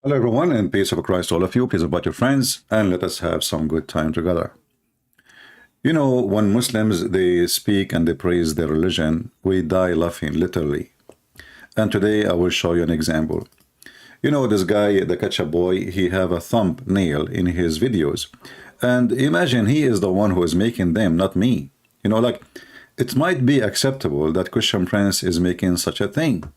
Hello everyone, and peace of Christ to all of you, peace about your friends, and let us have some good time together. You know, when Muslims, they speak and they praise their religion, we die laughing, literally. And today I will show you an example. You know, this guy, the ketchup boy, he have a thumbnail in his videos. And imagine he is the one who is making them, not me. You know, like, it might be acceptable that Christian Prince is making such a thing,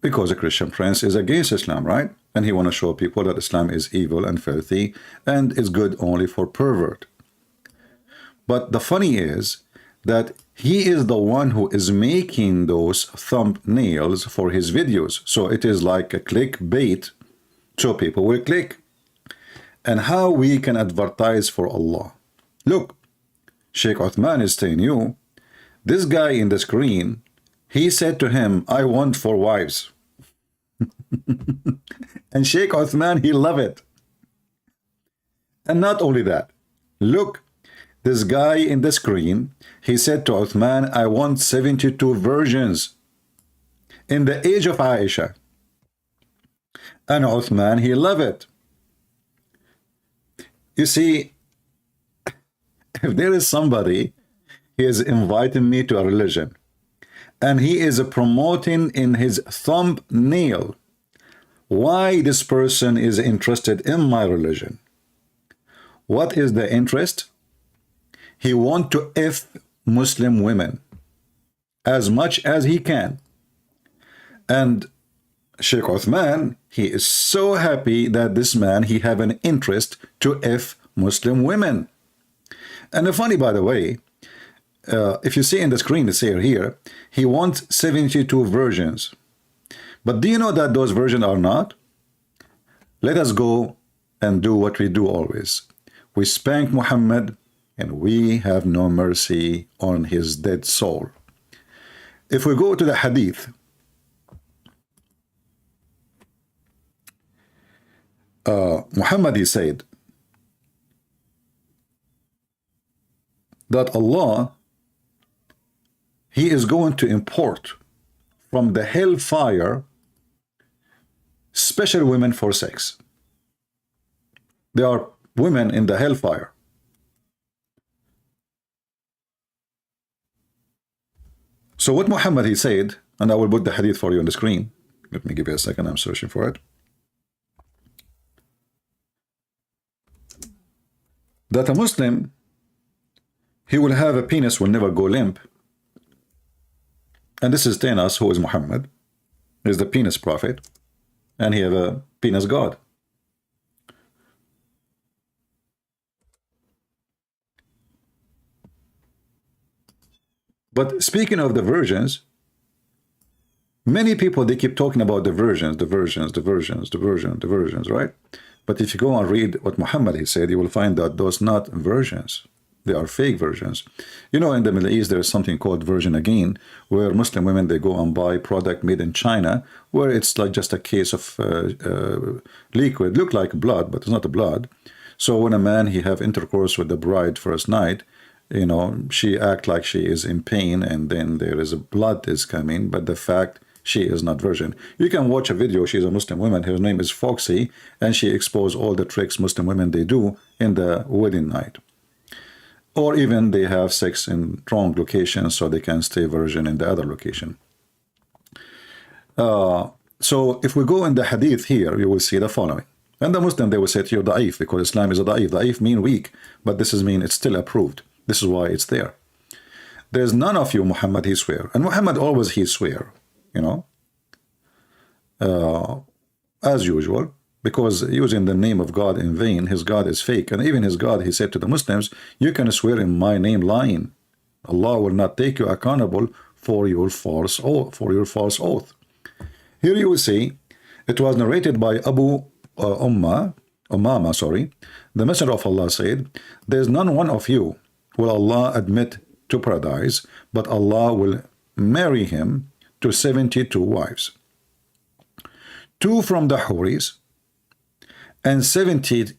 because a Christian Prince is against Islam, right? And he want to show people that Islam is evil and filthy and is good only for pervert. But the funny is that he is the one who is making those thumbnails for his videos. So it is like a clickbait, so people will click. And how we can advertise for Allah. Look, Sheikh Uthman is telling you, this guy in the screen, he said to him, I want 4 wives. And Sheikh Uthman, he loved it. And not only that, look, this guy in the screen, he said to Uthman, I want 72 virgins in the age of Aisha. And Uthman, he loved it. You see, if there is somebody, he is inviting me to a religion, and he is promoting in his thumbnail why this person is interested in my religion. What is the interest? He wants to F Muslim women as much as he can. And Sheikh Uthman, he is so happy that this man, he have an interest to F Muslim women. And funny, by the way, if you see in the screen, it's here, he wants 72 virgins. But do you know that those virgins are not? Let us go and do what we do always. We spank Muhammad, and we have no mercy on his dead soul. If we go to the hadith, Muhammad, he said that Allah, he is going to import from the hellfire special women for sex. There are women in the hellfire. So what Muhammad, he said, and I will put the hadith for you on the screen. Let me give you a second, I'm searching for it. That a Muslim, he will have a penis, will never go limp. And this is Tanas, who is Muhammad, is the penis prophet, and he have a penis god. But speaking of the virgins, many people, they keep talking about the virgins, right? But if you go and read what Muhammad, he said, you will find that those not virgins. They are fake virgins. You know, in the Middle East, there is something called virgin again, where Muslim women, they go and buy product made in China, where it's like just a case of liquid, look like blood, but it's not a blood. So when a man, he have intercourse with the bride first night, you know, she act like she is in pain, and then there is a blood is coming, but the fact she is not virgin. You can watch a video, she's a Muslim woman, her name is Foxy, and she exposed all the tricks Muslim women, they do in the wedding night. Or even they have sex in wrong locations so they can stay virgin in the other location. So if we go in the hadith here, you will see the following. And the Muslim, they will say to you, da'if, because Islam is a da'if. Da'if mean weak, but this is mean it's still approved. This is why it's there. There's none of you, Muhammad, he swear. And Muhammad always he swear, you know, as usual. Because using the name of God in vain, his God is fake. And even his God, he said to the Muslims, you can swear in my name lying. Allah will not take you accountable for your false oath. Here you will see, it was narrated by Abu Umama, the Messenger of Allah said, there is none one of you will Allah admit to paradise, but Allah will marry him to 72 wives. 2 from the Houris, and 70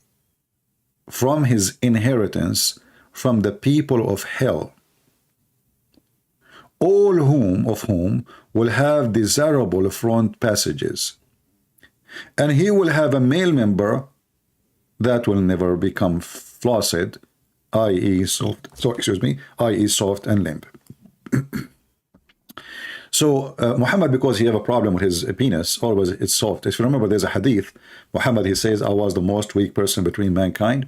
from his inheritance from the people of hell, all of whom will have desirable front passages, And he will have a male member that will never become flaccid, i.e. soft, so excuse me, i.e. soft and limp. So Muhammad, because he have a problem with his penis, always it's soft. If you remember, there's a hadith. Muhammad, he says, I was the most weak person between mankind.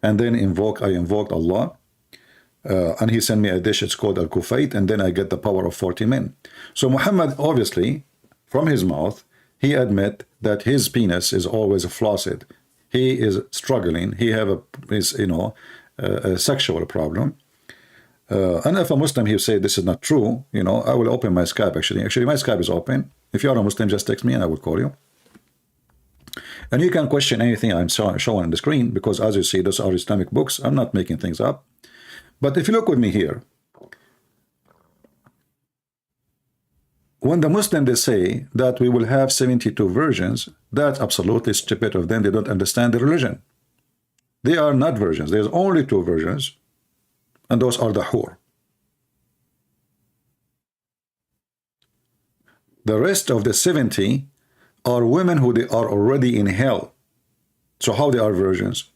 And then I invoked Allah. And he sent me a dish, it's called al-kufait, and then I get the power of 40 men. So Muhammad, obviously, from his mouth, he admit that his penis is always flaccid. He is struggling. He have a sexual problem. And if a Muslim, he say this is not true, I will open my Skype actually. Actually, my Skype is open. If you are a Muslim, just text me and I will call you. And you can question anything I'm showing on the screen, because as you see, those are Islamic books. I'm not making things up. But if you look with me here, when the Muslim, they say that we will have 72 versions, that's absolutely stupid of them. They don't understand the religion. They are not versions. There's only 2 versions. And those are the hur. The rest of the 70 are women who they are already in hell. So how they are virgins?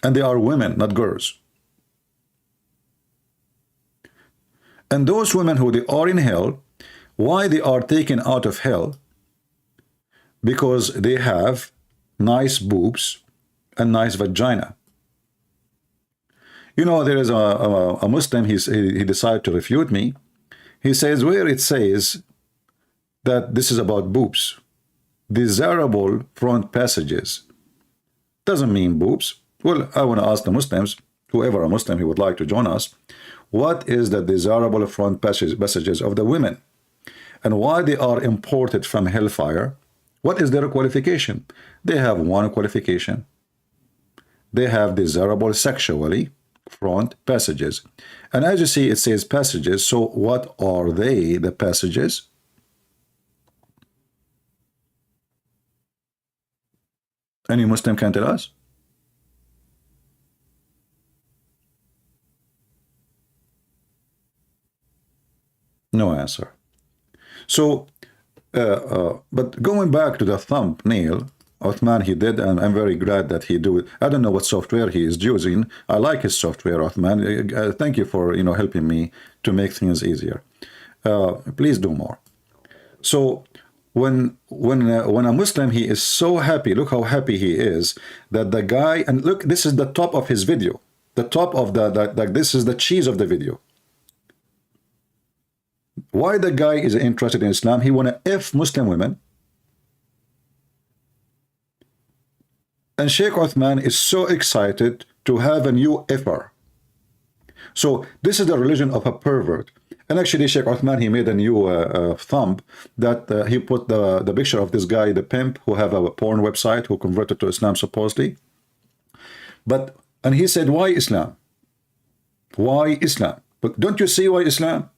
And they are women, not girls. And those women who they are in hell, why they are taken out of hell? Because they have nice boobs and nice vagina. There is a Muslim, he decided to refute me. He says, where it says that this is about boobs, desirable front passages, doesn't mean boobs. Well, I want to ask the Muslims, whoever a Muslim he would like to join us, what is the desirable front passages of the women? And why they are imported from hellfire? What is their qualification? They have one qualification. They have desirable sexually front passages. And as you see, it says passages. So what are they, the passages? Any Muslim can tell us? No answer. So, but going back to the thumbnail, Othman, he did, and I'm very glad that he do it. I don't know what software he is using. I like his software, Othman. Thank you for helping me to make things easier. Please do more. So when a Muslim, he is so happy. Look how happy he is that the guy, and look, this is the top of his video. The top of this is the cheese of the video. Why the guy is interested in Islam? He want to F Muslim women. And Sheikh Othman is so excited to have a new effer. So this is the religion of a pervert. And actually, Sheikh Othman, he made a new thumb that he put the picture of this guy, the pimp, who have a porn website, who converted to Islam supposedly. And he said, why Islam? Why Islam? But don't you see why Islam?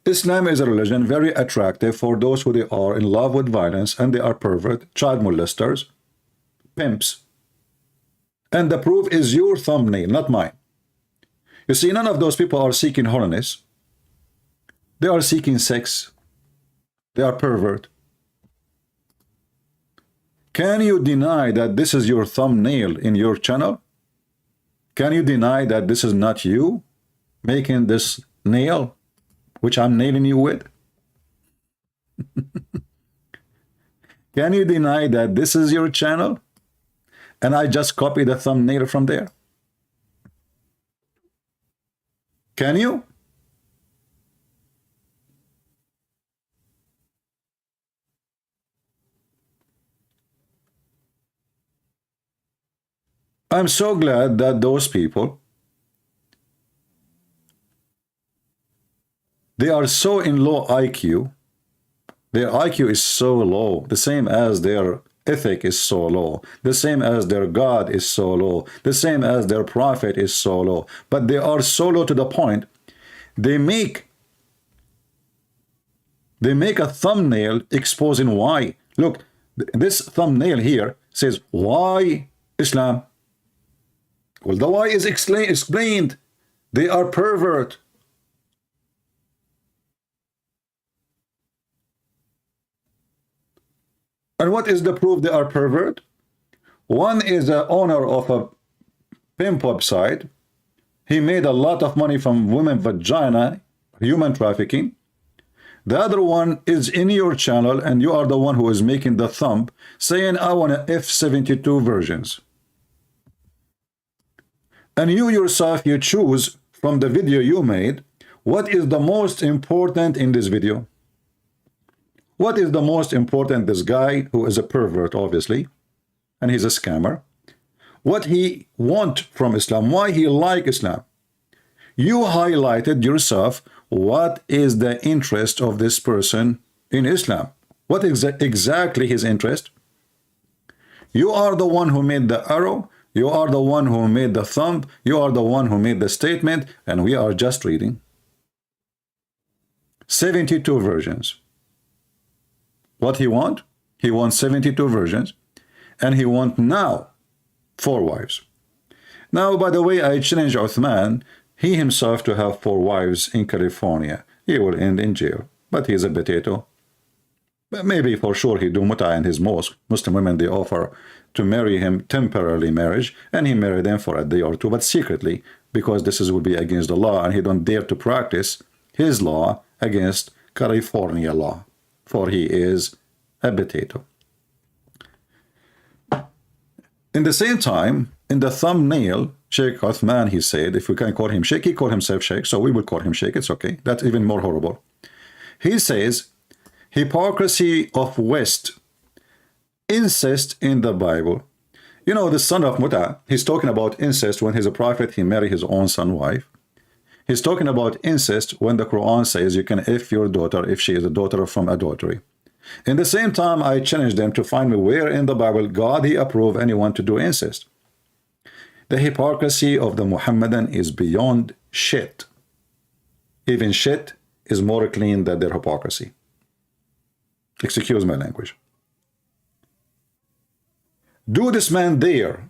Islam is a religion very attractive for those who they are in love with violence and they are pervert, child molesters, pimps. And the proof is your thumbnail, not mine. You see, none of those people are seeking holiness. They are seeking sex. They are pervert. Can you deny that this is your thumbnail in your channel? Can you deny that this is not you making this nail, which I'm nailing you with? Can you deny that this is your channel? And I just copied the thumbnail from there. Can you? I'm so glad that those people, they are so in low IQ. Their IQ is so low, the same as their ethic is so low, the same as their God is so low, the same as their prophet is so low. But they are so low to the point, they make a thumbnail exposing why. Look, this thumbnail here says, why Islam? Well, the why is explained. They are pervert. And what is the proof they are pervert? One is the owner of a pimp website. He made a lot of money from women vagina, human trafficking. The other one is in your channel, and you are the one who is making the thumb, saying, I want a F72 versions. And you yourself, you choose from the video you made, what is the most important in this video? What is the most important? This guy who is a pervert, obviously, and he's a scammer. What he want from Islam, why he like Islam. You highlighted yourself what is the interest of this person in Islam. What is exactly his interest? You are the one who made the arrow. You are the one who made the thumb. You are the one who made the statement. And we are just reading. 72 versions. What he want? He wants 72 versions. And he want now 4 wives. Now, by the way, I challenge Uthman, he himself, to have 4 wives in California. He will end in jail. But he's a potato. But maybe for sure he do muta in his mosque. Muslim women, they offer to marry him temporarily marriage, and he married them for a day or two, but secretly, because this will be against the law, and he don't dare to practice his law against California law, for he is a potato. In the same time, in the thumbnail, Sheikh Uthman, he said, if we can call him Sheikh, he called himself Sheikh, so we will call him Sheikh, it's okay. That's even more horrible. He says, hypocrisy of West, incest in the Bible. You know, the son of Muta, he's talking about incest when he's a prophet, he married his own son wife. He's talking about incest when the Quran says you can F your daughter if she is a daughter from adultery. In the same time, I challenge them to find me where in the Bible God he approved anyone to do incest. The hypocrisy of the Muhammadan is beyond shit. Even shit is more clean than their hypocrisy. Excuse my language. Do this man dare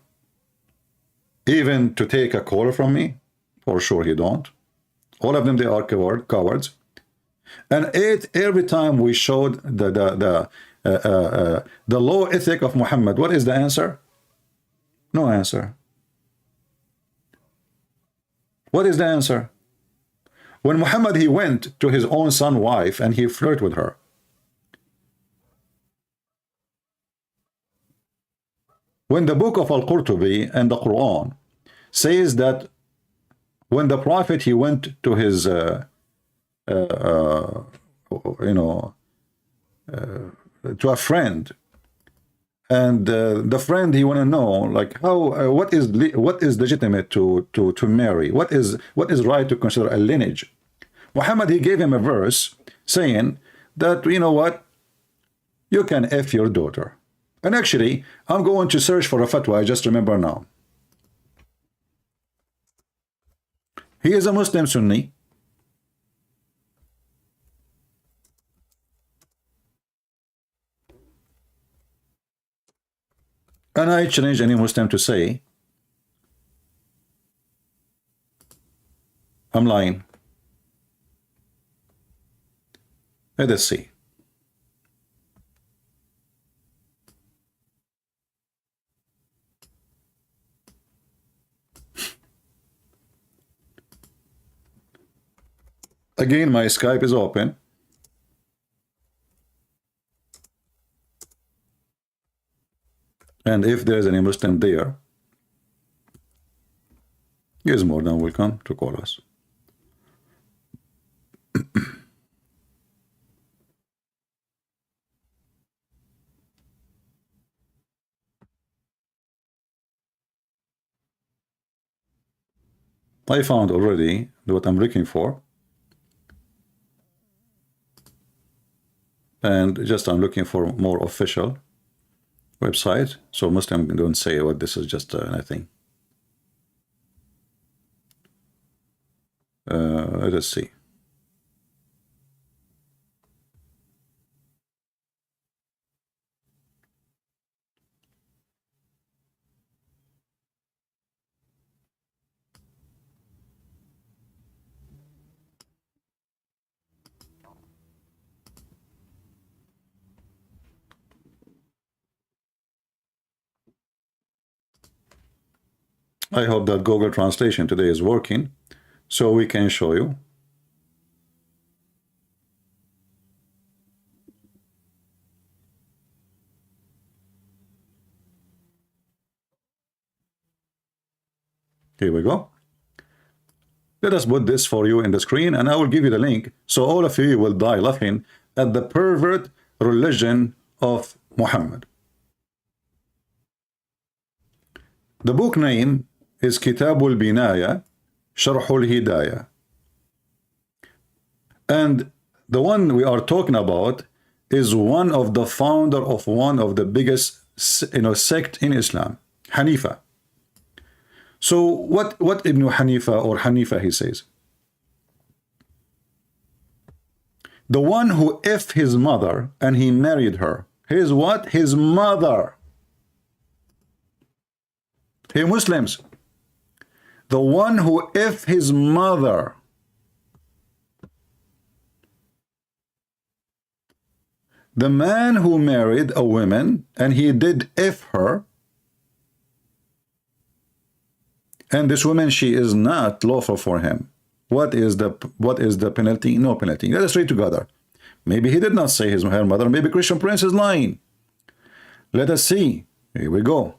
even to take a call from me? For sure he don't. All of them, they are cowards. And every time we showed the low ethic of Muhammad, what is the answer? No answer. What is the answer? When Muhammad, he went to his own son wife and he flirted with her. When the book of Al-Qurtubi and the Quran says that when the prophet, he went to his to a friend, and the friend, he want to know like how what is legitimate to marry, what is right to consider a lineage. Muhammad, he gave him a verse saying that, you know what, you can F your daughter. And actually, I'm going to search for a fatwa, I just remember now. He is a Muslim Sunni. And I challenge any Muslim to say, I'm lying. Let us see. Again, my Skype is open. And if there's any Muslim there, he is more than welcome to call us. I found already what I'm looking for. And just I'm looking for more official website, so Muslim don't say what this is just anything. Let us see. I hope that Google Translation today is working so we can show you. Here we go. Let us put this for you in the screen, and I will give you the link so all of you will die laughing at the pervert religion of Muhammad. The book name is Kitabul Binaya, Sharhul Hidayah. And the one we are talking about is one of the founder of one of the biggest sect in Islam, Hanifa. So what Ibn Hanifa or Hanifa he says? The one who if his mother and he married her. His what? His mother. Hey Muslims. The one who if his mother. The man who married a woman and he did if her. And this woman, she is not lawful for him. What is the penalty? No penalty. Let us read together. Maybe he did not say her mother. Maybe Christian Prince is lying. Let us see. Here we go.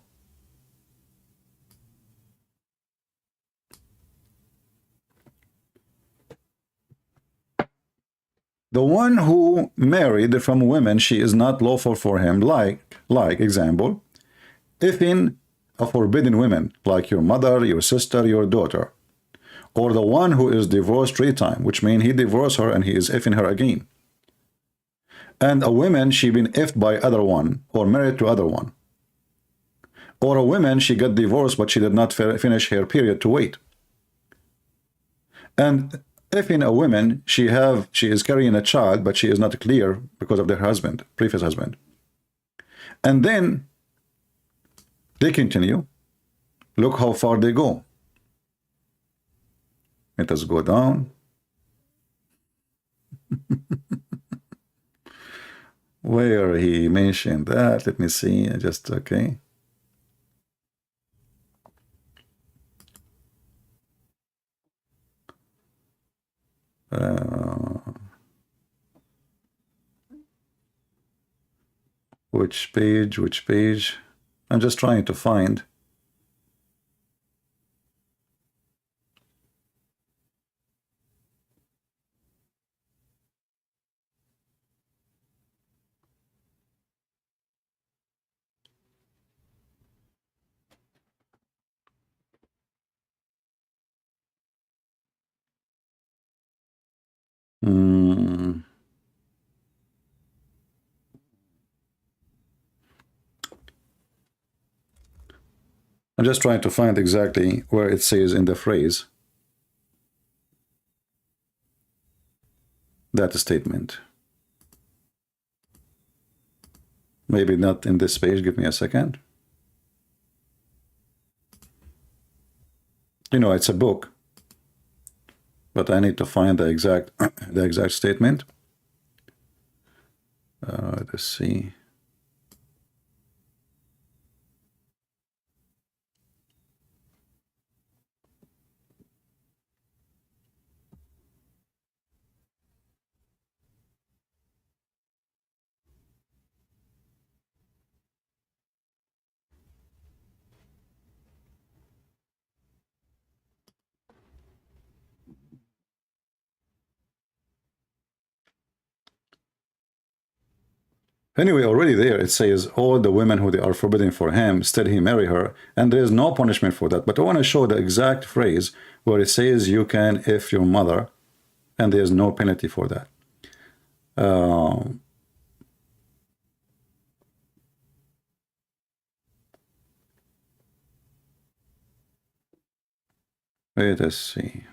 The one who married from women, she is not lawful for him. Like example, if in a forbidden woman, like your mother, your sister, your daughter, or the one who is divorced 3 times, which means he divorced her and he is effing her again. And a woman, she been effed by other one, or married to other one. Or a woman, she got divorced, but she did not finish her period to wait. And if in a woman, she is carrying a child, but she is not clear because of their husband, previous husband. And then they continue. Look how far they go. Let us go down. Where he mentioned that, let me see, just okay. Which page, which page? I'm just trying to find. I'm just trying to find exactly where it says in the phrase that statement. Maybe not in this page. Give me a second. You know, it's a book, but I need to find the exact statement. Let's see. Anyway, already there it says all the women who they are forbidden for him, still he marry her, and there is no punishment for that. But I want to show the exact phrase where it says you can if your mother, and there is no penalty for that. Let us see.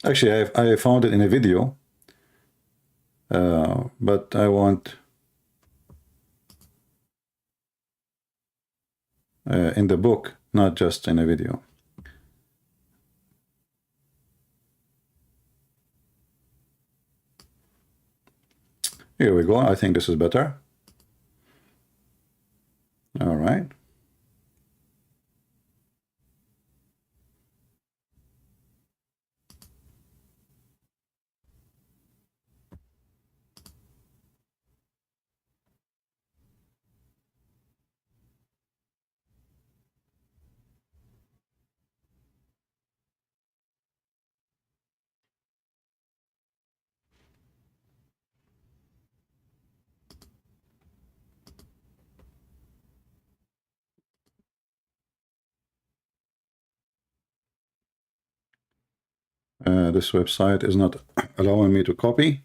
Actually, I found it in a video, but I want in the book, not just in a video. Here we go. I think this is better. All right. This website is not allowing me to copy.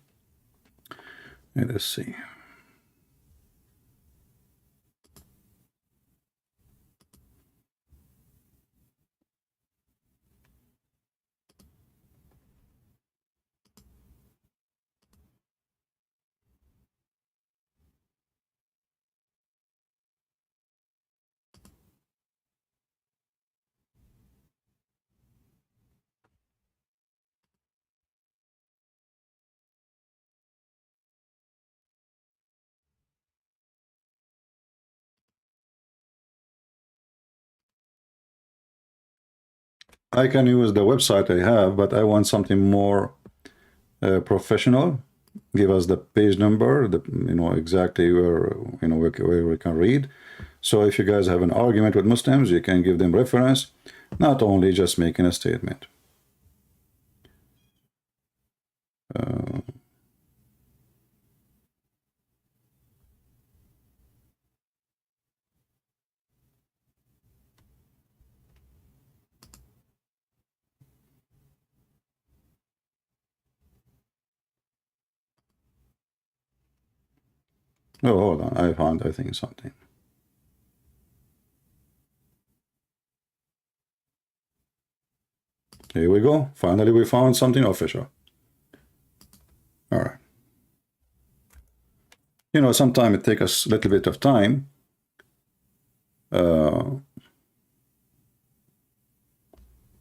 Let's see. I can use the website I have, but I want something more professional. Give us the page number, exactly where where we can read. So if you guys have an argument with Muslims, you can give them reference, not only just making a statement. Oh, hold on. I found, I think, something. Here we go. Finally, we found something official. All right. Sometimes it takes us a little bit of time.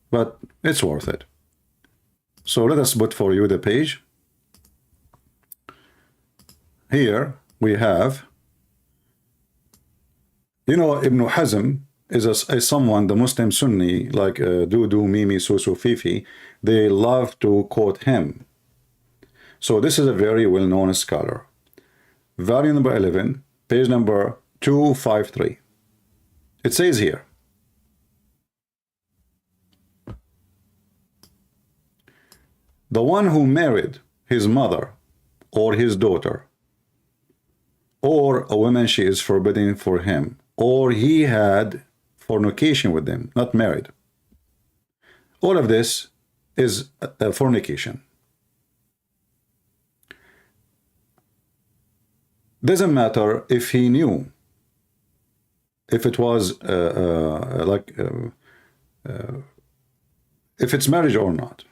But it's worth it. So let us put for you the page. Here we have, Ibn Hazm is someone, the Muslim Sunni, like Dudu, Mimi, Susu, Fifi, they love to quote him. So this is a very well-known scholar. Volume number 11, page number 253. It says here, the one who married his mother or his daughter, or a woman she is forbidden for him, or he had fornication with them, not married. All of this is fornication. Doesn't matter if he knew, if it was if it's marriage or not.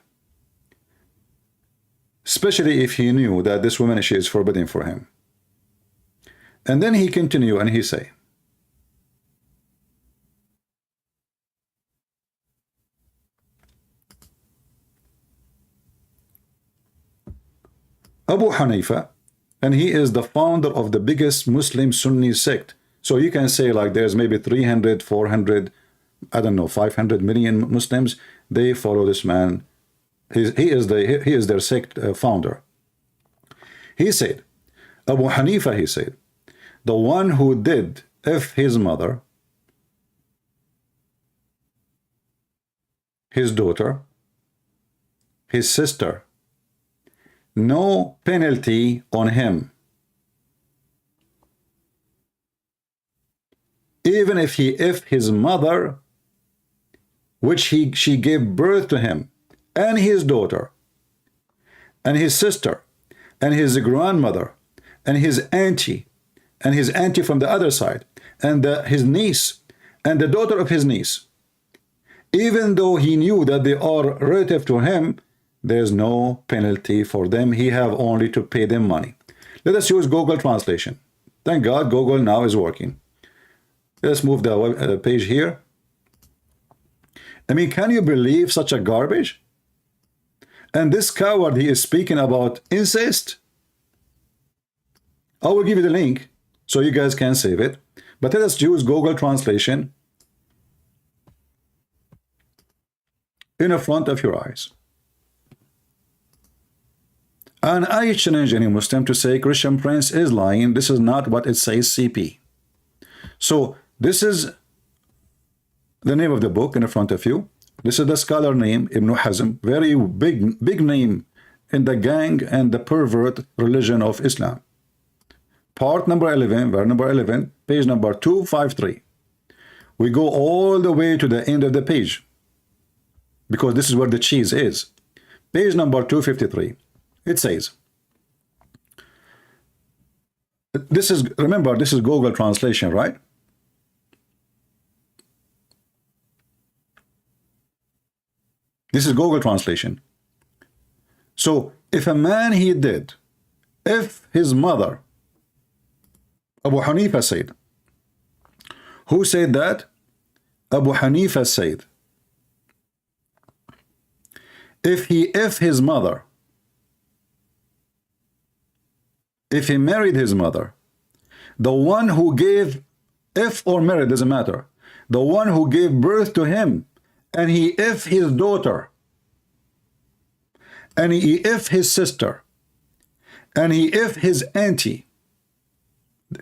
Especially if he knew that this woman, she is forbidden for him. And then he continue and he say, Abu Hanifa, and he is the founder of the biggest Muslim Sunni sect. So you can say like there's maybe 300, 400, I don't know, 500 million Muslims. They follow this man. He is their sect founder. He said, Abu Hanifa, he said, the one who did if his mother, his daughter, his sister, no penalty on him. Even if his mother, which she gave birth to him, and his daughter, and his sister, and his grandmother, and his auntie from the other side, and his niece, and the daughter of his niece, even though he knew that they are relative to him, There's no penalty for them. He have only to pay them money. Let us use Google Translation. Thank God Google now is working. Let's move the page here. I mean, can you believe such a garbage? And this coward, he is speaking about incest. I will give you the link so you guys can save it. But let us use Google Translation in the front of your eyes. And I challenge any Muslim to say Christian Prince is lying. This is not what it says, CP. So this is the name of the book in front of you. This is the scholar name, Ibn Hazm, very big name in the gang and the pervert religion of Islam. Part number 11, verse number 11, page number 253. We go all the way to the end of the page, because this is where the cheese is. Page number 253. It says, this is, remember, this is Google Translation, right? This is Google Translation. So if a man he did, if his mother, Abu Hanifa said, who said that? Abu Hanifa said, if his mother, if he married his mother, the one who gave, if or married, doesn't matter, the one who gave birth to him, and he if his daughter, and he if his sister, and he if his auntie.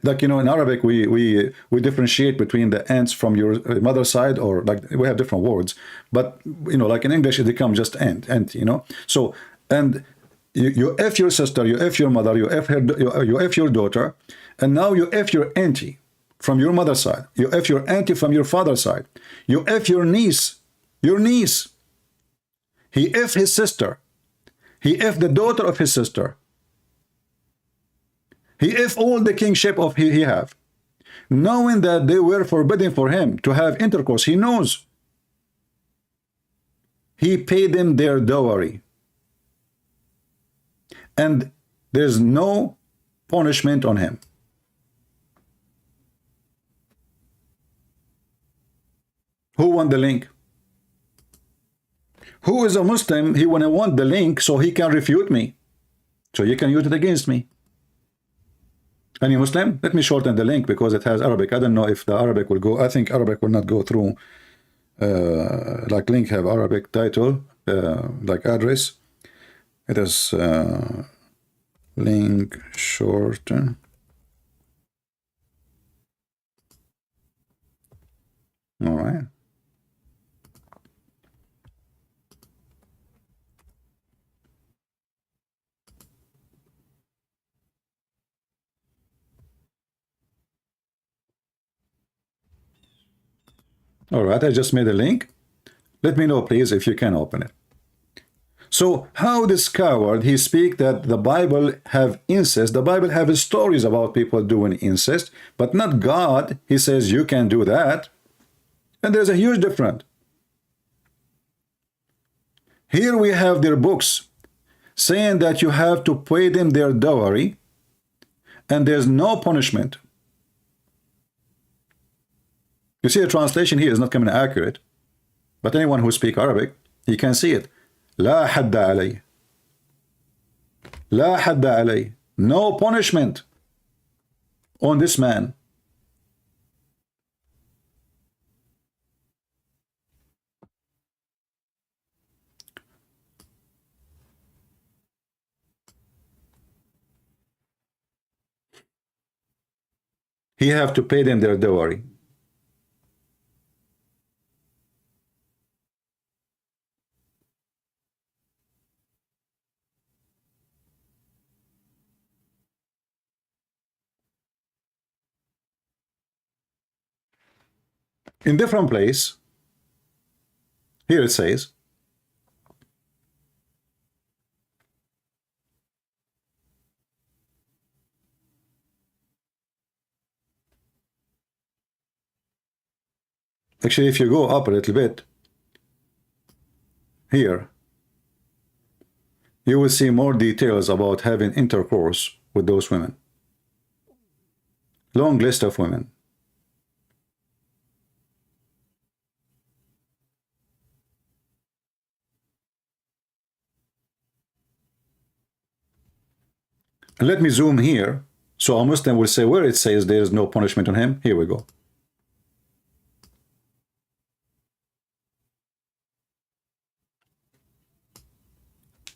Like, you know, in Arabic we differentiate between the aunts from your mother's side, or like we have different words, but you know, like in English it becomes just aunt, you know. So, and you if your sister, you if your mother, you if her, you if your daughter, and now you if your auntie from your mother's side, you if your auntie from your father's side, you if your niece, he if his sister, he if the daughter of his sister, he if all the kingship of he have, knowing that they were forbidden for him to have intercourse. He knows. He paid them their dowry, and there's no punishment on him. Who won the link? Who is a Muslim? He want the link so he can refute me, so you can use it against me. Any Muslim? Let me shorten the link because it has Arabic. I don't know if the Arabic will go. I think Arabic will not go through. Like link have Arabic title, like address. It is link shorten. All right. All right, I just made a link. Let me know, please, if you can open it. So how this coward, he speak that the Bible have incest. The Bible have stories about people doing incest, but not God. He says you can do that. And there's a huge difference. Here we have their books saying that you have to pay them their dowry, and there's no punishment. You see, the translation here is not coming accurate, but anyone who speaks Arabic, he can see it. لا حد علي. لا حد علي. No punishment on this man. He have to pay them their dowry. In different place, here it says, actually, if you go up a little bit, here, you will see more details about having intercourse with those women. Long list of women. Let me zoom here, so a Muslim will say where it says there is no punishment on him. Here we go.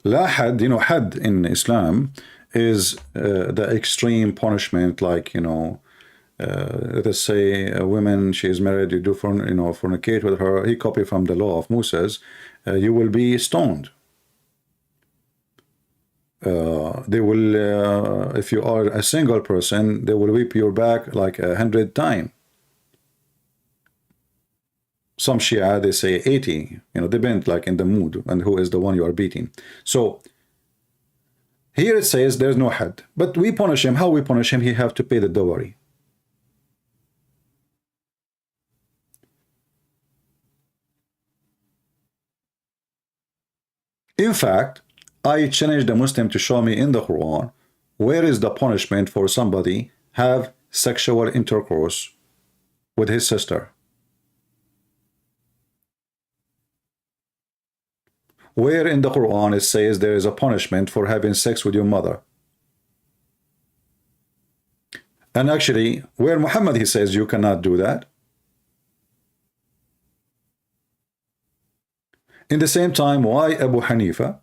La had, you know, had in Islam is the extreme punishment, like, you know, let us say a woman, she is married, you do fornicate with her. He copied from the law of Moses. You will be stoned. They will, if you are a single person, they will whip your back like 100 times. Some Shia, they say 80, you know, depend like in the mood and who is the one you are beating. So here it says there's no had, but we punish him. How we punish him? He have to pay the dowry. In fact, I challenge the Muslim to show me in the Quran where is the punishment for somebody have sexual intercourse with his sister. Where in the Quran it says there is a punishment for having sex with your mother. And actually, where Muhammad he says you cannot do that. In the same time, why Abu Hanifa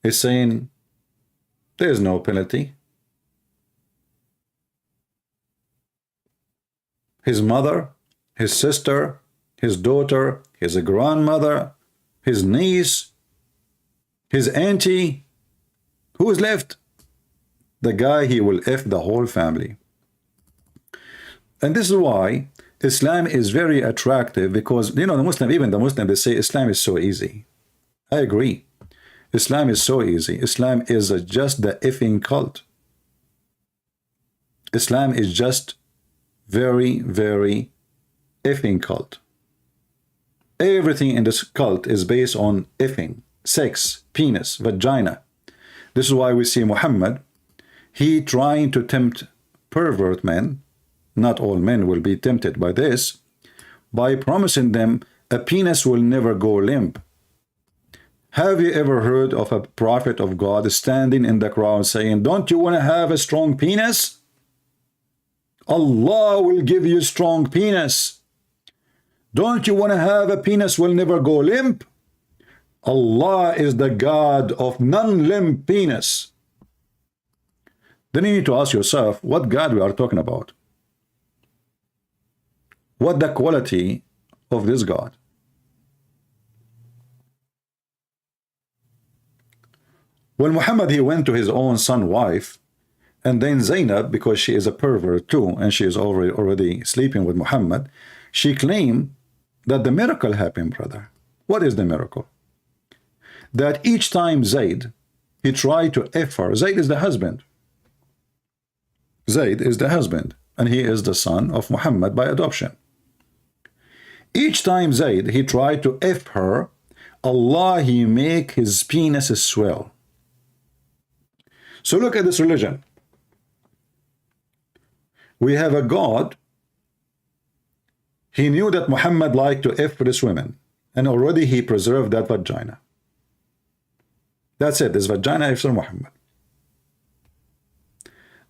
is saying there is no penalty. His mother, his sister, his daughter, his grandmother, his niece, his auntie, who is left? The guy, he will F the whole family. And this is why Islam is very attractive, because, you know, the Muslim, even the Muslim, they say Islam is so easy. I agree. Islam is so easy. Islam is just the effing cult. Islam is just very, very effing cult. Everything in this cult is based on effing, sex, penis, vagina. This is why we see Muhammad, he trying to tempt pervert men. Not all men will be tempted by this, by promising them a penis will never go limp. Have you ever heard of a prophet of God standing in the crowd saying, don't you want to have a strong penis? Allah will give you strong penis. Don't you want to have a penis will never go limp? Allah is the God of non-limp penis. Then you need to ask yourself, what God we are talking about? What the quality of this God? When Muhammad, he went to his own son wife, and then Zainab, because she is a pervert too, and she is already sleeping with Muhammad, she claimed that the miracle happened, brother. What is the miracle? That each time Zayd, he tried to F her. Zayd is the husband. Zayd is the husband, and he is the son of Muhammad by adoption. Each time Zayd, he tried to F her, Allah, he make his penis swell. So look at this religion. We have a God. He knew that Muhammad liked to F this women, and already he preserved that vagina. That's it. This vagina after Muhammad.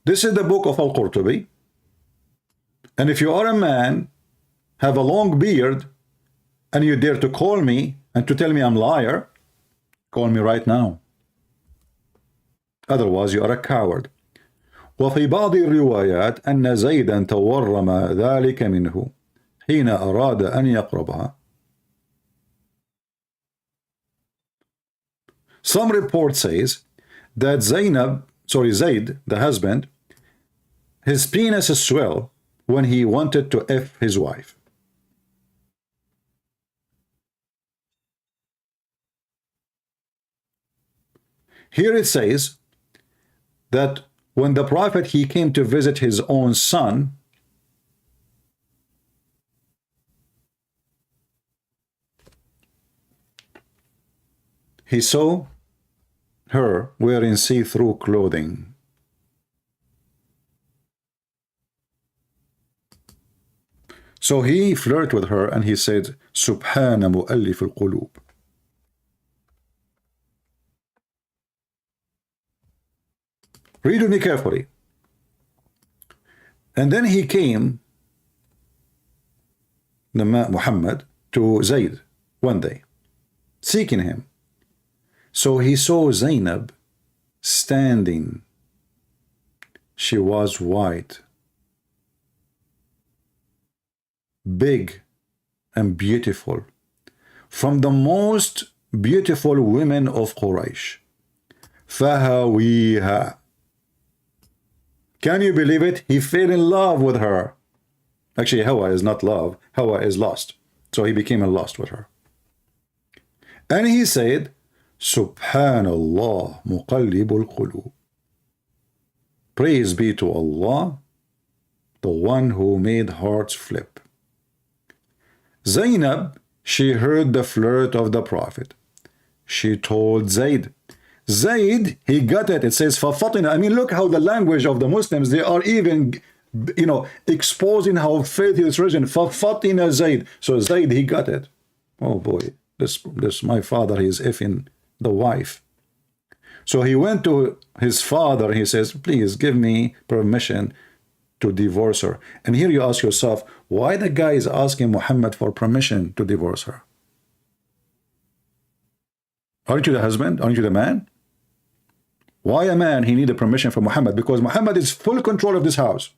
This is the book of Al-Qurtubi. And if you are a man, have a long beard, and you dare to call me and to tell me I'm liar, call me right now. Otherwise you are a coward. وفي بعض الروايات أن زيدا تورم ذلك منه حين أراد أن يقربها. Some report says that Zayd, the husband, his penis swelled when he wanted to F his wife. Here it says that when the prophet, he came to visit his own son, he saw her wearing see-through clothing. So he flirted with her and he said, Subhana mu'allif al-qulub. Read with me carefully. And then he came, Muhammad, to Zayd one day, seeking him. So he saw Zainab standing. She was white, big and beautiful, from the most beautiful women of Quraysh. Fahawiha. Can you believe it? He fell in love with her. Actually, Hawa is not love. Hawa is lost. So he became lost with her. And he said, Subhanallah muqallibul qulub. Praise be to Allah, the one who made hearts flip. Zainab, she heard the flirt of the Prophet. She told Zayd. Zayd, he got it. It says, فَفَطِنَ. I mean, look how the language of the Muslims, they are even, exposing how filthy this religion. فَفَطِنَ Zayd. So Zayd, he got it. Oh boy, this my father, he is effing the wife. So he went to his father. He says, please give me permission to divorce her. And here you ask yourself, why the guy is asking Muhammad for permission to divorce her? Aren't you the husband? Aren't you the man? Why a man, he needed permission from Muhammad? Because Muhammad is full control of this house.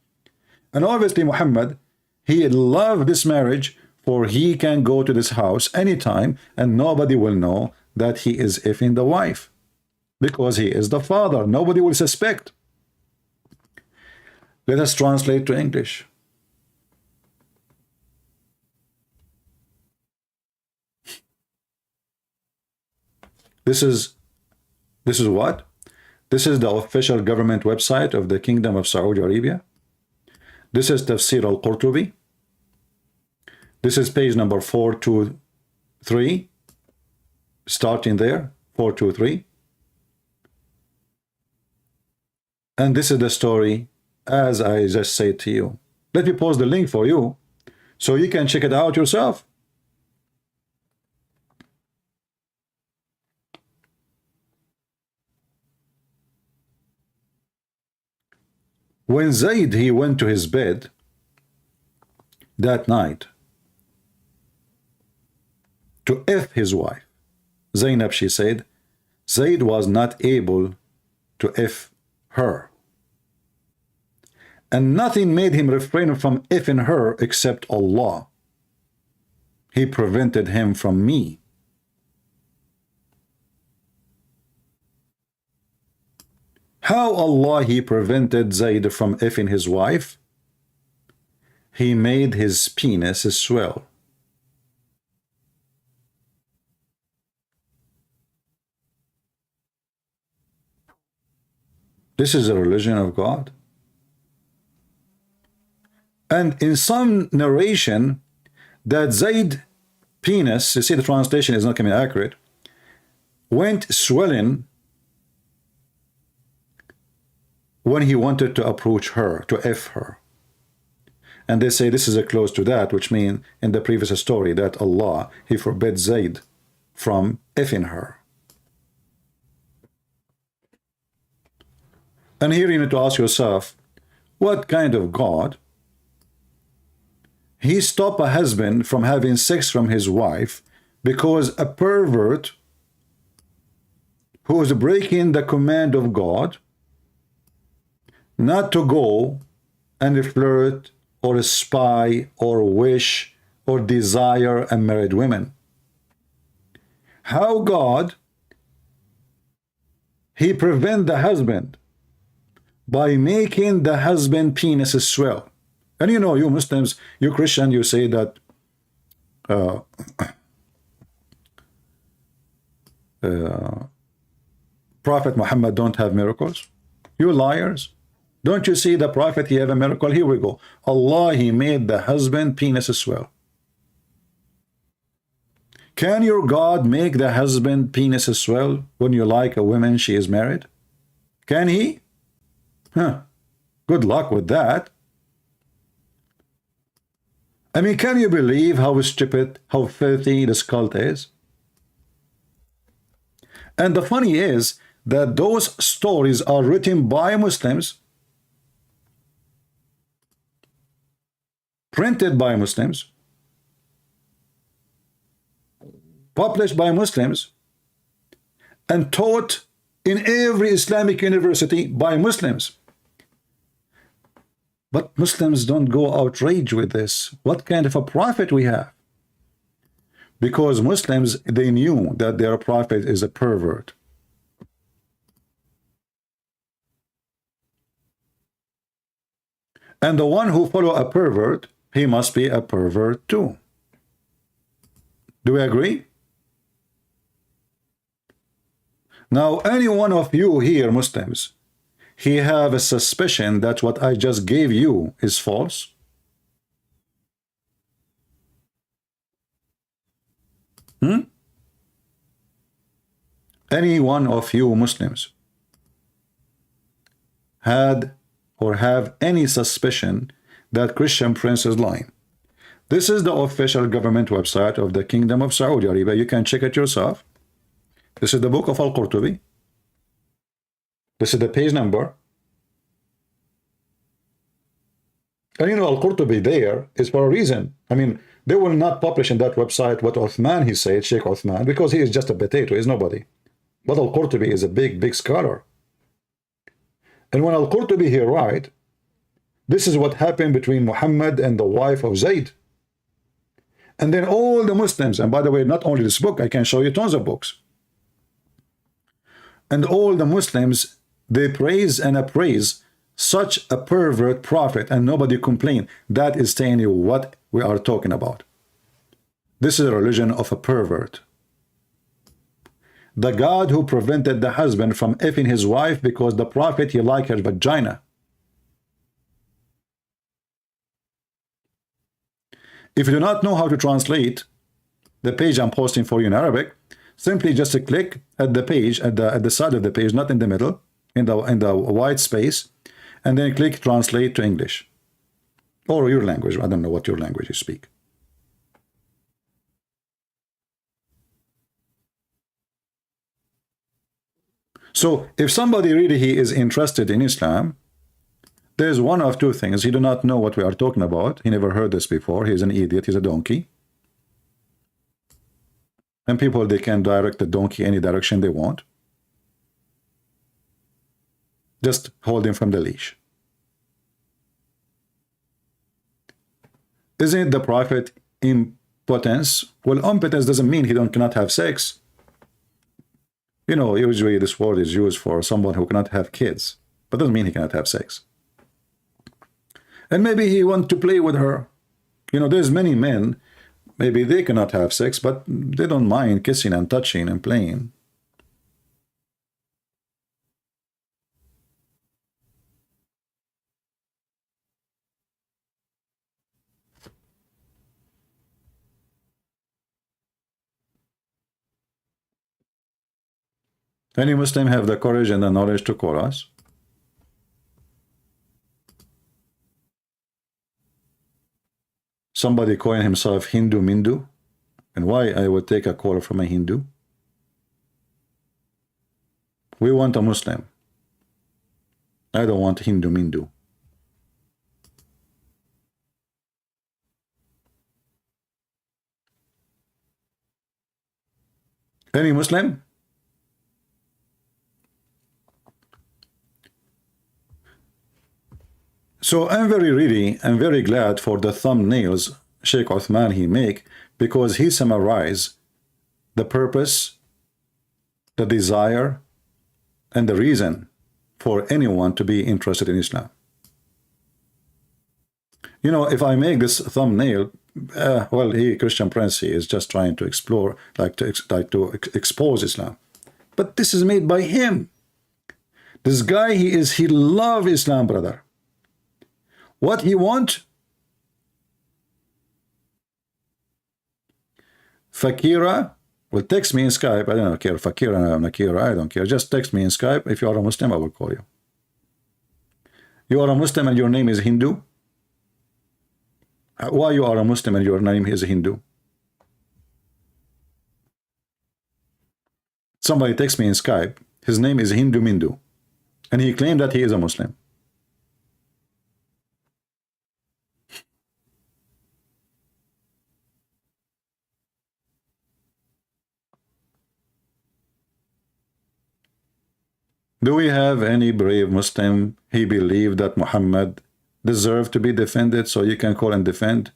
And obviously Muhammad, he loved this marriage, for he can go to this house anytime and nobody will know that he is effing the wife. Because he is the father. Nobody will suspect. Let us translate to English. This is what? This is the official government website of the Kingdom of Saudi Arabia. This is Tafsir al-Qurtubi. This is page number 423. Starting there, 423. And this is the story as I just said to you. Let me post the link for you so you can check it out yourself. When Zayd, he went to his bed that night to F his wife, Zainab, she said, Zayd was not able to F her. And nothing made him refrain from effing her except Allah. He prevented him from me. How Allah, he prevented Zayd from effing his wife? He made his penis swell. This is the religion of God. And in some narration, that Zayd penis, you see the translation is not coming accurate, went swelling when he wanted to approach her, to F her. And they say this is a close to that, which means in the previous story that Allah, he forbid Zayd from Fing her. And here you need to ask yourself, what kind of God? He stopped a husband from having sex from his wife because a pervert who is breaking the command of God not to go and flirt or spy or wish or desire unmarried women. How God, he prevent the husband by making the husband penis swell. And you know, you Muslims, you Christian, you say that Prophet Muhammad don't have miracles. You liars. Don't you see the Prophet, he have a miracle? Here we go. Allah, he made the husband penis swell. Can your God make the husband penis swell when you like a woman she is married? Can he? Huh. Good luck with that. I mean, can you believe how stupid, how filthy this cult is? And the funny is that those stories are written by Muslims, printed by Muslims, published by Muslims, and taught in every Islamic university by Muslims. But Muslims don't go outraged with this. What kind of a prophet we have? Because Muslims, they knew that their prophet is a pervert. And the one who follow a pervert, he must be a pervert too. Do we agree? Now, any one of you here, Muslims, he have a suspicion that what I just gave you is false? Any one of you Muslims had or have any suspicion that Christian Prince is lying? This is the official government website of the Kingdom of Saudi Arabia. You can check it yourself. This is the book of Al-Qurtubi. This is the page number. And you know, Al-Qurtubi there is for a reason. I mean, they will not publish in that website what Uthman he said, Sheikh Uthman, because he is just a potato, he's nobody. But Al-Qurtubi is a big, big scholar. And when Al-Qurtubi he write, this is what happened between Muhammad and the wife of Zayd. And then all the Muslims, and by the way, not only this book, I can show you tons of books. And all the Muslims, they praise and appraise such a pervert prophet, and nobody complain. That is telling you what we are talking about. This is a religion of a pervert. The God who prevented the husband from effing his wife because the prophet he liked her vagina. If you do not know how to translate the page I'm posting for you in Arabic, simply just click at the page, at the side of the page, not in the middle, in the white space, and then click translate to English or your language. I don't know what your language you speak. So if somebody really he is interested in Islam, there's one of two things. He do not know what we are talking about. He never heard this before. He's an idiot. He's a donkey. And people, they can direct the donkey any direction they want. Just hold him from the leash. Isn't the prophet impotence? Well, impotence doesn't mean he cannot have sex. You know, usually this word is used for someone who cannot have kids, but doesn't mean he cannot have sex. And maybe he wants to play with her. You know, there's many men, maybe they cannot have sex, but they don't mind kissing and touching and playing. Any Muslim have the courage and the knowledge to call us? Somebody calling himself Hindu Mindu? And why I would take a call from a Hindu? We want a Muslim. I don't want Hindu Mindu. Any Muslim? So I'm very glad for the thumbnails Sheikh Uthman he make, because he summarize the purpose, the desire, and the reason for anyone to be interested in Islam. You know, if I make this thumbnail, well, Christian Prince, he is just trying to explore, to expose Islam. But this is made by him. This guy, he love Islam, brother. What he want? Fakira, well, text me in Skype. I don't care. Fakira, Nakira, I don't care. Just text me in Skype. If you are a Muslim, I will call you. You are a Muslim and your name is Hindu? Why you are a Muslim and your name is Hindu? Somebody texts me in Skype. His name is Hindu Mindu. And he claimed that he is a Muslim. Do we have any brave Muslim? He believed that Muhammad deserved to be defended, so you can call and defend.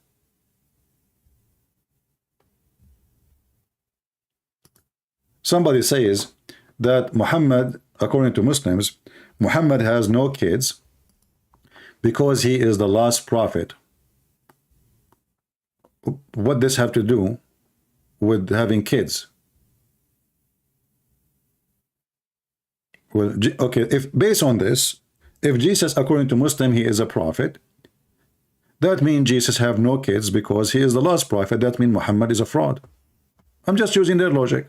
Somebody says that Muhammad, according to Muslims, Muhammad has no kids because he is the last prophet. What does this have to do with having kids? Well, okay, if based on this, if Jesus, according to Muslim, he is a prophet, that means Jesus have no kids because he is the last prophet. That means Muhammad is a fraud. I'm just using their logic.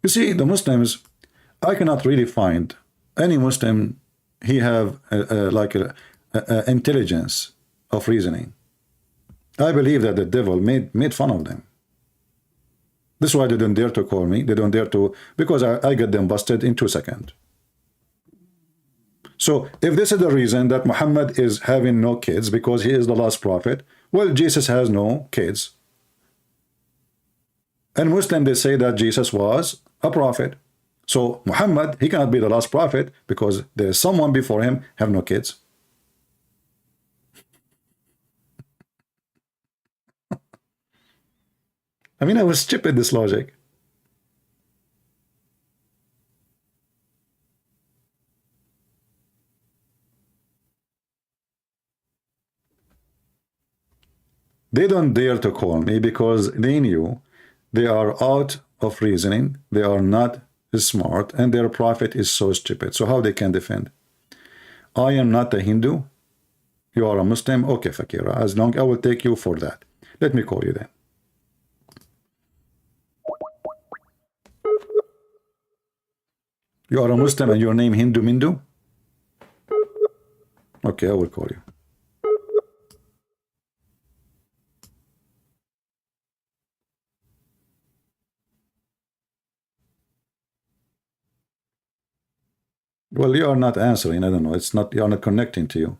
You see, the Muslims, I cannot really find any Muslim, he have like a intelligence of reasoning. I believe that the devil made fun of them. This is why they don't dare to call me. They don't dare to, because I get them busted in 2 seconds. So if this is the reason that Muhammad is having no kids because he is the last prophet, well, Jesus has no kids. And Muslim, they say that Jesus was a prophet. So Muhammad, he cannot be the last prophet because there is someone before him have no kids. I mean, I was stupid, this logic. They don't dare to call me because they knew they are out of reasoning, they are not smart, and their prophet is so stupid. So how they can defend? I am not a Hindu. You are a Muslim. Okay, Fakira, as long I will take you for that. Let me call you then. You are a Muslim and your name Hindu Mindu? Okay, I will call you. Well, you are not answering. I don't know. It's not. You are not connecting to you.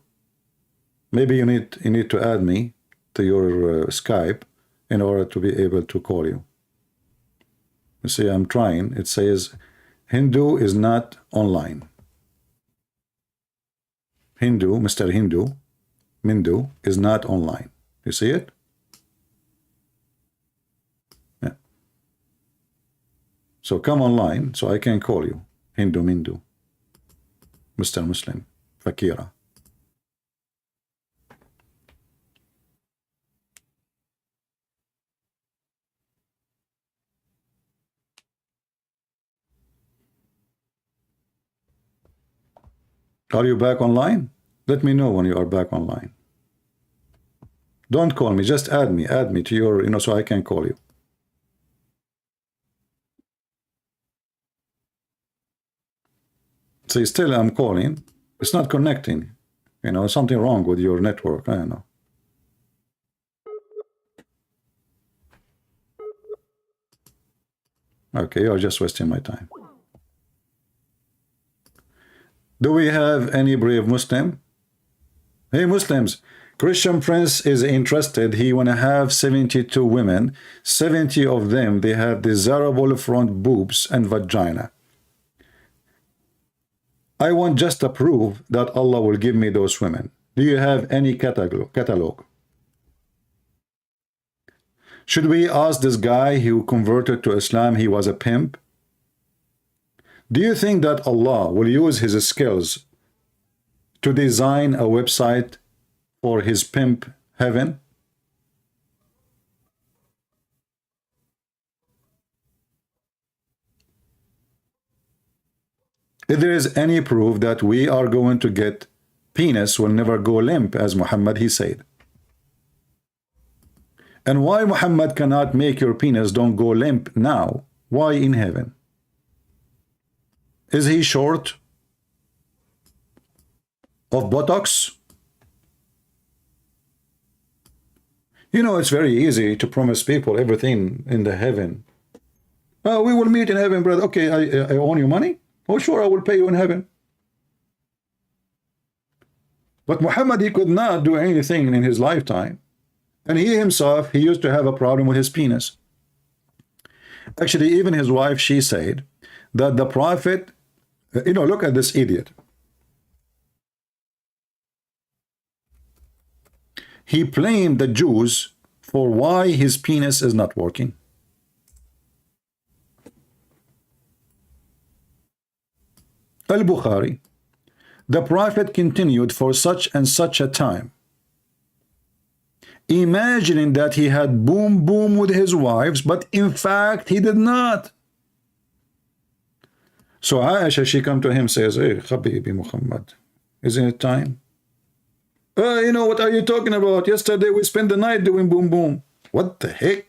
Maybe you need to add me to your Skype in order to be able to call you. You see, I'm trying. It says Hindu is not online. Hindu, Mr. Hindu, Mindu is not online. You see it? Yeah. So come online so I can call you. Hindu Mindu. Mr. Muslim. Fakira. Are you back online? Let me know when you are back online. Don't call me, just add me to your, so I can call you. See, still I'm calling. It's not connecting. Something wrong with your network. I don't know. Okay, you're just wasting my time. Do we have any brave Muslim? Hey, Muslims, Christian Prince is interested. He want to have 72 women. 70 of them, they have desirable front boobs and vagina. I want just to prove that Allah will give me those women. Do you have any catalog? Should we ask this guy who converted to Islam, he was a pimp? Do you think that Allah will use his skills to design a website for his pimp heaven? If there is any proof that we are going to get penis will never go limp, as Muhammad he said. And why Muhammad cannot make your penis don't go limp now? Why in heaven? Is he short of buttocks? You know, it's very easy to promise people everything in the heaven. Oh, we will meet in heaven, brother. Okay, I owe you money? Oh, sure, I will pay you in heaven. But Muhammad, he could not do anything in his lifetime. And he himself, he used to have a problem with his penis. Actually, even his wife, she said that the prophet, you know, look at this idiot. He blamed the Jews for why his penis is not working. Al-Bukhari, the prophet continued for such and such a time, imagining that he had boom boom with his wives, but in fact he did not. So Aisha, she come to him, says, hey, Habibi Muhammad, isn't it time? You know, what are you talking about? Yesterday we spent the night doing boom boom. What the heck?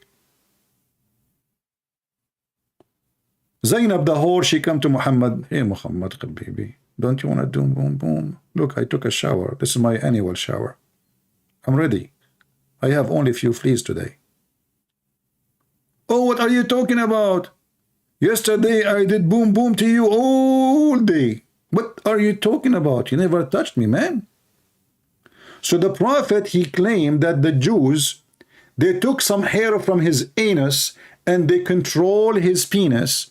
Zainab the whore, she come to Muhammad. Hey Muhammad, Habibi, don't you want to do boom boom? Look, I took a shower. This is my annual shower. I'm ready. I have only a few fleas today. Oh, what are you talking about? Yesterday I did boom boom to you all day. What are you talking about? You never touched me, man. So the prophet, he claimed that the Jews, they took some hair from his anus and they control his penis.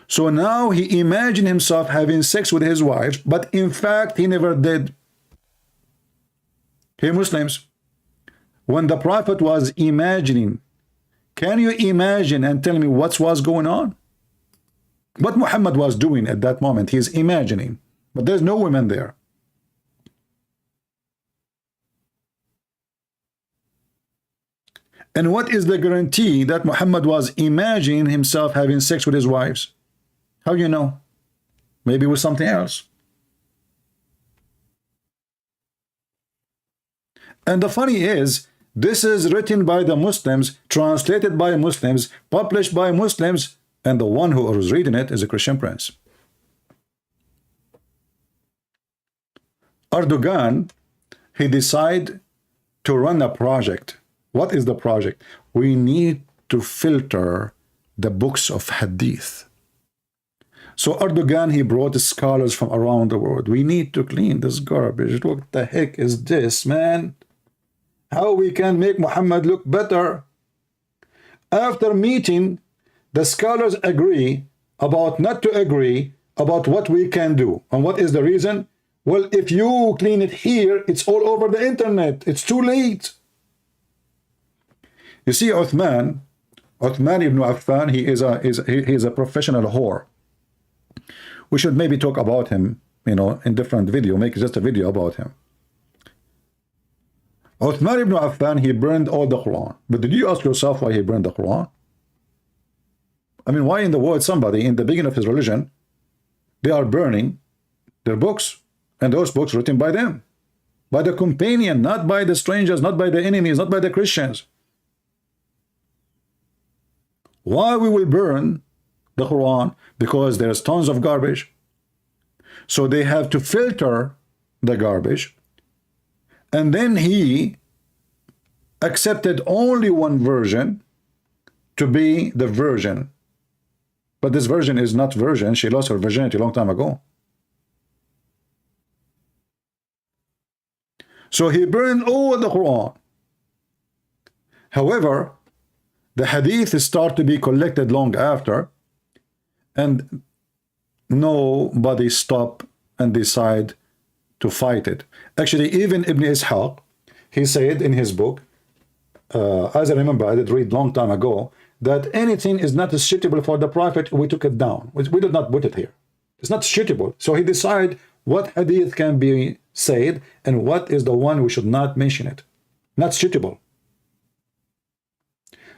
So now he imagined himself having sex with his wife, but in fact he never did. Hey Muslims, when the prophet was imagining, can you imagine and tell me what was going on? What Muhammad was doing at that moment, he's imagining, but there's no women there. And what is the guarantee that Muhammad was imagining himself having sex with his wives? How do you know? Maybe with something else. And the funny is, this is written by the Muslims, translated by Muslims, published by Muslims, and the one who was reading it is a Christian prince. Erdogan, he decided to run a project. What is the project? We need to filter the books of hadith. So Erdogan, he brought scholars from around the world. We need to clean this garbage. What the heck is this, man? How we can make Muhammad look better? After meeting, the scholars agree about not to agree about what we can do. And what is the reason? Well, if you clean it here, it's all over the internet. It's too late. You see, Uthman ibn Affan, he is a professional whore. We should maybe talk about him, you know, in different video, make just a video about him. Uthman ibn Affan, he burned all the Quran. But did you ask yourself why he burned the Quran? I mean, why in the world somebody in the beginning of his religion, they are burning their books, and those books written by them, by the companion, not by the strangers, not by the enemies, not by the Christians. Why we will burn the Quran? Because there's tons of garbage. So they have to filter the garbage. And then he accepted only one version to be the virgin. But this virgin is not virgin. She lost her virginity a long time ago. So he burned all the Quran. However, the hadith start to be collected long after, and nobody stop and decide to fight it. Actually, even Ibn Ishaq, he said in his book, as I remember, I did read long time ago, that anything is not suitable for the prophet, we took it down. We did not put it here. It's not suitable. So he decided what hadith can be said and what is the one we should not mention it. Not suitable.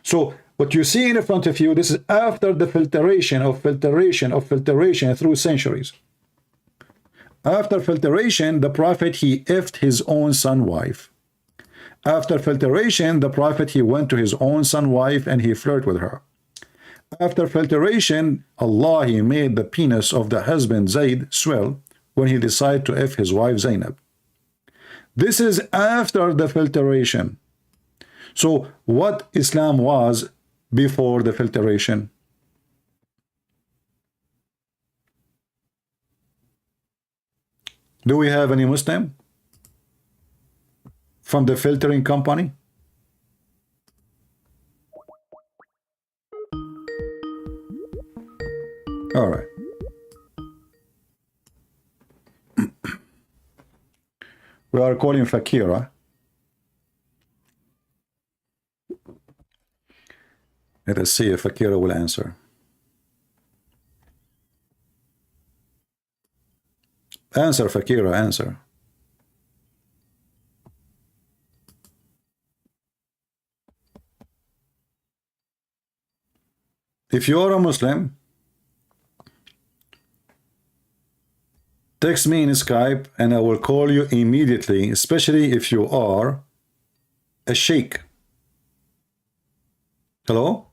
So what you see in front of you, this is after the filtration through centuries. After filtration, the Prophet, he effed his own son wife. After filtration, the Prophet, he went to his own son wife and he flirted with her. After filtration, Allah, he made the penis of the husband Zayd swell when he decided to F his wife Zainab. This is after the filtration. So what Islam was before the filtration? Do we have any Muslim from the filtering company? All right. We are calling Fakira. Let us see if Fakira will answer. Answer, Fakira, answer. If you are a Muslim, text me in Skype and I will call you immediately, especially if you are a sheikh. Hello?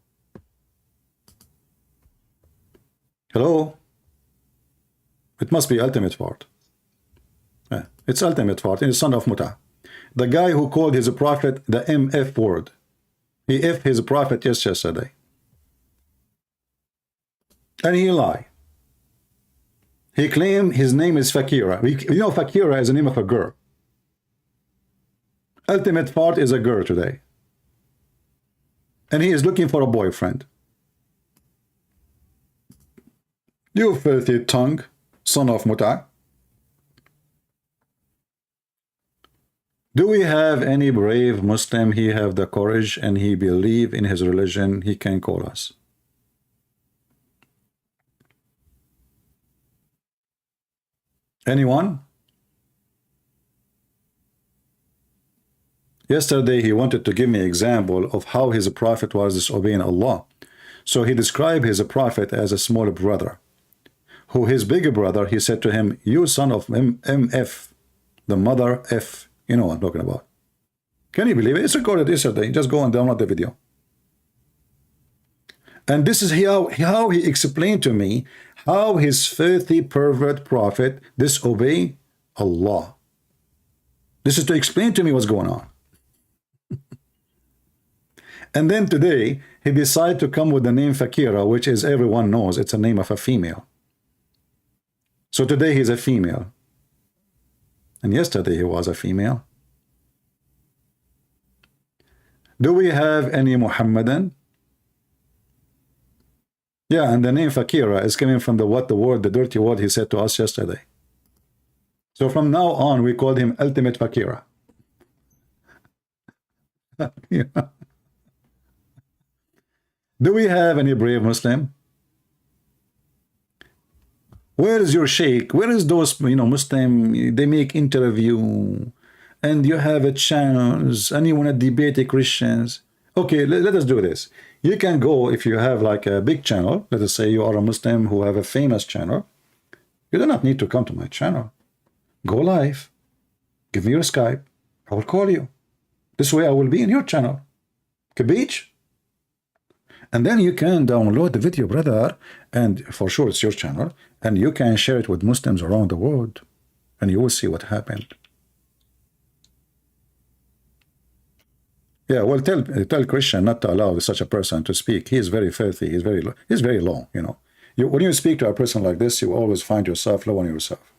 Hello? It must be ultimate part. Yeah, it's ultimate part. It's son of Muta. The guy who called his prophet the MF word. He F his prophet yesterday. And he lied. He claimed his name is Fakira. You know, Fakira is the name of a girl. Ultimate part is a girl today. And he is looking for a boyfriend. You filthy tongue, son of Muta. Do we have any brave Muslim? He have the courage and he believe in his religion. He can call us. Anyone? Yesterday he wanted to give me an example of how his prophet was disobeying Allah. So he described his prophet as a small brother, who his bigger brother, he said to him, you son of MF, the mother F. You know what I'm talking about. Can you believe it? It's recorded yesterday. Just go and download the video. And this is how he explained to me how his filthy pervert prophet disobey Allah. This is to explain to me what's going on. And then today, he decided to come with the name Fakira, which is everyone knows it's a name of a female. So today he's a female. And yesterday he was a female. Do we have any Muhammadan? Yeah, and the name Fakira is coming from the dirty word he said to us yesterday. So from now on, we called him Ultimate Fakira. Yeah. Do we have any brave Muslim? Where is your sheikh? Where is those, Muslim, they make interview, and you have a channels, and you want to debate the Christians. Okay, let us do this. You can go, if you have like a big channel, let us say you are a Muslim who have a famous channel, you do not need to come to my channel. Go live, give me your Skype, I will call you. This way I will be in your channel. Beach. And then you can download the video, brother, and for sure it's your channel, and you can share it with Muslims around the world, and you will see what happened. Yeah, well, tell Christian not to allow such a person to speak. He is very filthy. He's very low, when you speak to a person like this, you always find yourself low on yourself.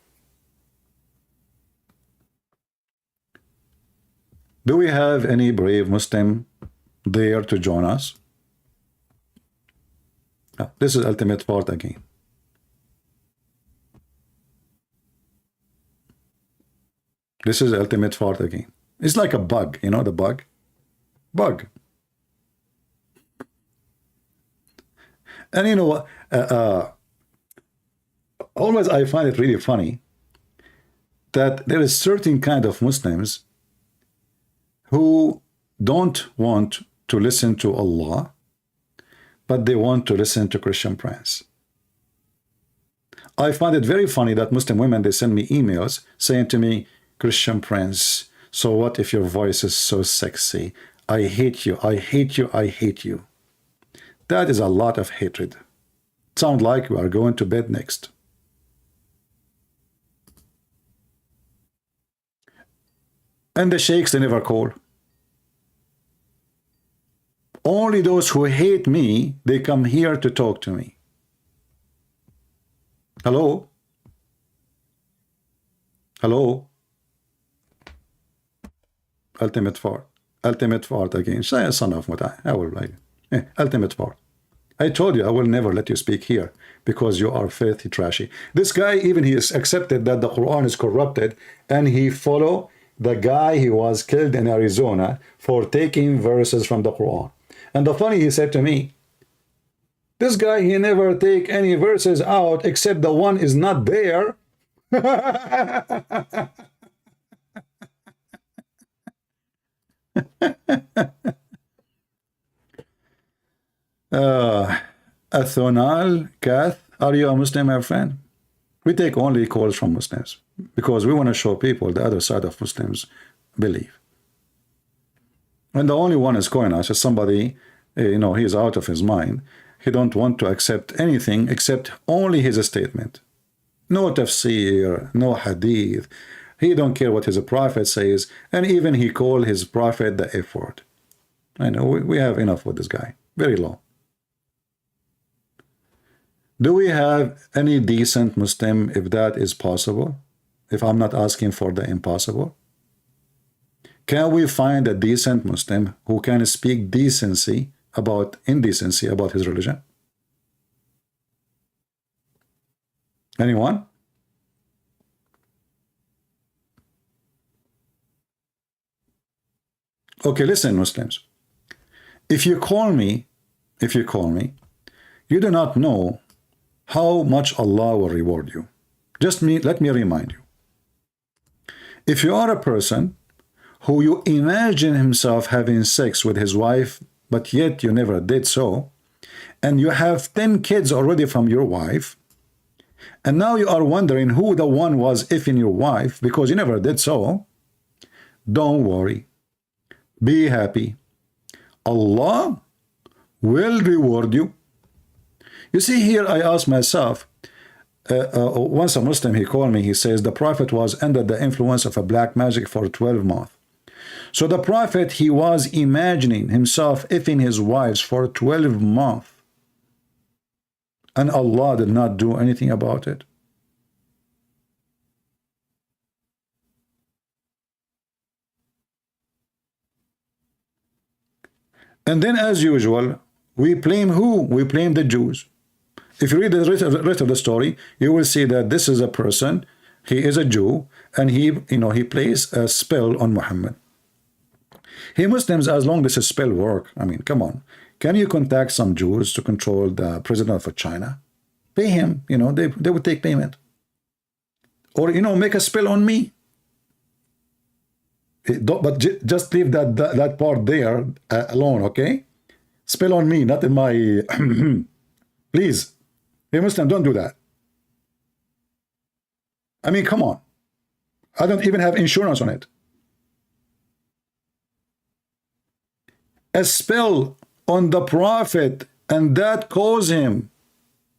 Do we have any brave Muslim there to join us? This is ultimate part again. This is ultimate part again. It's like a bug, the bug? Bug. And you know what? Always I find it really funny that there is certain kind of Muslims who don't want to listen to Allah, but they want to listen to Christian Prince. I find it very funny that Muslim women, they send me emails saying to me, Christian Prince, so what if your voice is so sexy? I hate you, I hate you, I hate you. That is a lot of hatred. Sound like we are going to bed next. And the sheikhs, they never call. Only those who hate me, they come here to talk to me. Hello? Hello? Ultimate fart. Ultimate fart again. Son of Mutai. I will like ultimate fart. I told you I will never let you speak here because you are filthy trashy. This guy, even he has accepted that the Quran is corrupted, and he follow the guy he was killed in Arizona for taking verses from the Quran. And the funny, he said to me, this guy, he never take any verses out except the one is not there. Athonal, Kath, are you a Muslim, my friend? We take only calls from Muslims because we want to show people the other side of Muslims believe. And the only one is calling us is somebody, you know, he's out of his mind. He don't want to accept anything except only his statement. No tafsir, no hadith. He don't care what his prophet says, and even he called his prophet the F word. I know, we have enough with this guy. Very low. Do we have any decent Muslim, if that is possible? If I'm not asking for the impossible? Can we find a decent Muslim who can speak decency about indecency about his religion? Anyone? Okay, listen, Muslims. If you call me, you do not know how much Allah will reward you. Let me remind you. If you are a person who you imagine himself having sex with his wife, but yet you never did so, and you have 10 kids already from your wife, and now you are wondering who the one was effing your wife because you never did so, don't worry. Be happy. Allah will reward you. You see, here I ask myself, once a Muslim, he called me, he says the Prophet was under the influence of a black magic for 12 months. So the Prophet, he was imagining himself effing his wives for 12 months. And Allah did not do anything about it. And then, as usual, we blame who? We blame the Jews. If you read the rest of the story, you will see that this is a person, he is a Jew, and he plays a spell on Muhammad. Hey, Muslims, as long as this spell work, I mean, come on. Can you contact some Jews to control the president of China? Pay him, they would take payment. Or, make a spell on me. But just leave that part there alone, okay? Spell on me, not in my... Please. Hey, Muslim, don't do that. I mean, come on. I don't even have insurance on it. A spell on the Prophet, and that caused him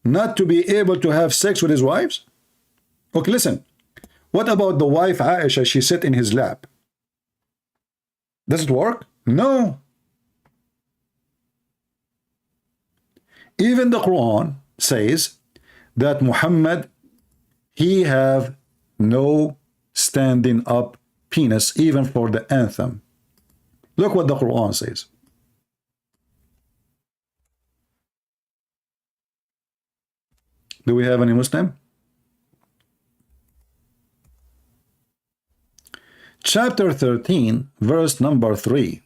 not to be able to have sex with his wives? Okay, listen. What about the wife Aisha? She sat in his lap. Does it work? No. Even the Quran says that Muhammad, he have no standing up penis even for the anthem. Look what the Quran says. Do we have any Muslim? Chapter 13, verse number 3.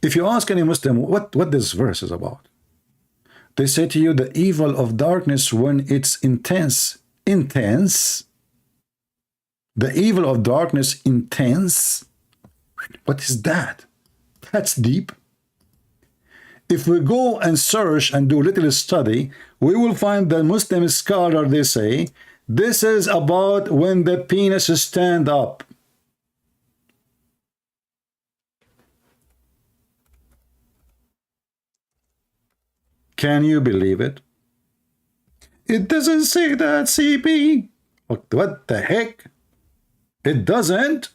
If you ask any Muslim what this verse is about, they say to you the evil of darkness when it's intense. Intense? The evil of darkness intense? What is that? That's deep. If we go and search and do little study, we will find that Muslim scholar, they say, this is about when the penis stand up. Can you believe it? It doesn't say that, CP. What the heck? It doesn't?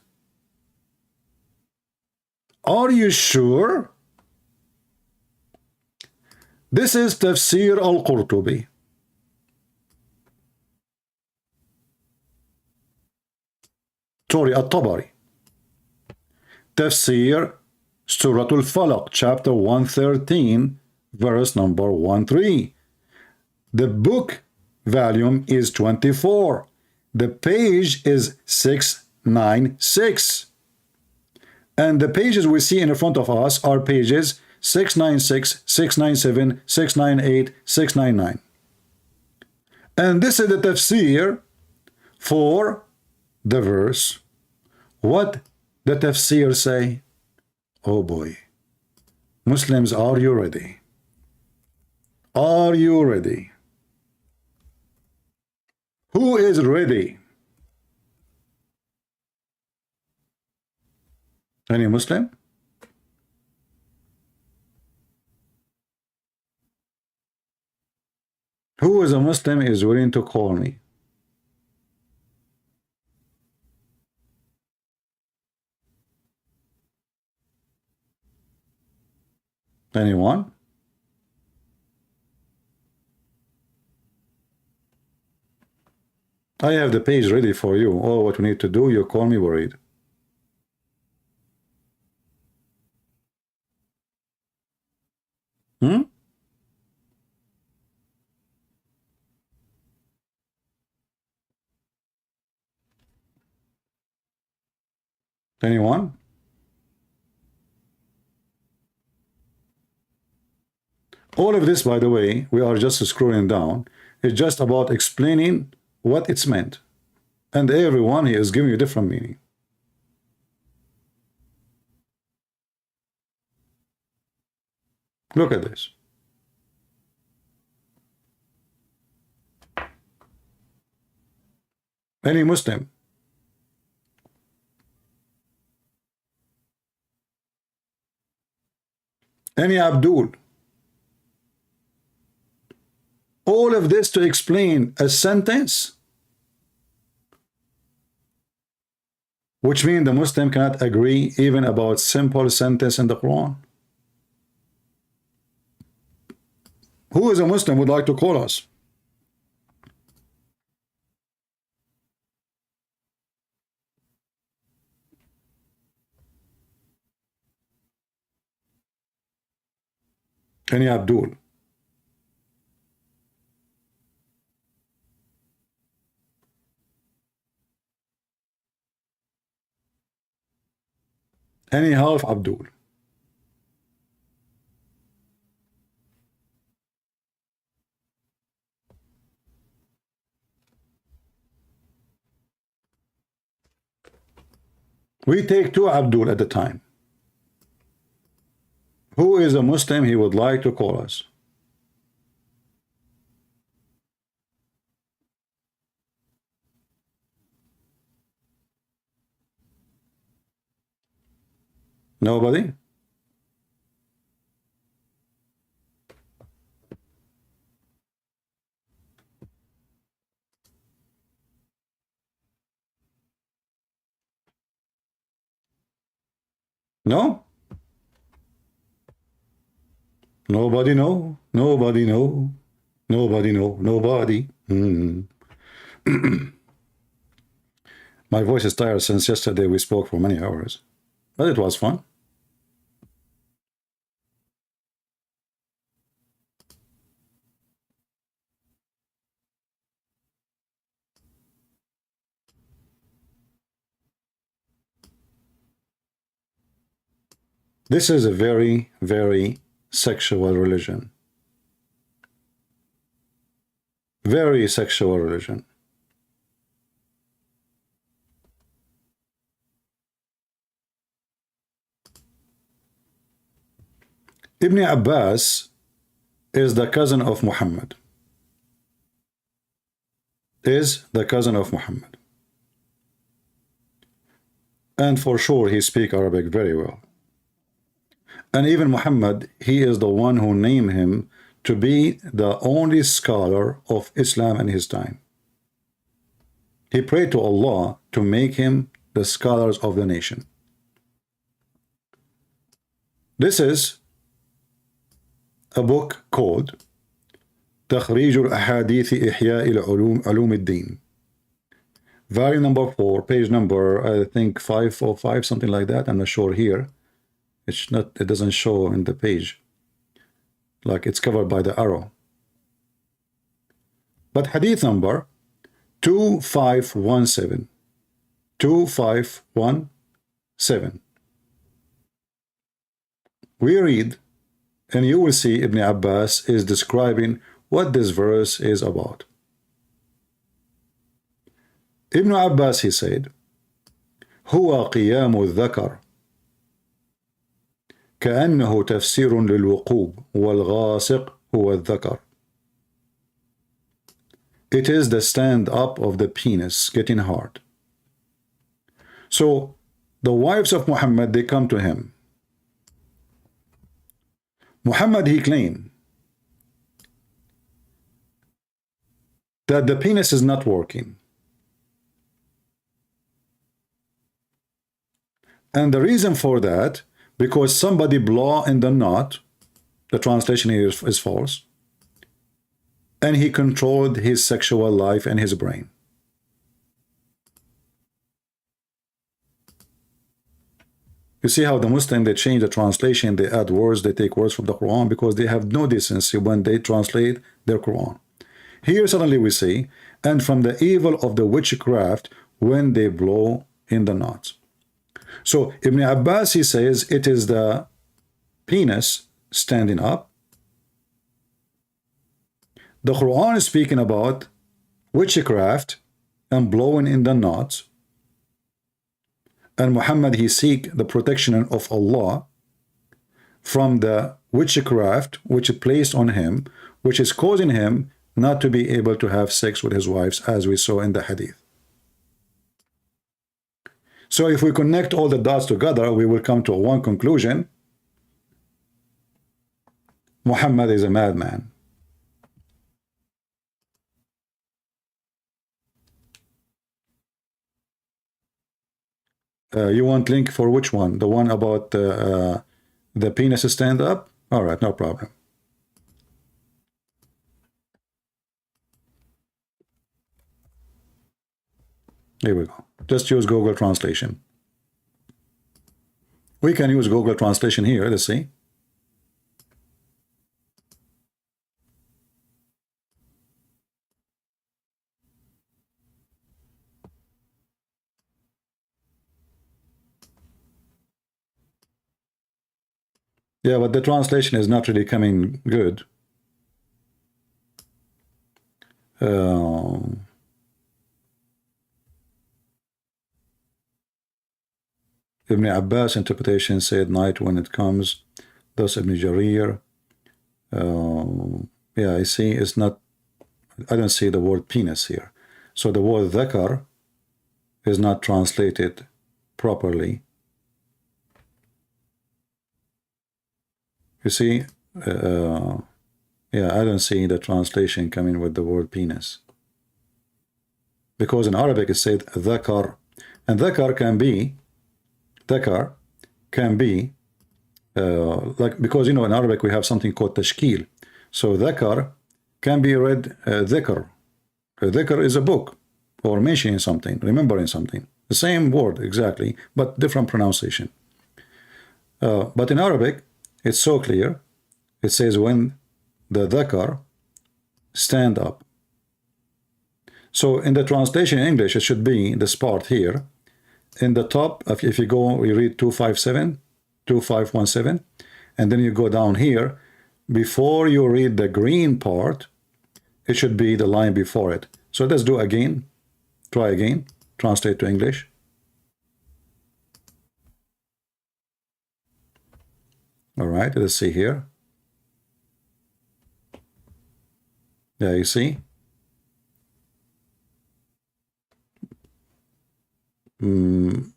Are you sure? This is Tafsir al-Qurtubi. Sorry, al-Tabari. Tafsir Surah al-Falaq, chapter 113, verse number 13. The book volume is 24. The page is 696. And the pages we see in front of us are pages 696, 697, 698, 699. And this is the tafsir for the verse. What the tafsir say? Oh boy. Muslims, are you ready? Are you ready? Who is ready? Any Muslim? Who is a Muslim is willing to call me? Anyone? I have the page ready for you. All what we need to do, you call me worried. Anyone? All of this, by the way, we are just scrolling down. It's just about explaining what it's meant. And everyone here is giving you different meaning. Look at this. Any Muslim? Any Abdul? All of this to explain a sentence, which means the Muslim cannot agree even about simple sentence in the Quran. Who is a Muslim would like to call us? Any Abdul? Any half Abdul? We take two Abdul at a time. Who is a Muslim he would like to call us? Nobody? No? Nobody know? Nobody know? Nobody know? Nobody? My voice is tired since yesterday we spoke for many hours. But it was fun. This is a very, very sexual religion. Very sexual religion. Ibn Abbas is the cousin of Muhammad. Is the cousin of Muhammad. And for sure he speaks Arabic very well. And even Muhammad, he is the one who named him to be the only scholar of Islam in his time. He prayed to Allah to make him the scholars of the nation. This is a book called تخريج الأحاديث إحياء العلوم علوم الدين. Volume number 4, page number, I think 505, something like that. I'm not sure here. It's not, it doesn't show in the page. Like it's covered by the arrow. But hadith number 2517. 2517. We read, and you will see Ibn Abbas is describing what this verse is about. Ibn Abbas, he said, هو قيام الذكر كأنه تفسير للوقوب والغاسق هو الذكر. It is the stand up of the penis getting hard. So the wives of Muhammad, they come to him. Muhammad, he claimed that the penis is not working. And the reason for that, because somebody blow in the knot, the translation here is false, and he controlled his sexual life and his brain. You see how the Muslim, they change the translation, they add words, they take words from the Quran because they have no decency when they translate their Quran. Here suddenly we see, and from the evil of the witchcraft when they blow in the knots. So Ibn Abbas, he says it is the penis standing up. The Quran is speaking about witchcraft and blowing in the knots. And Muhammad, he seek the protection of Allah from the witchcraft which is placed on him, which is causing him not to be able to have sex with his wives, as we saw in the hadith. So if we connect all the dots together, we will come to one conclusion. Muhammad is a madman. You want link for which one? The one about the penis stand up? All right, no problem. Here we go. Just use Google Translation. We can use Google Translation here. Let's see. Yeah, but the translation is not really coming good. Ibn Abbas interpretation said night when it comes. Thus Ibn Jarir. Yeah, I see it's not, I don't see the word penis here. So the word dhakar is not translated properly. You see, yeah, I don't see the translation coming with the word penis. Because in Arabic it said dhakar. And dhakar can be like, because you know in Arabic we have something called tashkil. So dhakar can be read dhikr. Dhikr is a book or mentioning something, remembering something. The same word exactly, but different pronunciation. But in Arabic it's so clear. It says when the dhakar stand up. So in the translation in English it should be this part here. In the top, if you go, you read 2517, and then you go down here, before you read the green part, it should be the line before it. So let's do again. Try again. Translate to English. All right, let's see here. Yeah, you see? I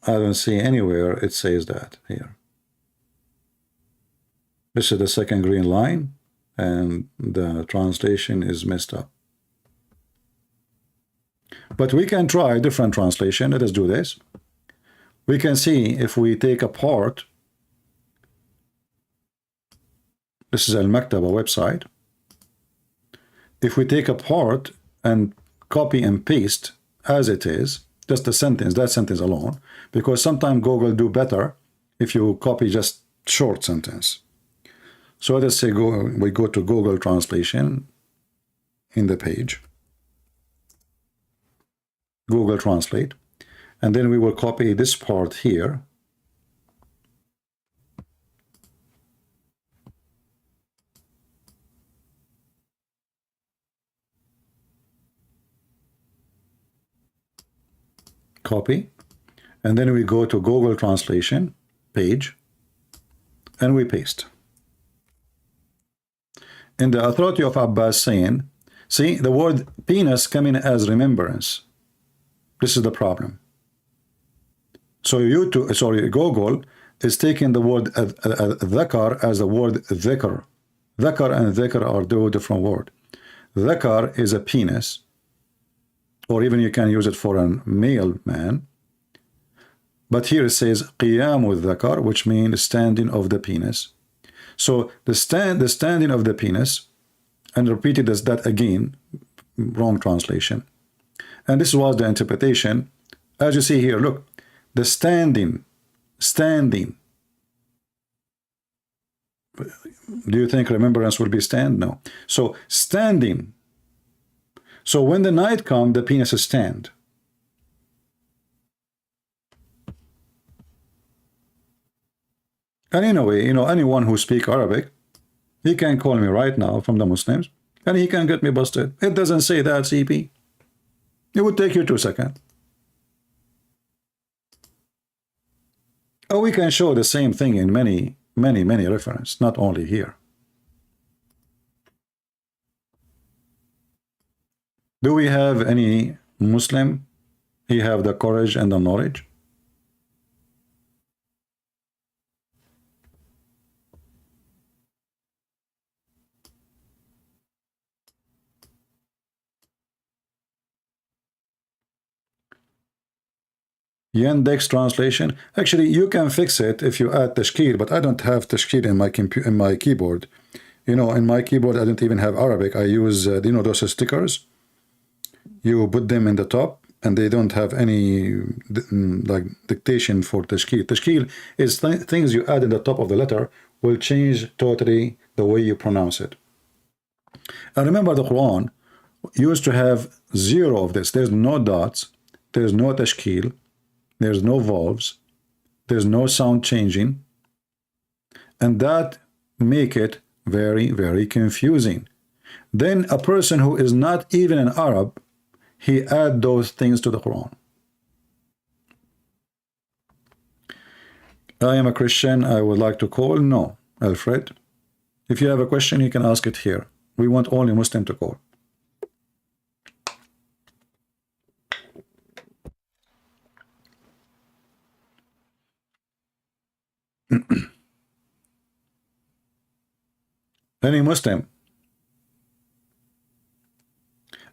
don't see anywhere it says that here. This is the second green line, and the translation is messed up. But we can try a different translation. Let us do this. We can see if we take apart. This is Al-Maktaba website. If we take apart and copy and paste as it is, just the sentence, that sentence alone, because sometimes Google do better if you copy just short sentence. So let's say we go to Google Translation in the page, Google Translate, and then we will copy this part here. Copy, and then we go to Google Translation page, and we paste. In the authority of Abbas saying, see, the word penis coming as remembrance. This is the problem. So Google is taking the word dhakar as the word dhikr. Dhakar and dhikr are two different words. Dhakar is a penis, or even you can use it for a male man. But here it says qiyamu dhakar, which means standing of the penis. So the standing of the penis, and repeated as that again, wrong translation. And this was the interpretation. As you see here, look, the standing. Do you think remembrance will be stand? No. So standing. So when the night comes, the penis is stand. And anyway, anyone who speaks Arabic, he can call me right now from the Muslims, and he can get me busted. It doesn't say that, CP. It would take you 2 seconds. Oh, we can show the same thing in many references, not only here. Do we have any Muslim? He have the courage and the knowledge? Yandex translation. Actually, you can fix it if you add tashkil, but I don't have tashkil in my keyboard. In my keyboard, I don't even have Arabic. I use, those stickers. You put them in the top, and they don't have any like dictation for tashkil. Tashkil is things you add in the top of the letter will change totally the way you pronounce it. And remember, the Quran used to have 0 of this. There's no dots. There's no tashkil. There's no vowels. There's no sound changing. And that make it very, very confusing. Then a person who is not even an Arab, he add those things to the Quran. I am a Christian. I would like to call. No, Alfred. If you have a question, you can ask it here. We want only Muslim to call. Any Muslim.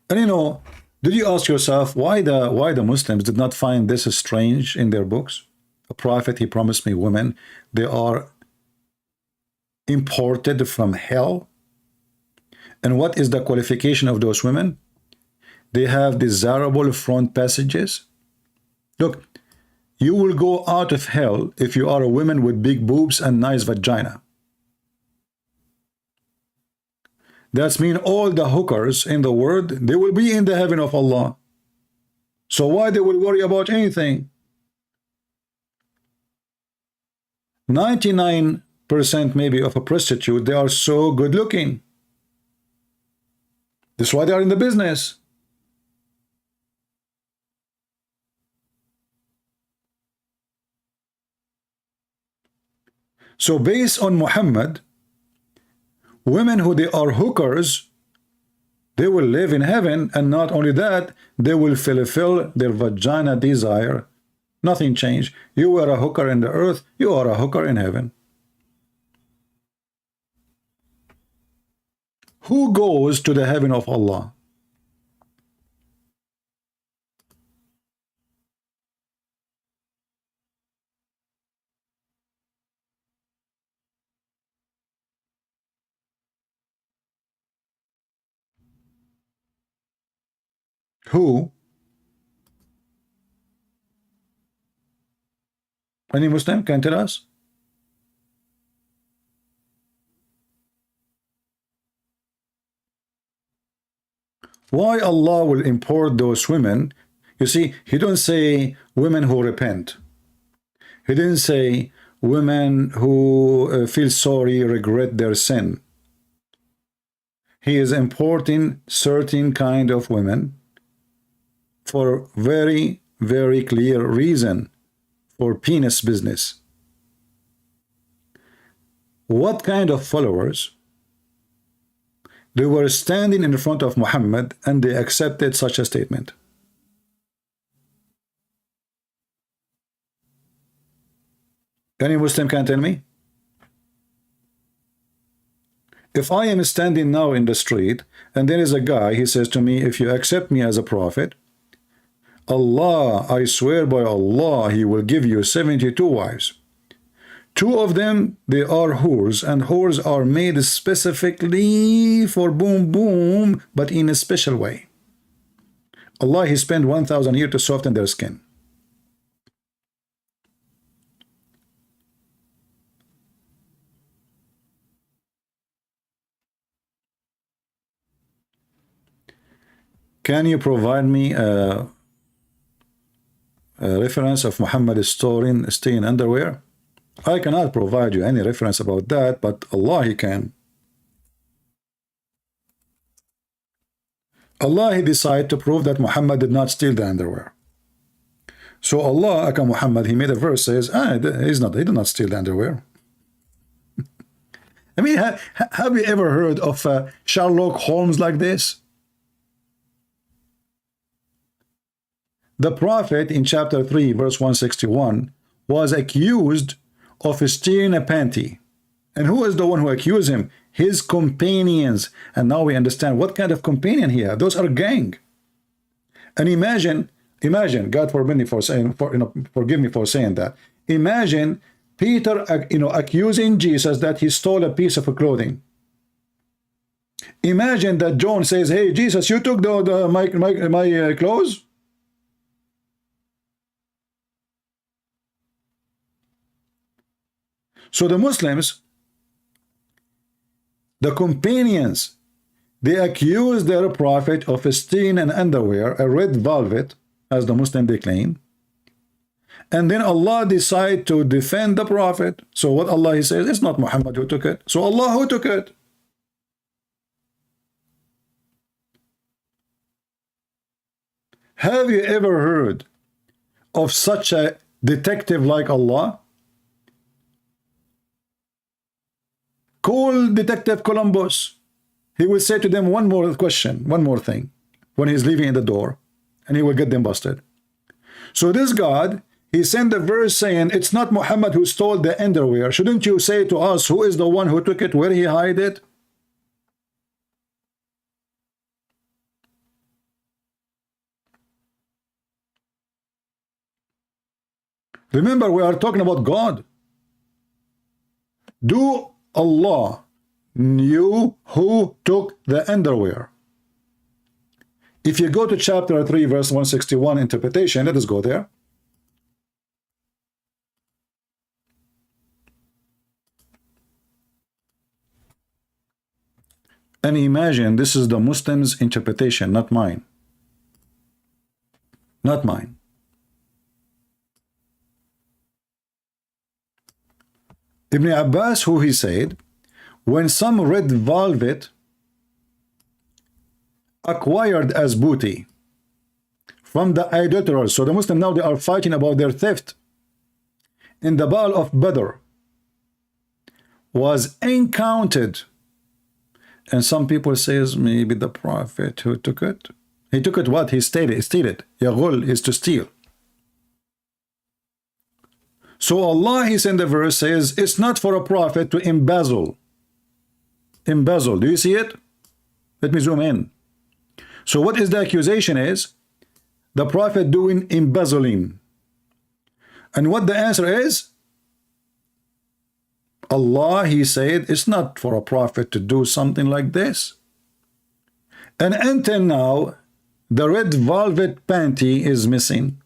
And did you ask yourself why the Muslims did not find this strange in their books? A prophet, he promised me women, they are imported from hell. And what is the qualification of those women? They have desirable front passages. Look, you will go out of hell if you are a woman with big boobs and nice vagina. That means all the hookers in the world, they will be in the heaven of Allah. So why they will worry about anything? 99% maybe of a prostitute, they are so good looking. That's why they are in the business. So based on Muhammad, women who they are hookers, they will live in heaven, and not only that, they will fulfill their vagina desire. Nothing changed. You were a hooker in the earth, you are a hooker in heaven. Who goes to the heaven of Allah? Who? Any Muslim can tell us? Why Allah will import those women? You see, he don't say women who repent. He didn't say women who feel sorry, regret their sin. He is importing certain kind of women for very, very clear reason, for penis business. What kind of followers? They were standing in front of Muhammad and they accepted such a statement. Any Muslim can tell me? If I am standing now in the street and there is a guy, he says to me, if you accept me as a prophet, Allah, I swear by Allah, he will give you 72 wives. 2 of them, they are whores, and whores are made specifically for boom boom, but in a special way. Allah, he spent 1,000 years to soften their skin. Can you provide me a reference of Muhammad staying in underwear? I cannot provide you any reference about that, but Allah, he can. Allah, he decided to prove that Muhammad did not steal the underwear. So Allah, aka Muhammad, he made a verse says, he did not steal the underwear. I mean, have you ever heard of Sherlock Holmes like this? The Prophet in chapter 3, verse 161, was accused of stealing a panty. And who is the one who accused him? His companions. And now we understand what kind of companion he had. Those are gang. And imagine, God forgive me for saying, forgive me for saying that. Imagine Peter, accusing Jesus that he stole a piece of clothing. Imagine that John says, "Hey, Jesus, you took my clothes." So the Muslims, the companions, they accuse their prophet of stealing an underwear, a red velvet, as the Muslim they claim. And then Allah decide to defend the prophet. So what Allah he says, it's not Muhammad who took it. So Allah who took it? Have you ever heard of such a detective like Allah? Call Detective Columbus. He will say to them one more question, one more thing, when he's leaving in the door, and he will get them busted. So this God, he sent a verse saying, it's not Muhammad who stole the underwear. Shouldn't you say to us, who is the one who took it, where he hid it? Remember, we are talking about God. Do Allah knew who took the underwear? If you go to chapter 3, verse 161, interpretation, let us go there. And imagine this is the Muslims' interpretation, not mine. Not mine. Ibn Abbas, who he said, when some red velvet acquired as booty from the idolaters, so the Muslims now they are fighting about their theft in the battle of Badr. was encountered. And some people says maybe the prophet who took it. He took it what? He stated. Yaghul is to steal. So Allah, he sent the verse, says it's not for a prophet to embezzle. Embezzle. Do you see it? Let me zoom in. So what is the accusation is? The prophet doing embezzling. And what the answer is? Allah, he said, it's not for a prophet to do something like this. And until now, the red velvet panty is missing.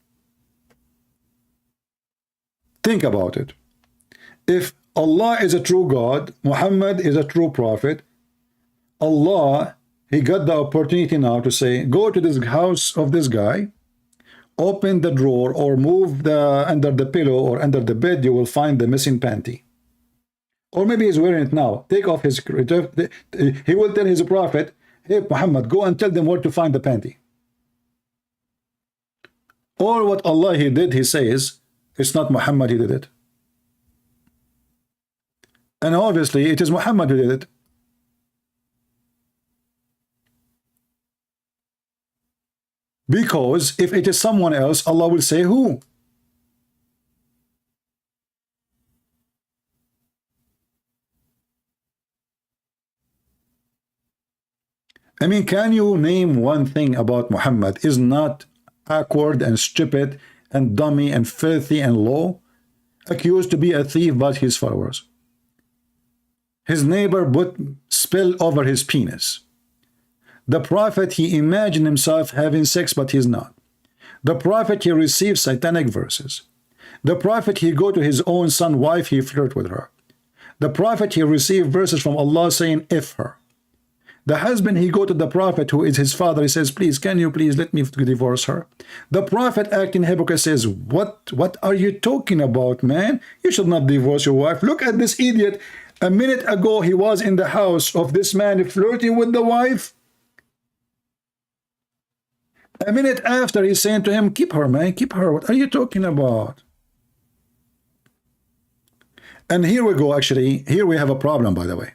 Think about it. If Allah is a true God, Muhammad is a true prophet, Allah, he got the opportunity now to say, go to this house of this guy, open the drawer or move the under the pillow or under the bed, you will find the missing panty. Or maybe he's wearing it now. Take off his... He will tell his prophet, hey, Muhammad, go and tell them where to find the panty. Or what Allah, he did, he says, it's not Muhammad, he did it. And obviously, it is Muhammad who did it. Because if it is someone else, Allah will say who? I mean, can you name one thing about Muhammad is not awkward and stupid and dummy and filthy and low, accused to be a thief by his followers? His neighbor put spill over his penis. The prophet, he imagined himself having sex, but he's not. The prophet, he received satanic verses. The prophet, he go to his own son wife, he flirt with her. The prophet, he received verses from Allah saying, if her. The husband, he go to the prophet who is his father, he says, please, can you please let me divorce her? The prophet acting hypocrite says, what are you talking about, man? You should not divorce your wife. Look at this idiot. A minute ago, he was in the house of this man flirting with the wife. A minute after, he's saying to him, keep her, man, keep her. What are you talking about? And here we go, actually. Here we have a problem, by the way.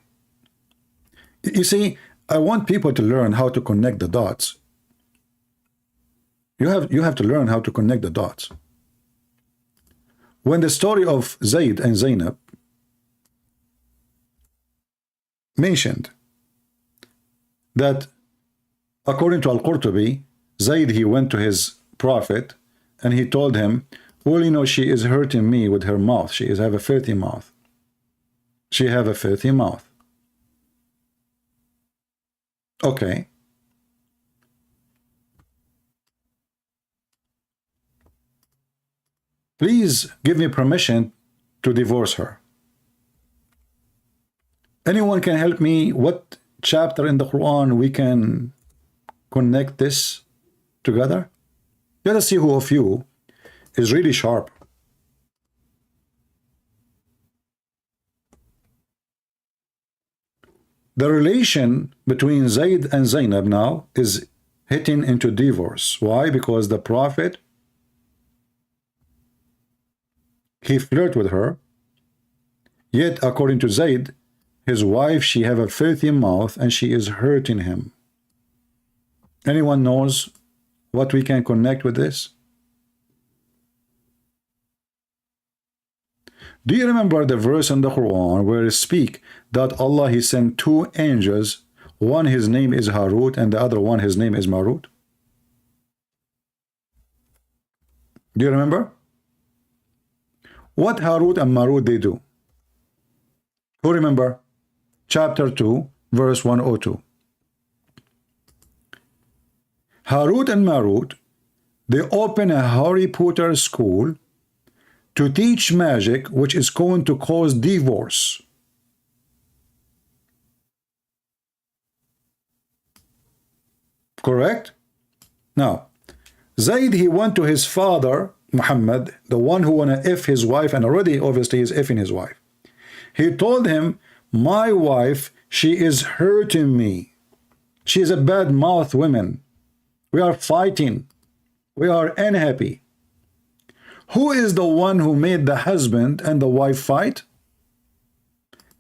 You see, I want people to learn how to connect the dots. You have to learn how to connect the dots. When the story of Zayd and Zainab mentioned that according to Al-Qurtubi, Zayd, he went to his prophet and he told him, well, you know, she is hurting me with her mouth. She have a filthy mouth. She have a filthy mouth. Okay. Please give me permission to divorce her. Anyone can help me? What chapter in the Quran we can connect this together? Let us see who of you is really sharp. The relation between Zayd and Zainab now is hitting into divorce. Why? Because the prophet, he flirted with her, yet according to Zayd, his wife, she have a filthy mouth and she is hurting him. Anyone knows what we can connect with this? Do you remember the verse in the Quran where it speaks that Allah, he sent two angels, one his name is Harut and the other one his name is Marut? Do you remember? What Harut and Marut they do? Who remember? Chapter 2, verse 102. Harut and Marut, they open a Harry Potter school to teach magic, which is going to cause divorce. Correct? Now, Zayd, he went to his father, Muhammad, the one who wanna F his wife, and already obviously is Fing his wife. He told him, my wife, she is hurting me. She is a bad mouth woman. We are fighting. We are unhappy. Who is the one who made the husband and the wife fight?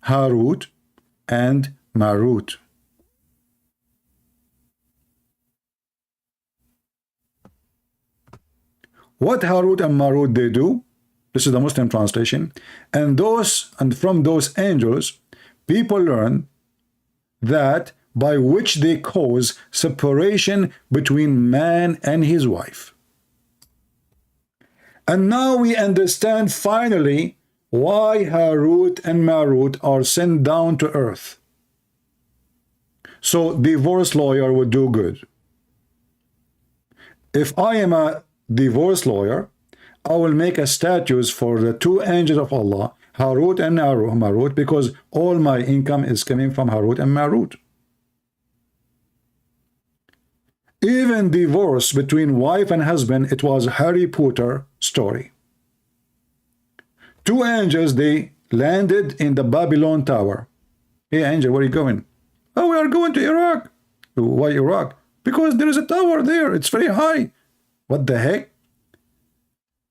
Harut and Marut. What Harut and Marut they do? This is the Muslim translation. And from those angels, people learn that by which they cause separation between man and his wife. And now we understand finally why Harut and Marut are sent down to earth. So divorce lawyer would do good. If I am a divorce lawyer, I will make a statutes for the two angels of Allah, Harut and Marut, because all my income is coming from Harut and Marut. Even divorce between wife and husband, it was Harry Potter story. Two angels, they landed in the Babylon Tower. Hey angel, where are you going? Oh, we are going to Iraq. Why Iraq? Because there is a tower there. It's very high. What the heck?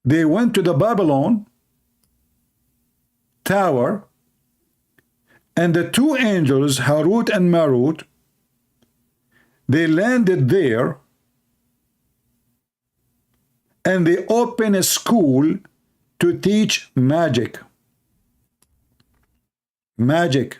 They went to the Babylon Tower, and the two angels, Harut and Marut, they landed there, and they opened a school to teach magic. Magic.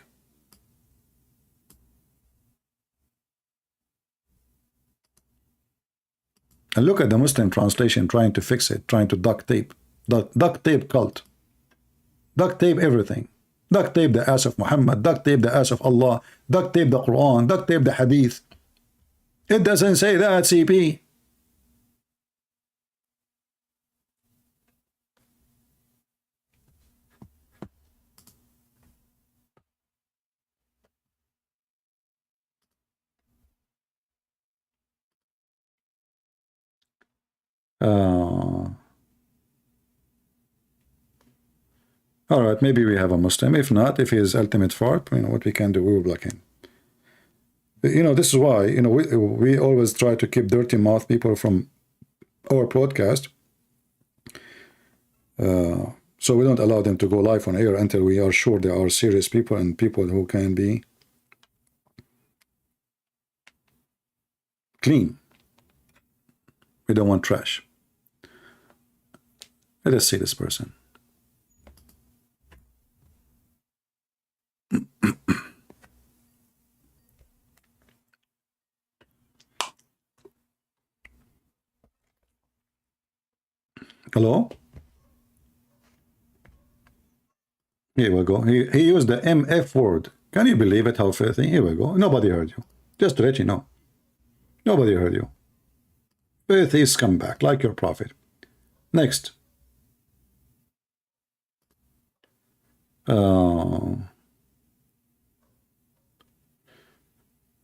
And look at the Muslim translation trying to fix it, trying to duct tape. Duct tape cult. Duct tape everything. Duct tape the ass of Muhammad, duct tape the ass of Allah, duct tape the Quran, duct tape the Hadith. It doesn't say that, CP. All right, maybe we have a Muslim. If not, if he is ultimate fart, you know what we can do, we will block him. You know, this is why, you know, we always try to keep dirty mouth people from our podcast. So we don't allow them to go live on air until we are sure they are serious people and people who can be clean. We don't want trash. Let us see this person. Hello? Here we go. He used the MF word. Can you believe it? How filthy? Here we go. Nobody heard you. Just to let you know. Nobody heard you. Filthy scumbag, like your prophet. Next. I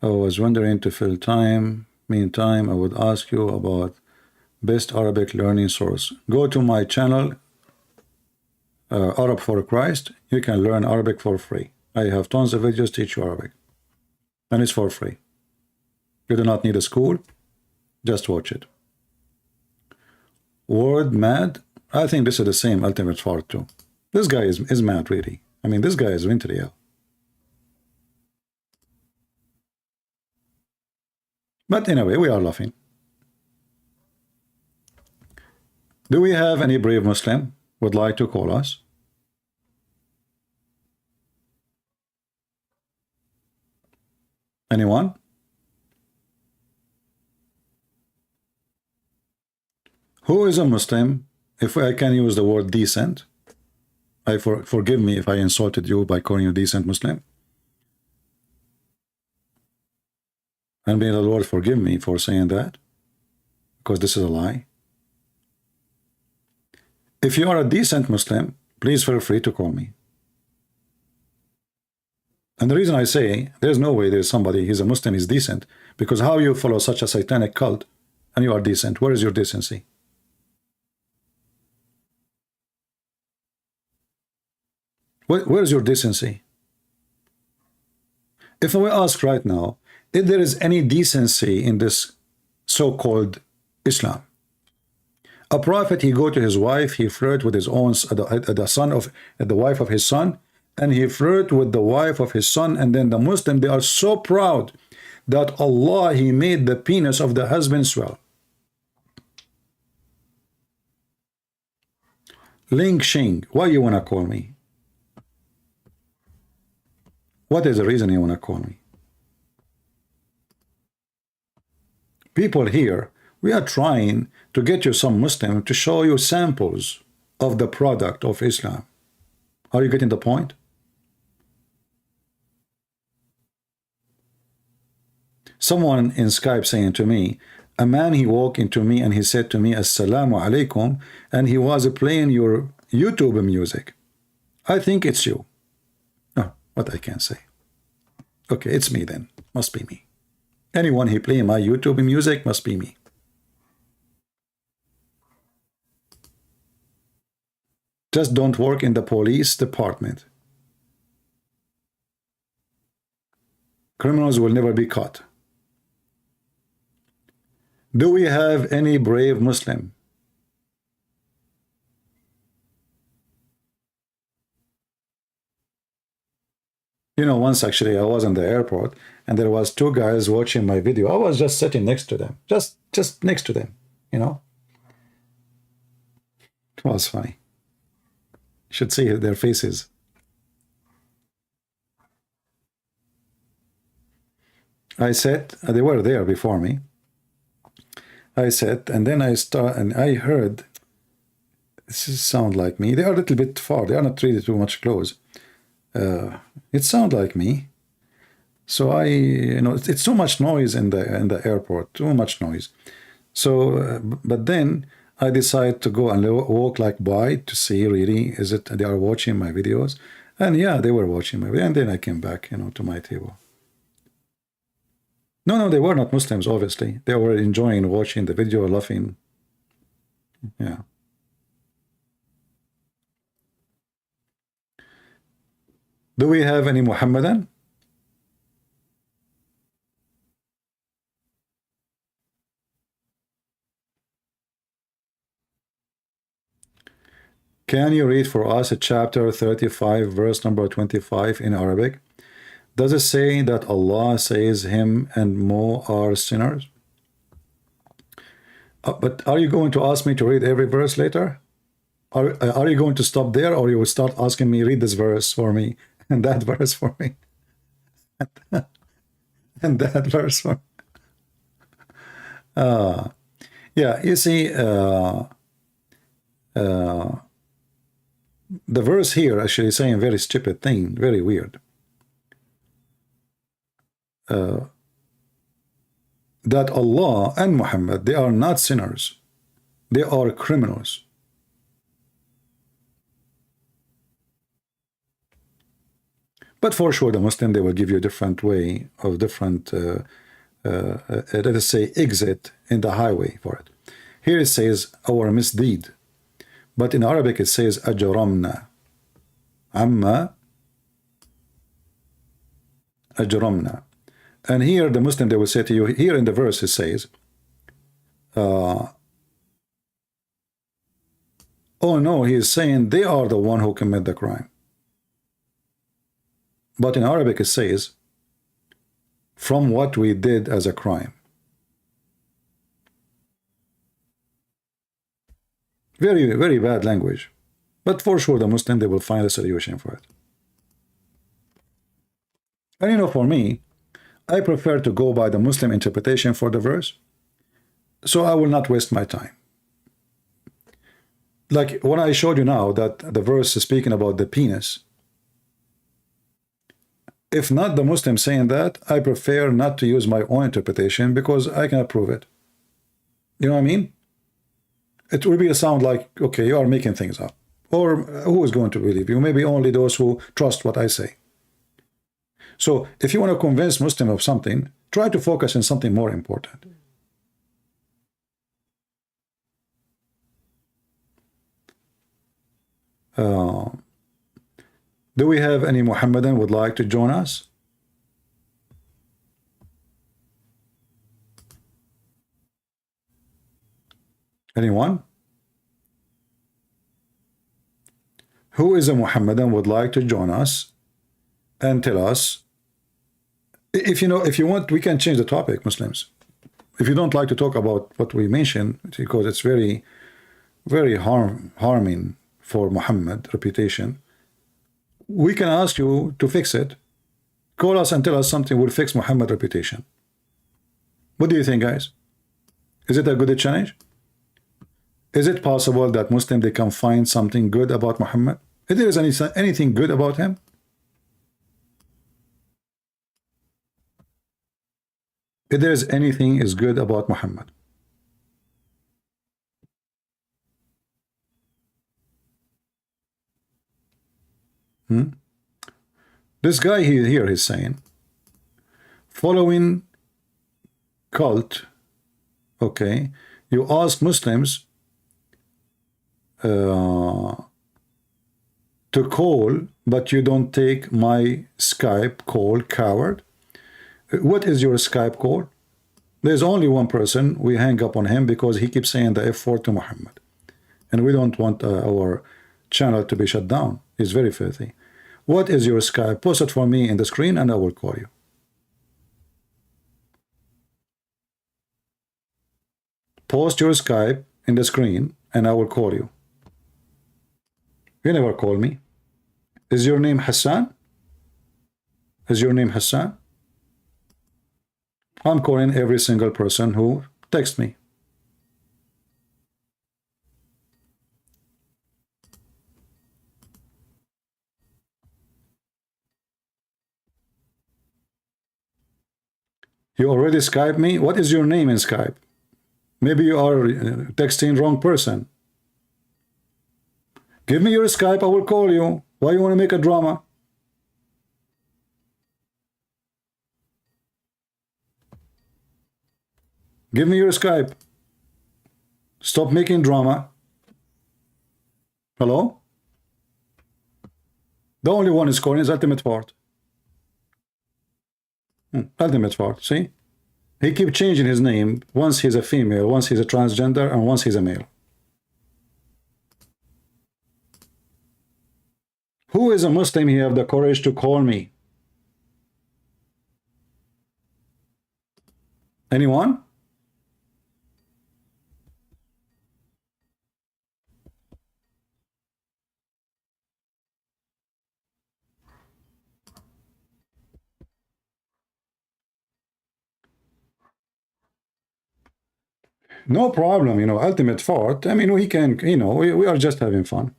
was wondering to fill time. Meantime, I would ask you about best Arabic learning source. Go to my channel, Arab for Christ. You can learn Arabic for free. I have tons of videos teach you Arabic. And it's for free. You do not need a school. Just watch it. Word mad. I think this is the same ultimate fart too. This guy is mad, really. I mean, this guy is mentally ill. But anyway, we are laughing. Do we have any brave Muslim would like to call us? Anyone? Who is a Muslim? If I can use the word decent, forgive me if I insulted you by calling you decent Muslim. And may the Lord forgive me for saying that, because this is a lie. If you are a decent Muslim, please feel free to call me. And the reason I say there's no way there's somebody, he's a Muslim, he's decent, because how you follow such a satanic cult and you are decent? Where is your decency? Where is your decency? If we ask right now, if there is any decency in this so-called Islam, a prophet, he go to his wife, he flirt with his own the wife of his son, and he flirt with the wife of his son, and then the Muslim, they are so proud that Allah, he made the penis of the husband swell. Ling Xing, why you want to call me? What is the reason you want to call me? People here, we are trying to get you some Muslim to show you samples of the product of Islam. Are you getting the point? Someone in Skype saying to me, a man, he walked into me and he said to me, Assalamu alaikum, and he was playing your YouTube music. I think it's you. Oh, what I can say. Okay, it's me then. Must be me. Anyone he play my YouTube music must be me. Just don't work in the police department. Criminals will never be caught. Do we have any brave Muslim? You know, once actually I was in the airport and there was two guys watching my video. I was just sitting next to them, just next to them, you know. It was funny. You should see their faces. I said, they were there before me. I said, and then I heard, this sound like me. They are a little bit far. They are not really too much close. It sounds like me. So you know, it's too much noise in the airport, too much noise. So, but then I decided to go and walk like by to see really, is it they are watching my videos? And yeah, they were watching my video. And then I came back, you know, to my table. No, they were not Muslims, obviously. They were enjoying watching the video, laughing. Yeah. Do we have any Muhammadan? Can you read for us a chapter 35, verse number 25 in Arabic? Does it say that Allah says him and Mo are sinners? But are you going to ask me to read every verse later? Are you going to stop there, or you will start asking me, read this verse for me, and that verse for me, and that verse for me? Yeah, you see, the verse here actually saying a very stupid thing, very weird. That Allah and Muhammad, they are not sinners. They are criminals. But for sure, the Muslim, they will give you a different way of different, let us say, exit in the highway for it. Here it says, our misdeed. But in Arabic, it says, ajramna. Amma ajramna. And here, the Muslim, they will say to you, here in the verse, it says, oh no, he is saying they are the one who commit the crime. But in Arabic, it says, from what we did as a crime. Very, very bad language. But for sure, the Muslim, they will find a solution for it. And you know, for me, I prefer to go by the Muslim interpretation for the verse, so I will not waste my time. Like when I showed you now that the verse is speaking about the penis, if not the Muslim saying that, I prefer not to use my own interpretation because I cannot prove it. You know what I mean? It will be a sound like, okay, you are making things up. Or who is going to believe you? Maybe only those who trust what I say. So if you want to convince Muslim of something, try to focus on something more important. Do we have any Muhammadan would like to join us? Anyone? Who is a Muhammadan would like to join us and tell us? If you know, if you want, we can change the topic, Muslims. If you don't like to talk about what we mentioned, because it's very, very harming for Muhammad reputation, we can ask you to fix it. Call us and tell us something will fix Muhammad reputation. What do you think, guys? Is it a good challenge? Is it possible that Muslim they can find something good about Muhammad? If there is anything good about him? If there is anything is good about Muhammad? This guy here is saying, following cult, okay, you ask Muslims to call, but you don't take my Skype call, coward. What is your Skype call? There's only one person. We hang up on him because he keeps saying the F word to Muhammad. And we don't want our channel to be shut down. It's very filthy. What is your Skype? Post it for me in the screen and I will call you. Post your Skype in the screen and I will call you. You never call me. Is your name Hassan? Is your name Hassan? I'm calling every single person who texts me. You already Skype me? What is your name in Skype? Maybe you are texting wrong person. Give me your Skype, I will call you. Why you want to make a drama? Give me your Skype. Stop making drama. Hello? The only one is calling is Ultimate Fort. Ultimate Fort, see? He keeps changing his name. Once he's a female, once he's a transgender, and once he's a male. Who is a Muslim? He have the courage to call me. Anyone? No problem, you know, Ultimate Fort. I mean, we can, you know, we are just having fun.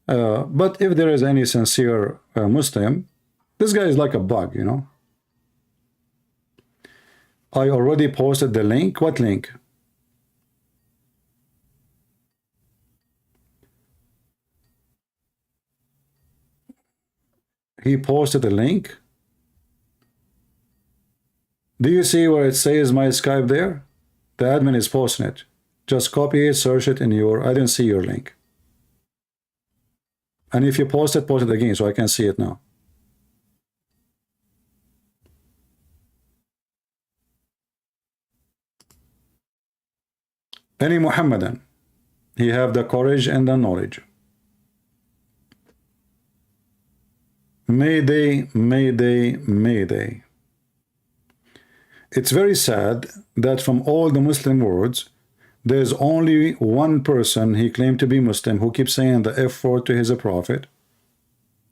But if there is any sincere Muslim, this guy is like a bug, you know. I already posted the link. What link? He posted a link. Do you see where it says my Skype there? The admin is posting it. Just copy it, search it in your... I didn't see your link. And if you post it again so I can see it now. Any Muhammadan, he have the courage and the knowledge. Mayday, mayday, mayday. It's very sad that from all the Muslim words, there's only one person he claimed to be Muslim who keeps saying the F word to his prophet.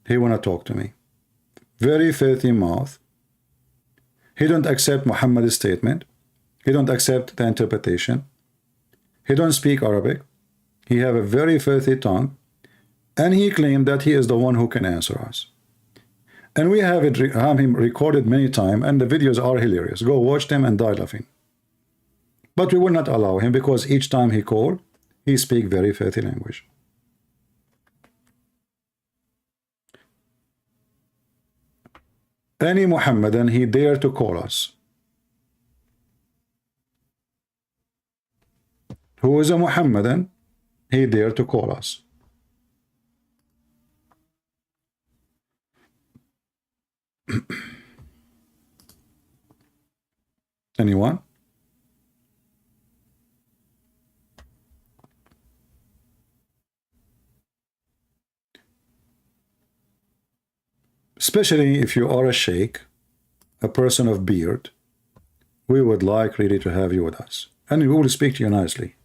He wanna talk to me. Very filthy mouth. He don't accept Muhammad's statement. He don't accept the interpretation. He don't speak Arabic. He have a very filthy tongue. And he claimed that he is the one who can answer us. And we have him recorded many times, and the videos are hilarious. Go watch them and die laughing. But we will not allow him because each time he called, he speak very filthy language. Any Muhammadan, he dare to call us. Who is a Muhammadan, he dare to call us. Anyone? especially if you are a sheikh, a person of beard. We would like really to have you with us, and we will speak to you nicely.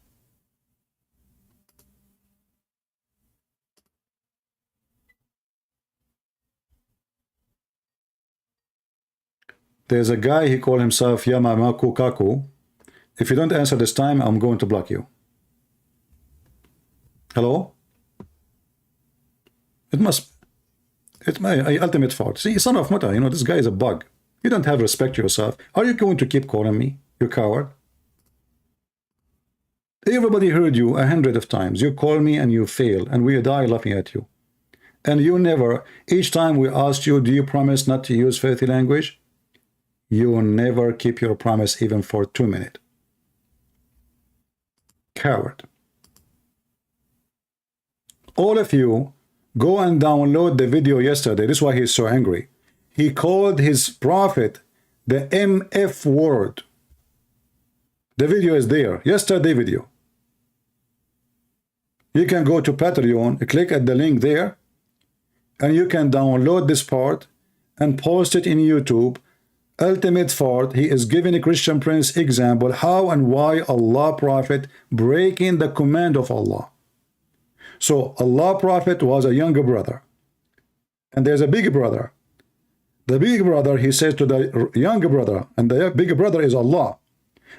There's a guy, he called himself Yamamaku Kaku. If you don't answer this time, I'm going to block you. Hello? It's my ultimate fault. See, son of Muta, you know, this guy is a bug. You don't have respect for yourself. Are you going to keep calling me, you coward? Everybody heard you 100 of times. You call me and you fail, and we die laughing at you. And you never, each time we asked you, do you promise not to use filthy language? You will never keep your promise even for 2 minutes. Coward. All of you, go and download the video yesterday. This is why he's so angry. He called his prophet the MF word. The video is there. Yesterday video. You can go to Patreon, click at the link there, and you can download this part and post it in YouTube. Ultimate fault, he is giving a Christian Prince example how and why Allah Prophet breaking the command of Allah. So Allah Prophet was a younger brother, and there's a big brother. The big brother, he says to the younger brother, and the big brother is Allah,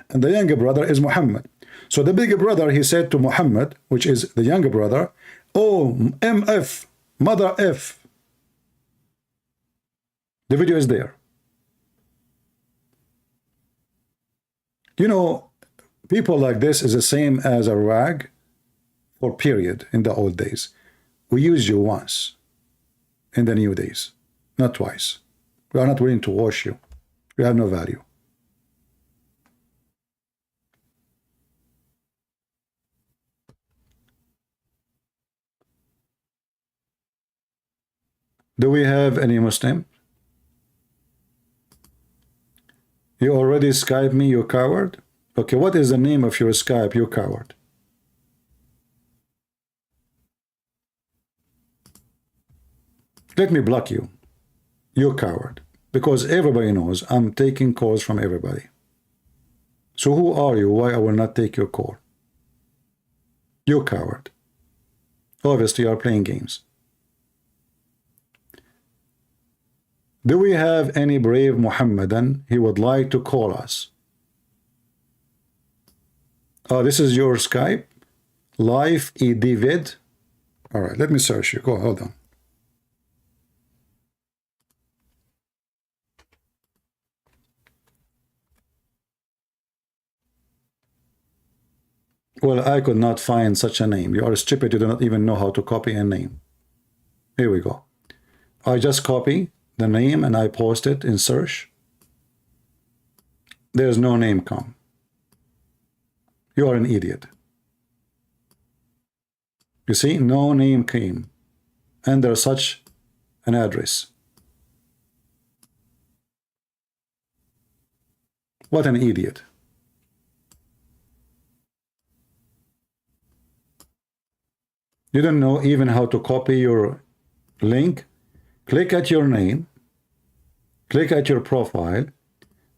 and the younger brother is Muhammad. So the big brother, he said to Muhammad, which is the younger brother, oh, MF, mother F. The video is there. You know, people like this is the same as a rag for period in the old days. We use you once in the new days, not twice. We are not willing to wash you. You have no value. Do we have any Muslim? You already Skype me, you coward? Okay, what is the name of your Skype, you coward? Let me block you, you coward. Because everybody knows I'm taking calls from everybody. So who are you? Why I will not take your call? You coward. Obviously you are playing games. Do we have any brave Muhammadan he would like to call us? Oh, this is your Skype? Live David. All right, let me search you. Go, hold on. Well, I could not find such a name. You are stupid. You do not even know how to copy a name. Here we go. I just copy the name and I post it in search. There's no name come. You are an idiot. You see, no name came under such an address. What an idiot. You don't know even how to copy your link. Click at your name, click at your profile,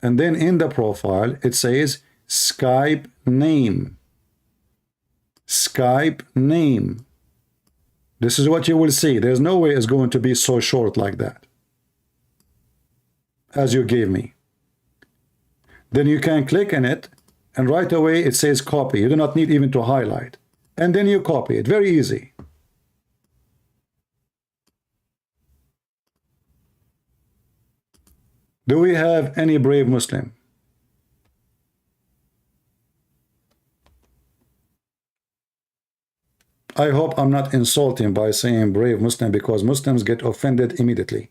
and then in the profile it says Skype name. Skype name. This is what you will see. There's no way it's going to be so short like that as you gave me. Then you can click on it and right away it says copy. You do not need even to highlight. And then you copy it. Very easy. Do we have any brave Muslim? I hope I'm not insulting by saying brave Muslim, because Muslims get offended immediately.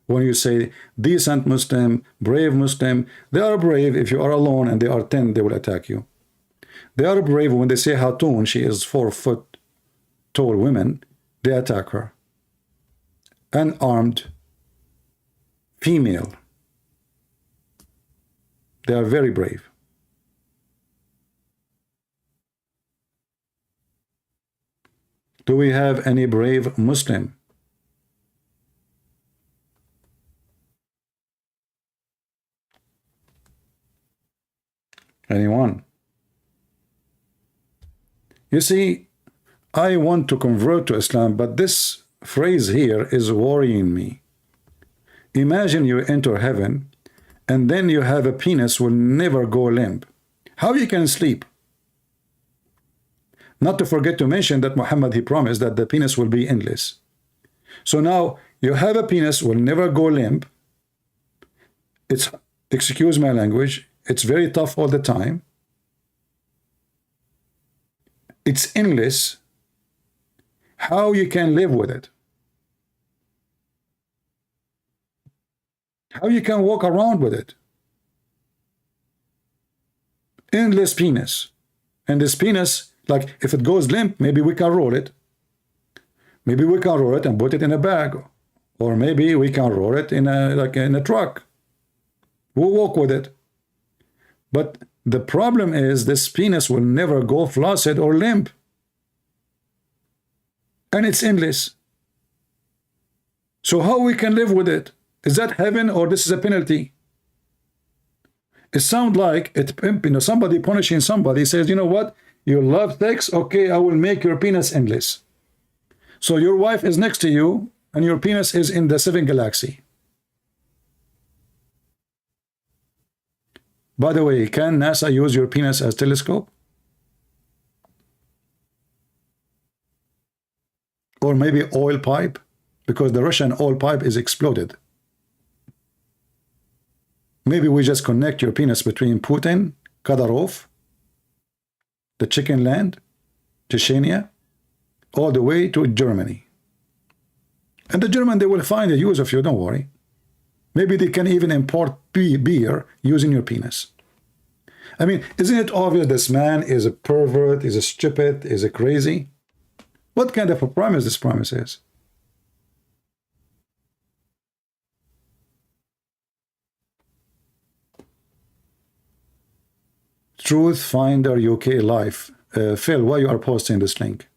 When you say decent Muslim, brave Muslim, they are brave if you are alone and they are 10, they will attack you. They are brave when they say Hatun, she is 4 foot tall woman, they attack her. Unarmed female. They are very brave. Do we have any brave Muslim? Anyone? You see, I want to convert to Islam, but this phrase here is worrying me. Imagine you enter heaven, and then you have a penis will never go limp. How you can sleep? Not to forget to mention that Muhammad, he promised that the penis will be endless. So now you have a penis will never go limp. It's, excuse my language, it's very tough all the time. It's endless. How you can live with it? How you can walk around with it? Endless penis. And this penis, like if it goes limp, maybe we can roll it. Maybe we can roll it and put it in a bag. Or maybe we can roll it in a truck. We'll walk with it. But the problem is this penis will never go flaccid or limp. And it's endless. So how we can live with it? Is that heaven or this is a penalty? It sounds like it, somebody punishing somebody says, you know what? You love sex? Okay, I will make your penis endless. So your wife is next to you and your penis is in the 7th galaxy. By the way, can NASA use your penis as telescope? Or maybe oil pipe? Because the Russian oil pipe is exploded. Maybe we just connect your penis between Putin, Kadyrov, the Chicken Land, Chechnya, all the way to Germany. And the German, they will find a use of you, don't worry. Maybe they can even import beer using your penis. I mean, isn't it obvious this man is a pervert, is a stupid, is a crazy? What kind of a promise this promise is? Truth Finder UK Life. Phil, why you are posting this link?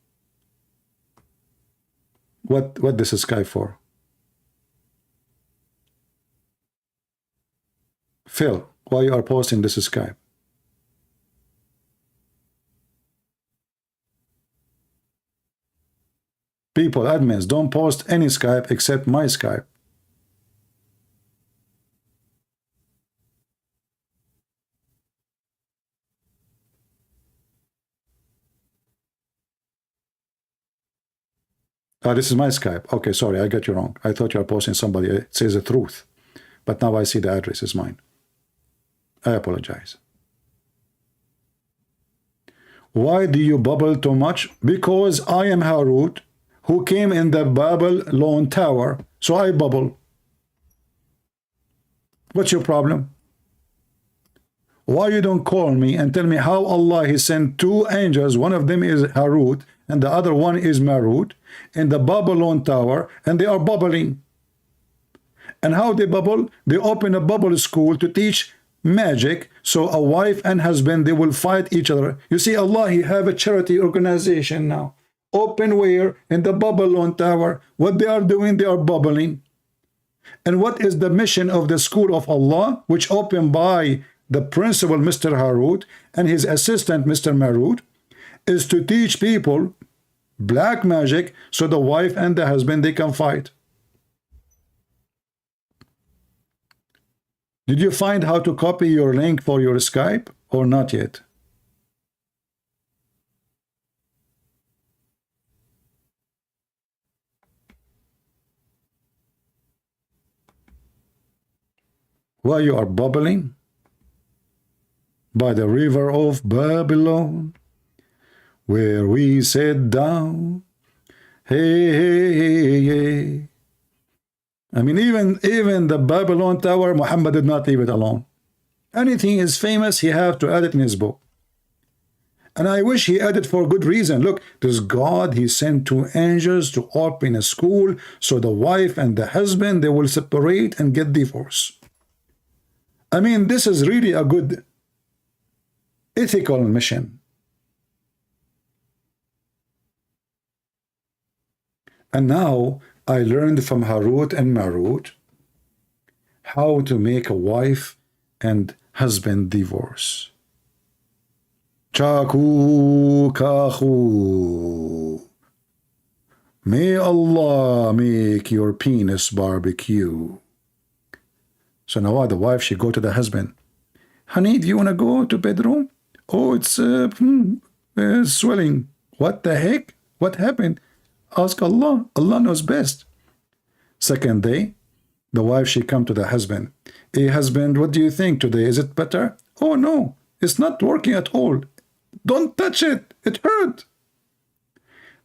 What this is Skype for? Phil, why you are posting this is Skype? People, admins, don't post any Skype except my Skype. This is my Skype. Okay, sorry, I got you wrong. I thought you are posting somebody. It says the truth. But now I see the address is mine. I apologize. Why do you bubble too much? Because I am Harut, who came in the Babylon Tower, so I bubble. What's your problem? Why you don't call me and tell me how Allah he sent 2 angels, one of them is Harut and the other one is Marut, in the Babylon Tower, and they are bubbling. And how they bubble? They open a bubble school to teach magic, so a wife and husband, they will fight each other. You see, Allah, he have a charity organization now. Open where? In the Babylon Tower. What they are doing, they are bubbling. And what is the mission of the school of Allah, which opened by the principal, Mr. Harut, and his assistant, Mr. Marut, is to teach people black magic, so the wife and the husband, they can fight. Did you find how to copy your link for your Skype or not yet? Why you are bubbling? By the river of Babylon, where we sat down. Hey, hey, hey, hey. I mean, even the Babylon Tower, Muhammad did not leave it alone. Anything is famous, he have to add it in his book. And I wish he added for good reason. Look, this God, he sent 2 angels to open a school, so the wife and the husband, they will separate and get divorce. I mean, this is really a good ethical mission. And now I learned from Harut and Marut how to make a wife and husband divorce. Chaku kahu. May Allah make your penis barbecue. So now the wife, she go to the husband. Honey, do you want to go to bedroom? Oh, it's swelling. What the heck? What happened? Ask Allah. Allah knows best. Second day, the wife, she come to the husband. Hey, husband, what do you think today? Is it better? Oh, no, it's not working at all. Don't touch it. It hurt.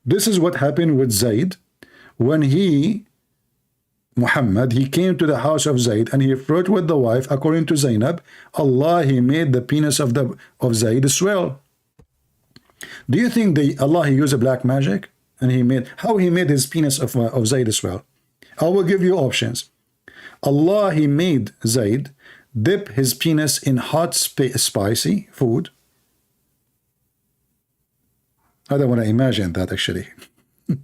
This is what happened with Zayd when Muhammad, he came to the house of Zayd and he flirted with the wife. According to Zainab, Allah, he made the penis of Zayd swell. Do you think Allah, he used a black magic and how he made his penis of Zayd swell? I will give you options. Allah, he made Zayd dip his penis in hot spicy food. I don't want to imagine that, actually. I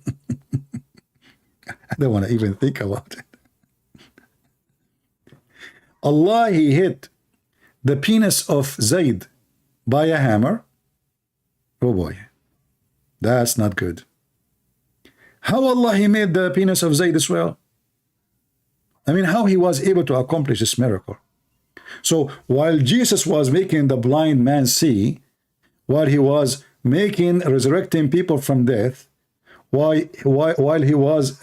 don't want to even think about it. Allah, he hit the penis of Zayd by a hammer. Oh boy, that's not good. How Allah, he made the penis of Zayd as well? I mean, how he was able to accomplish this miracle? So while Jesus was making the blind man see, while he was resurrecting people from death, while he was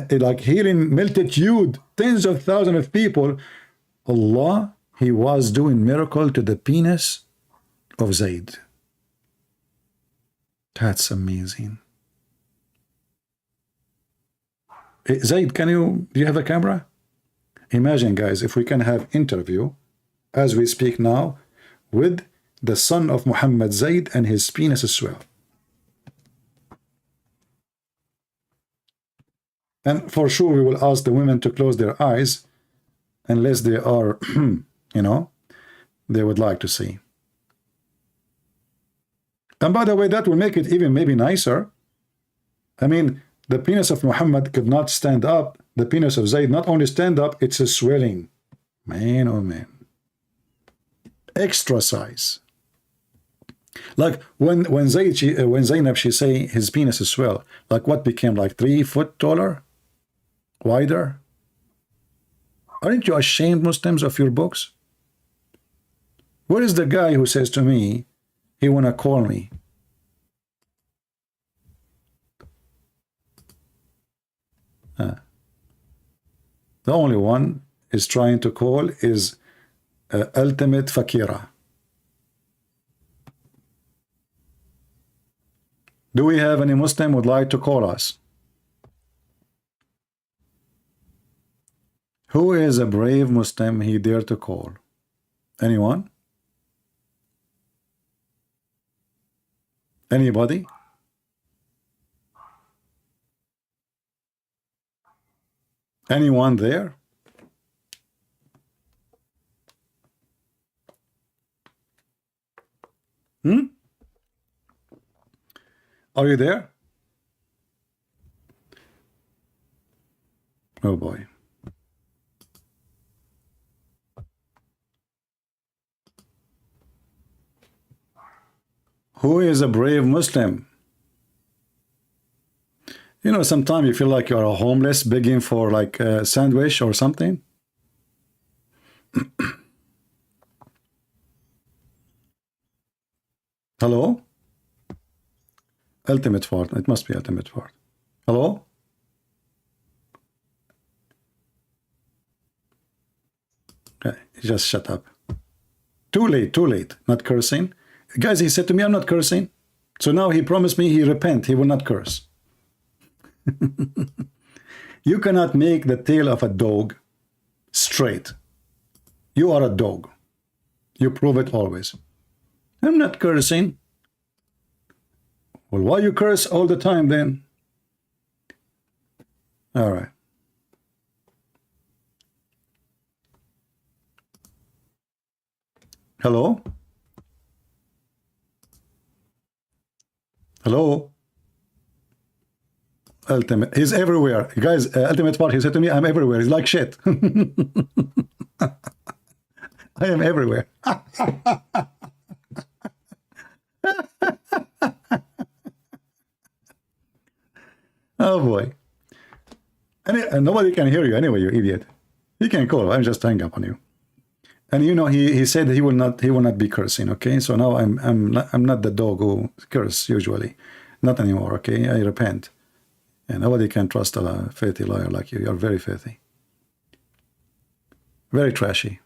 like healing multitude, tens of thousands of people, Allah, he was doing miracle to the penis of Zayd. That's amazing. Zayd, do you have a camera? Imagine, guys, if we can have interview as we speak now with the son of Muhammad, Zayd, and his penis as well. And for sure, we will ask the women to close their eyes unless they are, they would like to see. And by the way, that will make it even maybe nicer. I mean, the penis of Muhammad could not stand up. The penis of Zayd not only stand up, it's a swelling. Man, oh man. Extra size. Like when Zainab, she say his penis is swell, like what became like 3 foot taller, wider? Aren't you ashamed, Muslims, of your books? Where is the guy who says to me, he wanna call me? The only one is trying to call is Ultimate Fakira. Do we have any Muslim who would like to call us? Who is a brave Muslim he dare to call? Anyone? Anybody? Anyone there? Are you there? Oh boy. Who is a brave Muslim? You know, sometimes you feel like you're a homeless begging for like a sandwich or something. Hello? Ultimate Fort. It must be Ultimate Fort. Hello? Okay, just shut up. Too late, too late. Not cursing. Guys, he said to me, I'm not cursing. So now he promised me he repent. He will not curse. You cannot make the tail of a dog straight. You are a dog. You prove it always. I'm not cursing. Well, why you curse all the time then? All right. Hello? Hello? Ultimate. He's everywhere. Guys, Ultimate Part, he said to me, I'm everywhere. He's like shit. I am everywhere. Oh boy. And nobody can hear you anyway, you idiot. You can call. I'm just hang up on you. And you know, he said he will not be cursing. Okay, so now I'm not the dog who curse usually, not anymore. Okay, I repent. And nobody can trust a filthy liar like you. You're very filthy, very trashy.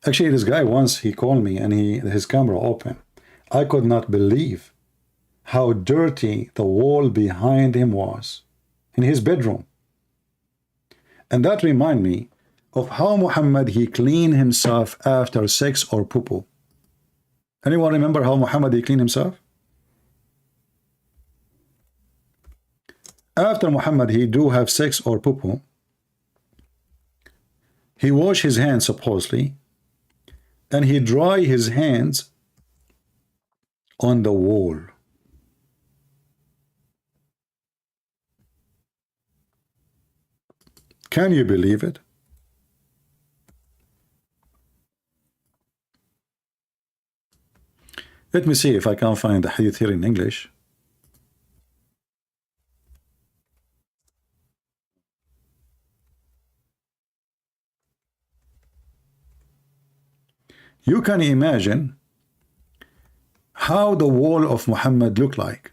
Actually, this guy once he called me and his camera open. I could not believe how dirty the wall behind him was in his bedroom. And that remind me of how Muhammad he cleaned himself after sex or poo-poo. Anyone remember how Muhammad he cleaned himself? After Muhammad he do have sex or poo-poo, he wash his hands supposedly, and he dry his hands on the wall. Can you believe it? Let me see if I can find the hadith here in English. You can imagine how the wall of Muhammad looked like.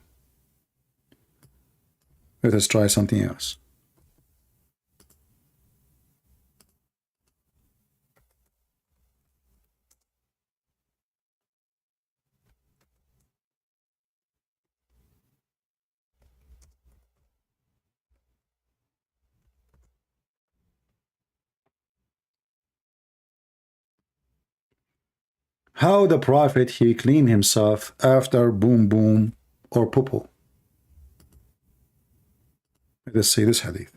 Let us try something else. How the Prophet he cleaned himself after boom boom or poo-poo. Let us see this hadith.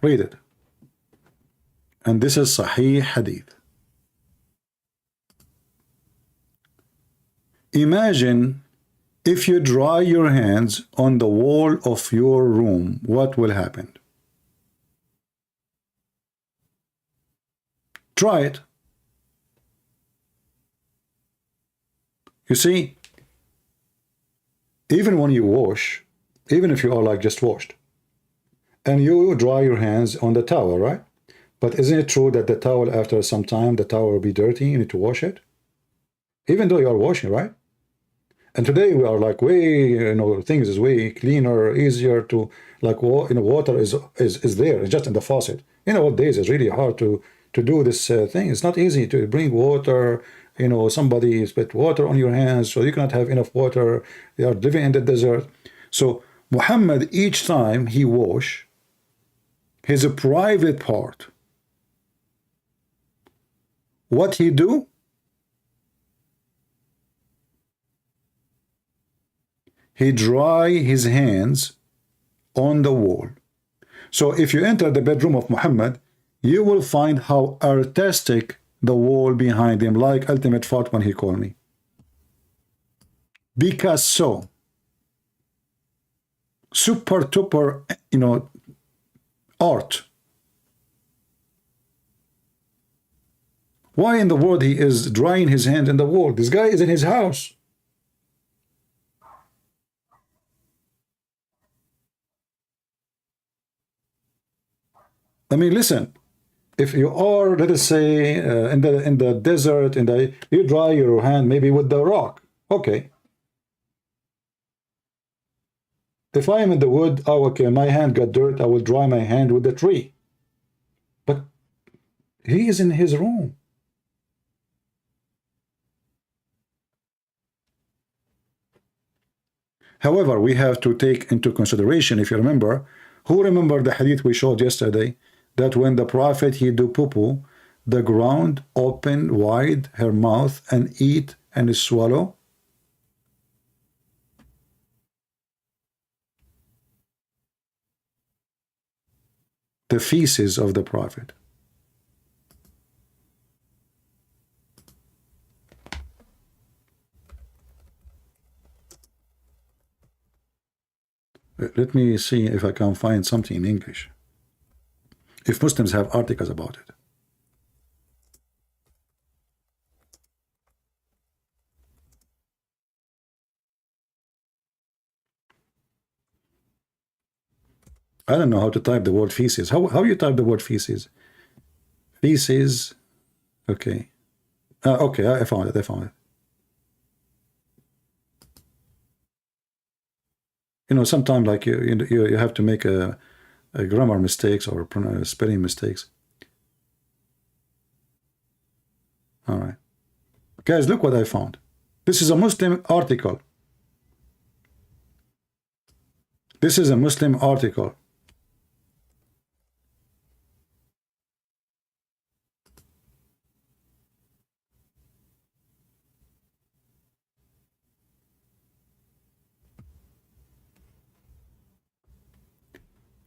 Read it. And this is Sahih Hadith. Imagine if you dry your hands on the wall of your room, what will happen? Try it. You see, even when you wash, even if you are like just washed, and you dry your hands on the towel, right? But isn't it true that the towel, after some time, the towel will be dirty, you need to wash it? Even though you are washing, right? And today we are like way, things is way cleaner, easier to, like, water is there, it's just in the faucet. In old days, it's really hard to do this thing. It's not easy to bring water, somebody spit water on your hands, so you cannot have enough water. They are living in the desert. So Muhammad, each time he wash his private part, what he do? He dry his hands on the wall. So if you enter the bedroom of Muhammad, you will find how artistic the wall behind him, like Ultimate Fart when he called me. Picasso. Super duper, art. Why in the world he is drying his hand in the wall? This guy is in his house. I mean, listen. If you are, let us say, in the desert, you dry your hand maybe with the rock. Okay. If I am in the wood, oh, okay, my hand got dirt, I will dry my hand with the tree. But he is in his room. However, we have to take into consideration, if you remember, who remember the hadith we showed yesterday, that when the Prophet he do poo-poo, the ground open wide her mouth and eat and swallow? The feces of the Prophet. Let me see if I can find something in English. If Muslims have articles about it. I don't know how to type the word feces. How you type the word feces? Feces. Okay. Okay, I found it. I found it. You know, sometimes like you have to make a grammar mistakes or spelling mistakes. All right. Guys, look what I found. This is a Muslim article. This is a Muslim article.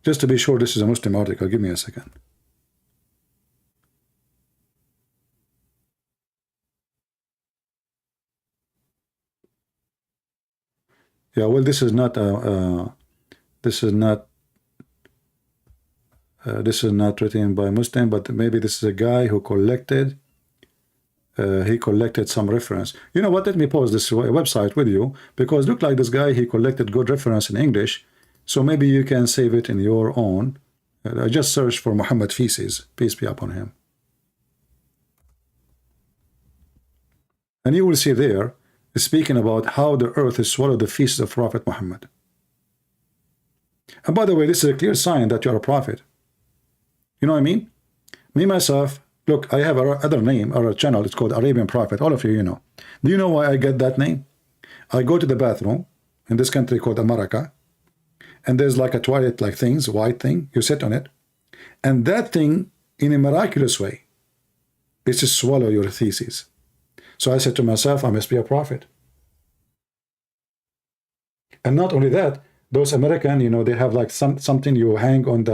Just to be sure this is a Muslim article, give me a second. Yeah, well, this is not this is not written by Muslim, but maybe this is a guy who collected. He collected some reference. You know what? Let me pause this website with you, because look like this guy, he collected good reference in English. So maybe you can save it in your own. I just searched for Muhammad feces, peace be upon him. And you will see there, speaking about how the earth is swallowed the feces of Prophet Muhammad. And by the way, this is a clear sign that you're a prophet. You know what I mean? Me, myself, look, I have another name, or a channel, it's called Arabian Prophet. All of you know. Do you know why I get that name? I go to the bathroom in this country called America, and there's like a toilet like things, white thing, you sit on it, and that thing, in a miraculous way, is to swallow your feces. So I said to myself, I must be a prophet. And not only that, those American, you know, they have like something you hang on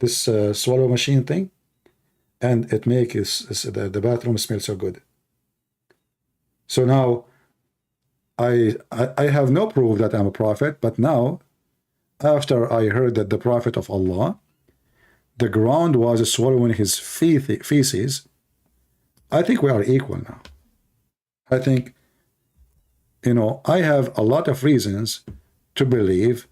this swallow machine thing, and it makes the bathroom smell so good. So now I have no proof that I'm a prophet, but now, after I heard that the prophet of Allah, the ground was swallowing his feces, I think we are equal now. I think, you know, I have a lot of reasons to believe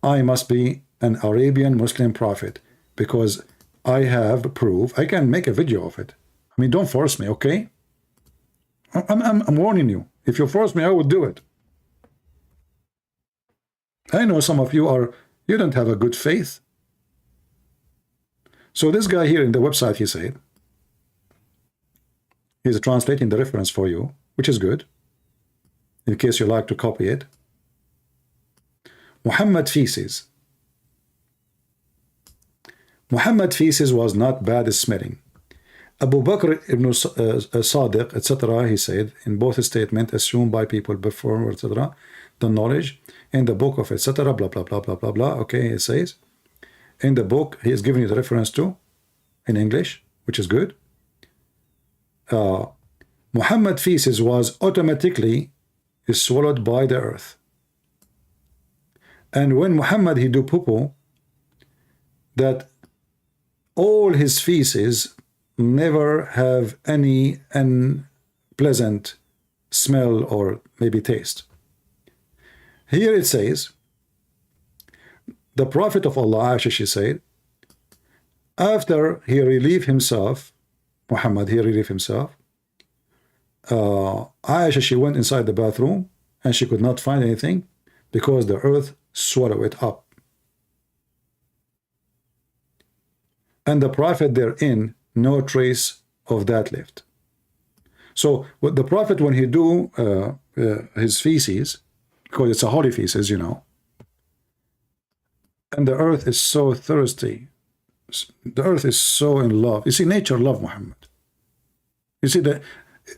I must be an Arabian Muslim prophet, because I have proof. I can make a video of it. I mean, don't force me, okay? I'm warning you. If you force me, I will do it. I know some of you don't have a good faith. So this guy here in the website, he said, he's translating the reference for you, which is good, in case you like to copy it. Muhammad feces. Muhammad feces was not bad smelling. Abu Bakr ibn Sadiq, etc., he said, in both statements assumed by people before, etc., the knowledge, in the book of, etc., blah, blah, blah, blah, blah, blah, okay, it says, in the book, he is giving you the reference to, in English, which is good. Muhammad feces was automatically swallowed by the earth. And when Muhammad, he do poo-poo, that all his feces never have any unpleasant smell or maybe taste. Here it says, the Prophet of Allah, Aisha, she said, after he relieved himself, Muhammad, he relieved himself, Aisha, she went inside the bathroom and she could not find anything because the earth swallowed it up. And the Prophet therein, no trace of that left. So what the Prophet, when he do his feces, because it's a holy feces, you know, and the earth is so thirsty, the earth is so in love. You see, nature love Muhammad. You see,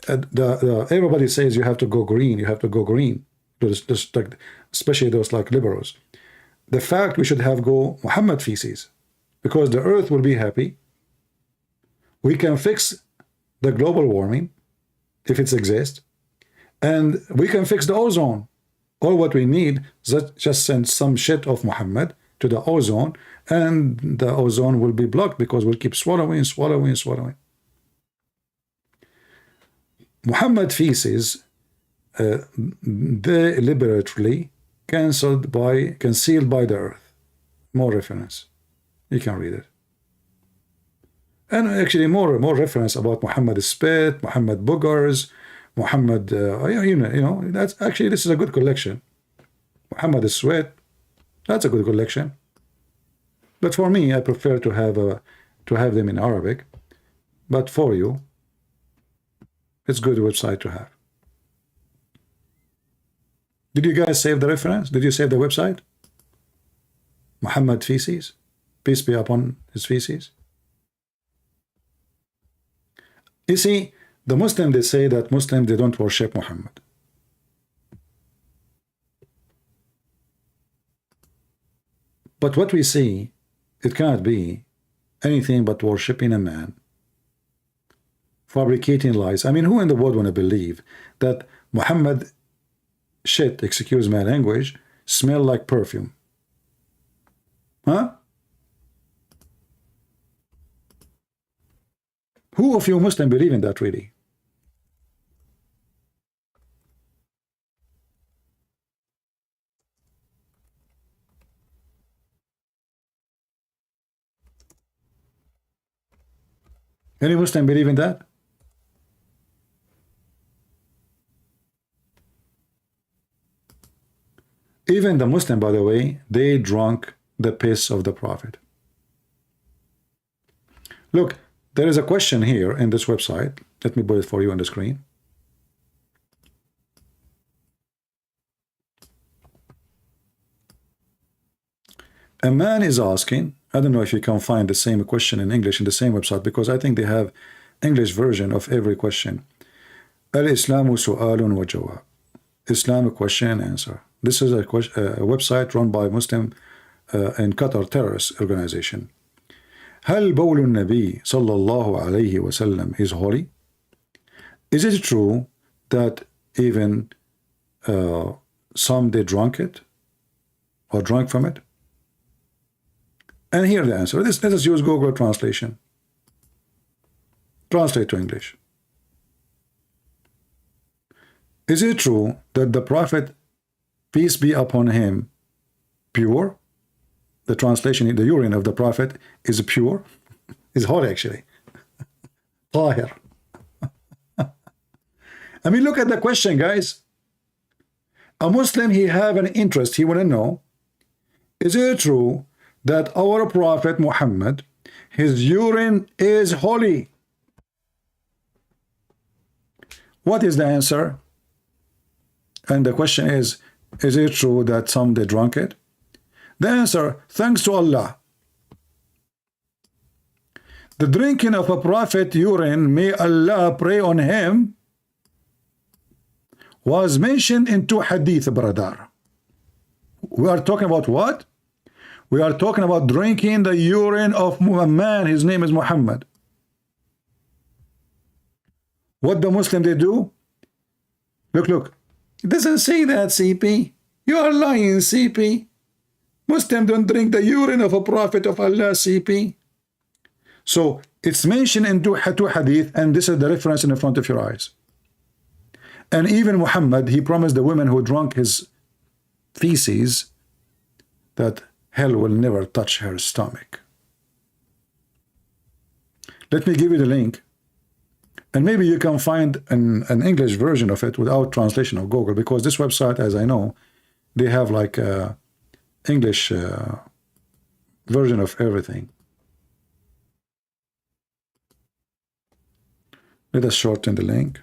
everybody says you have to go green, you have to go green, especially those like liberals. The fact we should have go Muhammad feces, because the earth will be happy. We can fix the global warming if it exists, and we can fix the ozone. All what we need is just send some shit of Muhammad to the ozone, and the ozone will be blocked because we'll keep swallowing. Muhammad feces, deliberately concealed by the earth. More reference. You can read it. And actually more reference about Muhammad spit, Muhammad boogers, Muhammad, that's actually, this is a good collection. Muhammad sweat, that's a good collection. But for me, I prefer to have them in Arabic. But for you, it's a good website to have. Did you guys save the reference? Did you save the website? Muhammad feces, peace be upon his feces. You see, the Muslims, they say that Muslims, they don't worship Muhammad. But what we see, it cannot be anything but worshiping a man, fabricating lies. I mean, who in the world want to believe that Muhammad shit, excuse my language, smell like perfume? Huh? Who of you Muslim believe in that really? Any Muslim believe in that? Even the Muslim, by the way, they drank the piss of the Prophet. Look, there is a question here in this website. Let me put it for you on the screen. A man is asking, I don't know if you can find the same question in English in the same website, because I think they have English version of every question. Al-Islamu su'alun wa jawab. Islamic question and answer. This is a website run by Muslim in Qatar terrorist organization. هل بول النبي صلى الله عليه وسلم is holy? Is it true that even some they drank it or drank from it? And here the answer. Let us use Google translation. Translate to English. Is it true that the Prophet, peace be upon him, pure? The translation, the urine of the Prophet is pure, is holy actually. Tahir. I mean, look at the question, guys. A Muslim, he have an interest. He want to know, is it true that our Prophet Muhammad, his urine is holy? What is the answer? And the question is it true that some they drank it? The answer, thanks to Allah. The drinking of a prophet urine, may Allah pray on him, was mentioned in two hadith, brother. We are talking about what? We are talking about drinking the urine of a man, his name is Muhammad. What the Muslim they do? Look. It doesn't say that, CP. You are lying, CP. Muslims don't drink the urine of a prophet of Allah, CP. So it's mentioned in two hadith, and this is the reference in the front of your eyes. And even Muhammad, he promised the women who drank his feces that hell will never touch her stomach. Let me give you the link. And maybe you can find an English version of it without translation of Google, because this website, as I know, they have like a English version of everything. Let us shorten the link.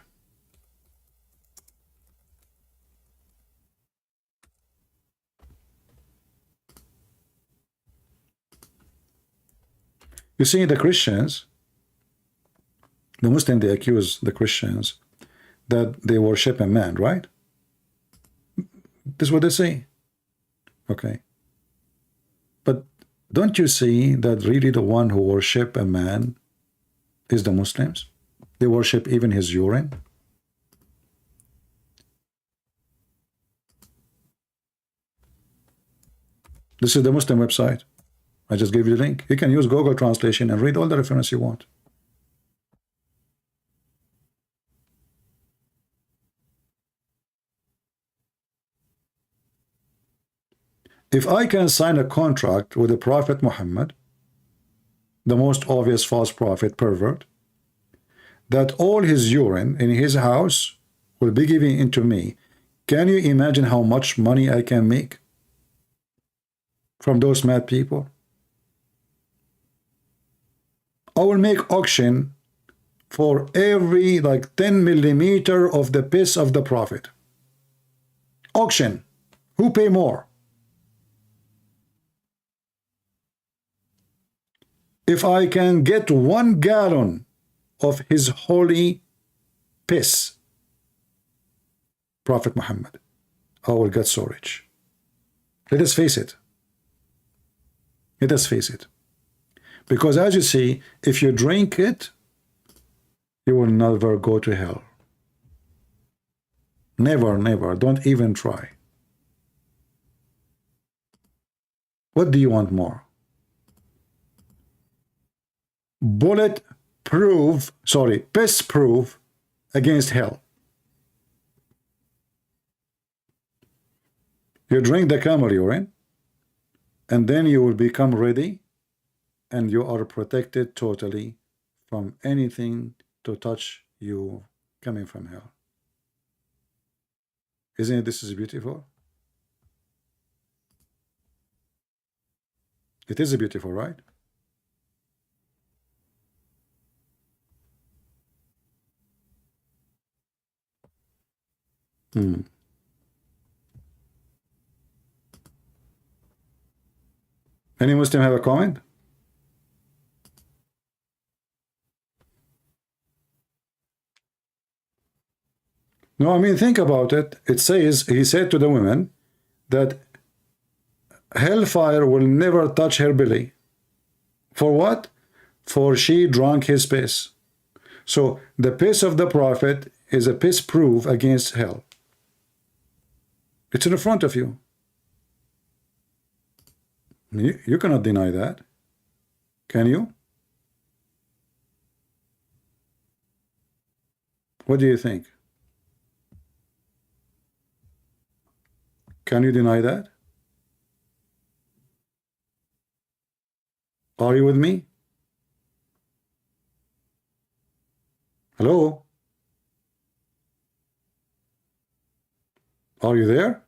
You see, the Christians, the Muslims, they accuse the Christians that they worship a man, right? This is what they say. Okay. But don't you see that really the one who worship a man is the Muslims? They worship even his urine. This is the Muslim website. I just gave you the link. You can use Google translation and read all the reference you want. If I can sign a contract with the Prophet Muhammad, the most obvious false prophet pervert, that all his urine in his house will be given into me. Can you imagine how much money I can make from those mad people? I will make auction for every like 10 millimeter of the piss of the prophet. Auction. Who pay more? If I can get 1 gallon of his holy piss, Prophet Muhammad, I will get so rich. Let us face it. Let us face it. Because as you see, if you drink it, you will never go to hell. Never, never. Don't even try. What do you want more? Piss proof against hell. You drink the camel urine, and then you will become ready, and you are protected totally from anything to touch you coming from hell. Isn't it this is beautiful? It is beautiful, right? Any Muslim have a comment? No, I mean, think about it. It says, he said to the women that hellfire will never touch her belly. For what? For she drank his piss. So the piss of the prophet is a piss proof against hell. It's in front of you. You cannot deny that. Can you? What do you think? Can you deny that? Are you with me? Hello? Are you there?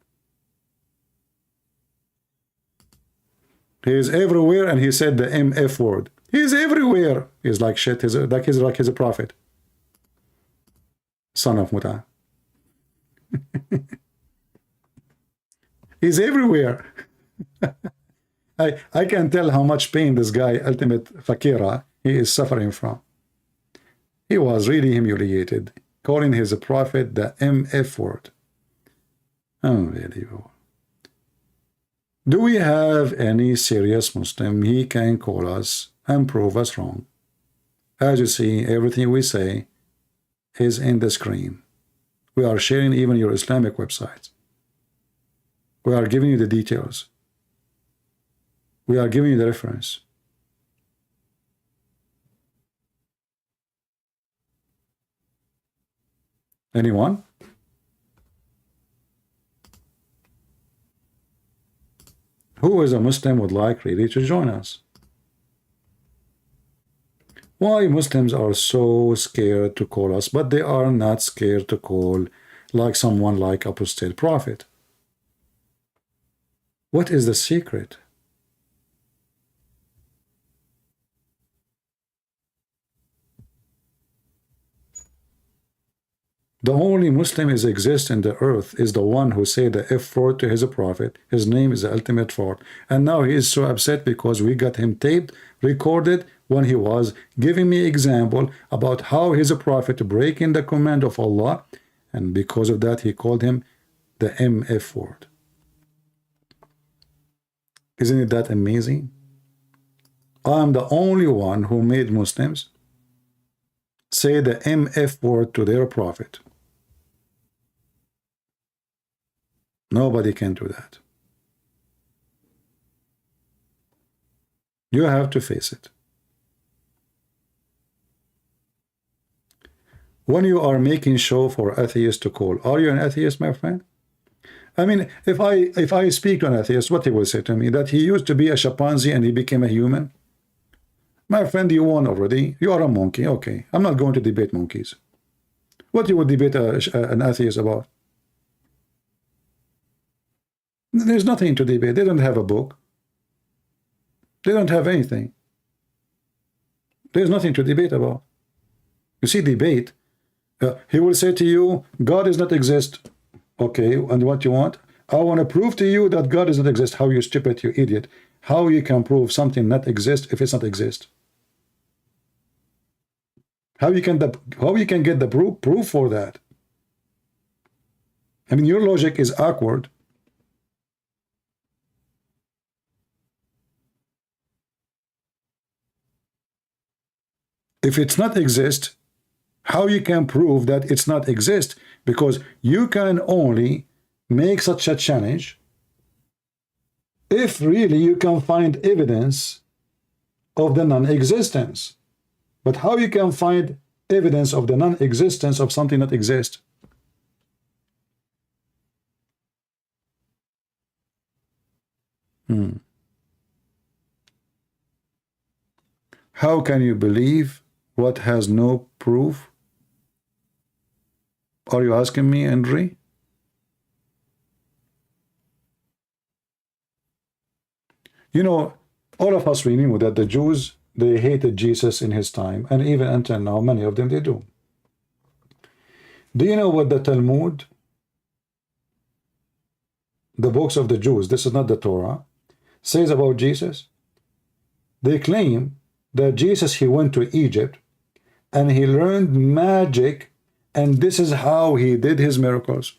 He is everywhere, and he said the MF word. He is everywhere. He's like shit. He's like he's a prophet. Son of Muta. He's everywhere. I can tell how much pain this guy, ultimate fakira, he is suffering from. He was really humiliated, calling his prophet the MF word. Unbelievable. Do we have any serious Muslim he can call us and prove us wrong? As you see, everything we say is in the screen. We are sharing even your Islamic website. We are giving you the details. We are giving you the reference. Anyone? Who is a Muslim would like really to join us? Why Muslims are so scared to call us, but they are not scared to call like someone like apostate prophet? What is the secret? The only Muslim is exists in the earth is the one who said the F word to his prophet. His name is the ultimate fraud. And now he is so upset because we got him taped, recorded, when he was giving me example about how his prophet breaking the command of Allah. And because of that, he called him the MF word. Isn't it that amazing? I'm the only one who made Muslims say the MF word to their prophet. Nobody can do that. You have to face it. When you are making show for atheists to call, are you an atheist, my friend? I mean, if I speak to an atheist, what he will say to me? That he used to be a chimpanzee and he became a human? My friend, you won already. You are a monkey. Okay, I'm not going to debate monkeys. What you would debate an atheist about? There's nothing to debate. They don't have a book. They don't have anything. There's nothing to debate about. You see, debate, he will say to you, God does not exist. Okay, and what you want? I want to prove to you that God does not exist. How, you stupid, you idiot. How you can prove something not exist if it's not exist? How you can get the proof for that? I mean, your logic is awkward. If it's not exist, how you can prove that it's not exist? Because you can only make such a challenge if really you can find evidence of the non-existence. But how you can find evidence of the non-existence of something that exists? How can you believe what has no proof? Are you asking me, Henry? You know, all of us, we knew that the Jews, they hated Jesus in his time, and even until now, many of them, they do. Do you know what the Talmud, the books of the Jews, this is not the Torah, says about Jesus? They claim that Jesus, he went to Egypt, and he learned magic, and this is how he did his miracles.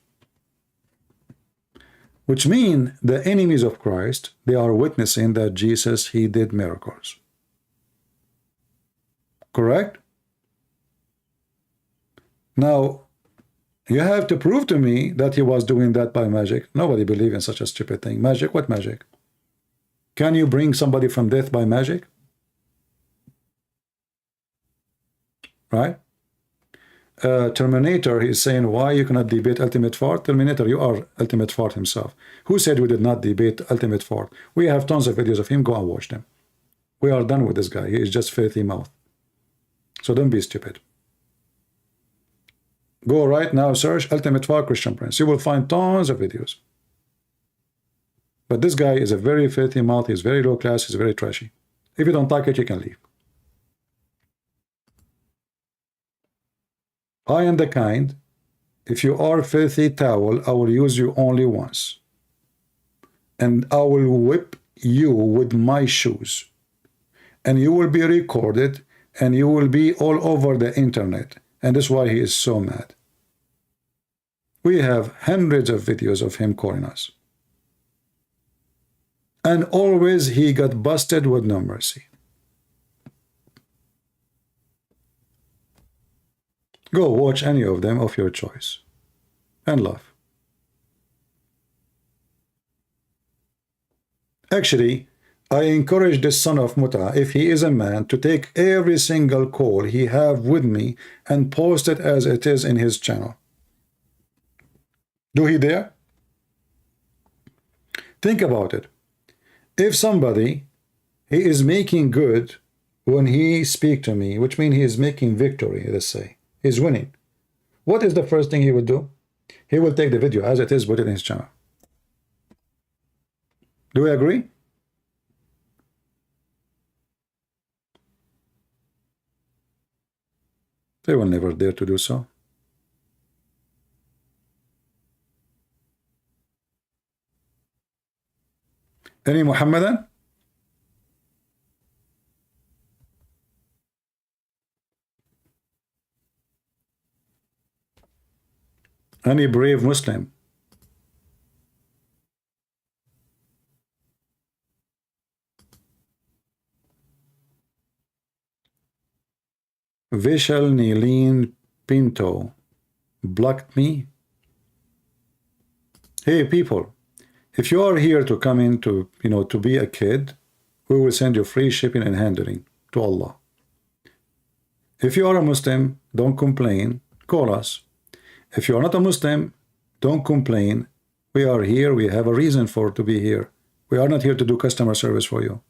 Which mean the enemies of Christ, they are witnessing that Jesus, he did miracles. Correct? Now, you have to prove to me that he was doing that by magic. Nobody believes in such a stupid thing. Magic? What magic? Can you bring somebody from death by magic? Right? Terminator, he's saying, why you cannot debate Ultimate Fart? Terminator, you are Ultimate Fart himself. Who said we did not debate Ultimate Fart? We have tons of videos of him. Go and watch them. We are done with this guy. He is just filthy mouth. So don't be stupid. Go right now, search Ultimate Fart Christian Prince. You will find tons of videos. But this guy is a very filthy mouth. He's very low class. He's very trashy. If you don't like it, you can leave. I am the kind, if you are filthy towel, I will use you only once. And I will whip you with my shoes. And you will be recorded, and you will be all over the internet. And that's why he is so mad. We have hundreds of videos of him calling us. And always he got busted with no mercy. Go watch any of them of your choice. And laugh. Actually, I encourage this son of Muta, if he is a man, to take every single call he have with me and post it as it is in his channel. Do he dare? Think about it. If somebody, he is making good when he speak to me, which means he is making victory, let's say. He's winning. What is the first thing he would do? He will take the video as it is, put it in his channel. Do we agree? They will never dare to do so. Any Muhammadan? Any brave Muslim? Vishal Nilin Pinto blocked me. Hey people, if you are here to come in to, to be a kid, we will send you free shipping and handling to Allah. If you are a Muslim, don't complain, call us. If you are not a Muslim, don't complain. We are here, we have a reason to be here. We are not here to do customer service for you.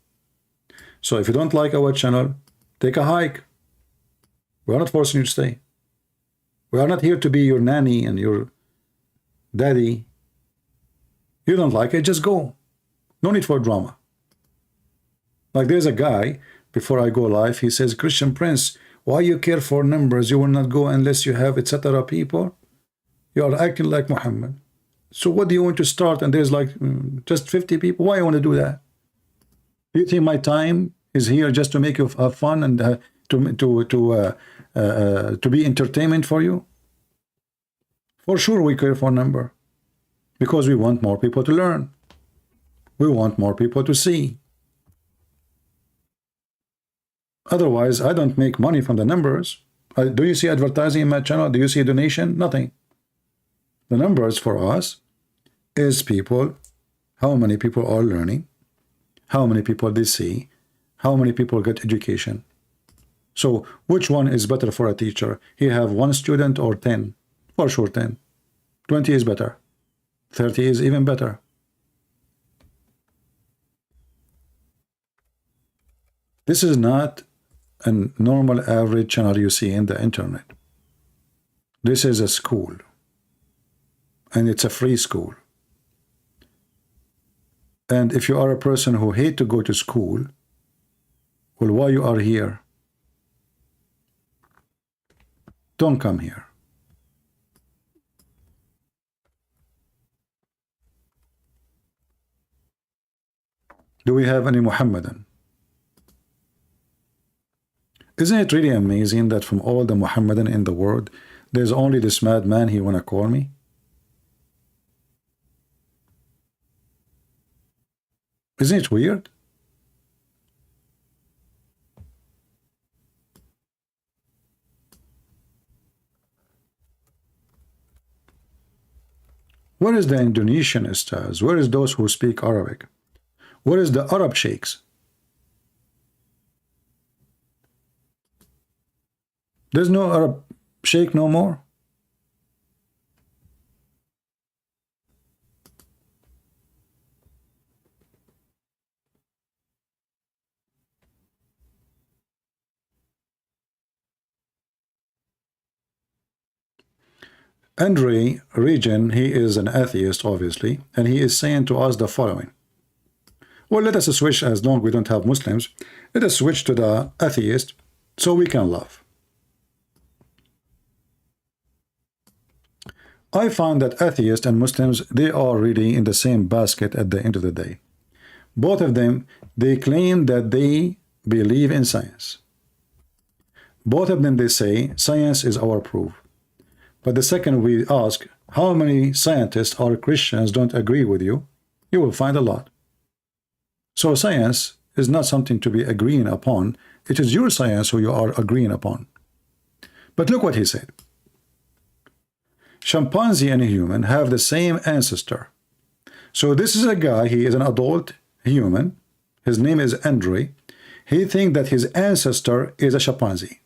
So if you don't like our channel, Take a hike. We are not forcing you to stay. We are not here to be your nanny and your daddy. You don't like it, just go. No need for drama. Like there's a guy, before I go live, he says, Christian Prince, why you care for numbers? You will not go unless you have etc. people. You are acting like Muhammad. So what do you want to start? And there's like just 50 people. Why you want to do that? Do you think my time is here just to make you have fun and to be entertainment for you? For sure we care for number. Because we want more people to learn. We want more people to see. Otherwise, I don't make money from the numbers. Do you see advertising in my channel? Do you see donation? Nothing. The numbers for us is people, how many people are learning, how many people they see, how many people get education. So which one is better for a teacher? He have 1 student or 10? For sure 10. 20 is better. 30 is even better. This is not a normal average channel you see in the internet. This is a school. And it's a free school. And if you are a person who hate to go to school, well, why you are here? Don't come here. Do we have any Muhammadan? Isn't it really amazing that from all the Muhammadan in the world, there's only this madman he wanna call me? Isn't it weird? Where is the Indonesian stars? Where is those who speak Arabic? Where is the Arab sheikhs? There's no Arab sheikh no more. Andre Region, he is an atheist, obviously, and he is saying to us the following. Well, let us switch, as long as we don't have Muslims, let us switch to the atheist so we can love. I find that atheists and Muslims, they are really in the same basket at the end of the day. Both of them, they claim that they believe in science. Both of them, they say, science is our proof. But the second we ask, how many scientists or Christians don't agree with you, you will find a lot. So science is not something to be agreeing upon. It is your science who you are agreeing upon. But look what he said. Chimpanzee and a human have the same ancestor. So this is a guy, he is an adult human. His name is Andre. He thinks that his ancestor is a chimpanzee.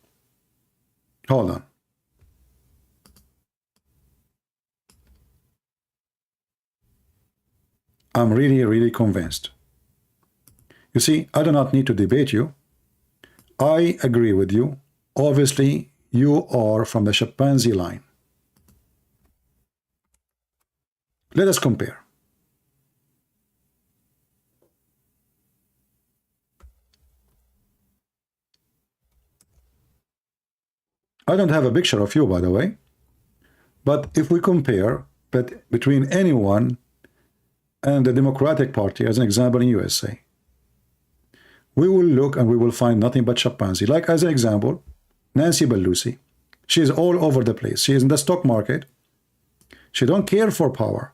Hold on. I'm really convinced. You see, I do not need to debate you. I agree with you. Obviously, you are from the chimpanzee line. Let us compare. I don't have a picture of you, by the way. But if we compare between anyone and the Democratic Party, as an example in USA, we will look and we will find nothing but chimpanzee. Like as an example, Nancy Pelosi. She is all over the place. She is in the stock market. She don't care for power.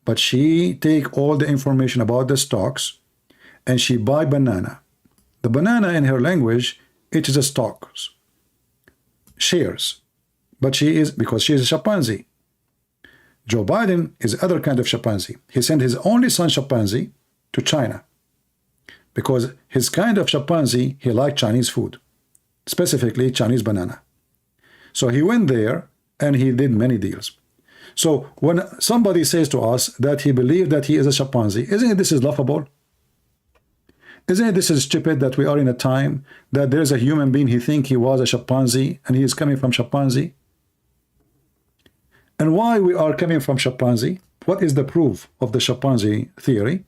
But she take all the information about the stocks and she buy banana. The banana in her language, it is a stocks. Shares. But she is, because she is a chimpanzee. Joe Biden is other kind of chimpanzee. He sent his only son chimpanzee to China because his kind of chimpanzee, he liked Chinese food, specifically Chinese banana. So he went there and he did many deals. So when somebody says to us that he believed that he is a chimpanzee, isn't it this is laughable? Isn't it this is stupid that we are in a time that there's a human being, he think he was a chimpanzee and he is coming from chimpanzee? And why we are coming from chimpanzee? What is the proof of the chimpanzee theory?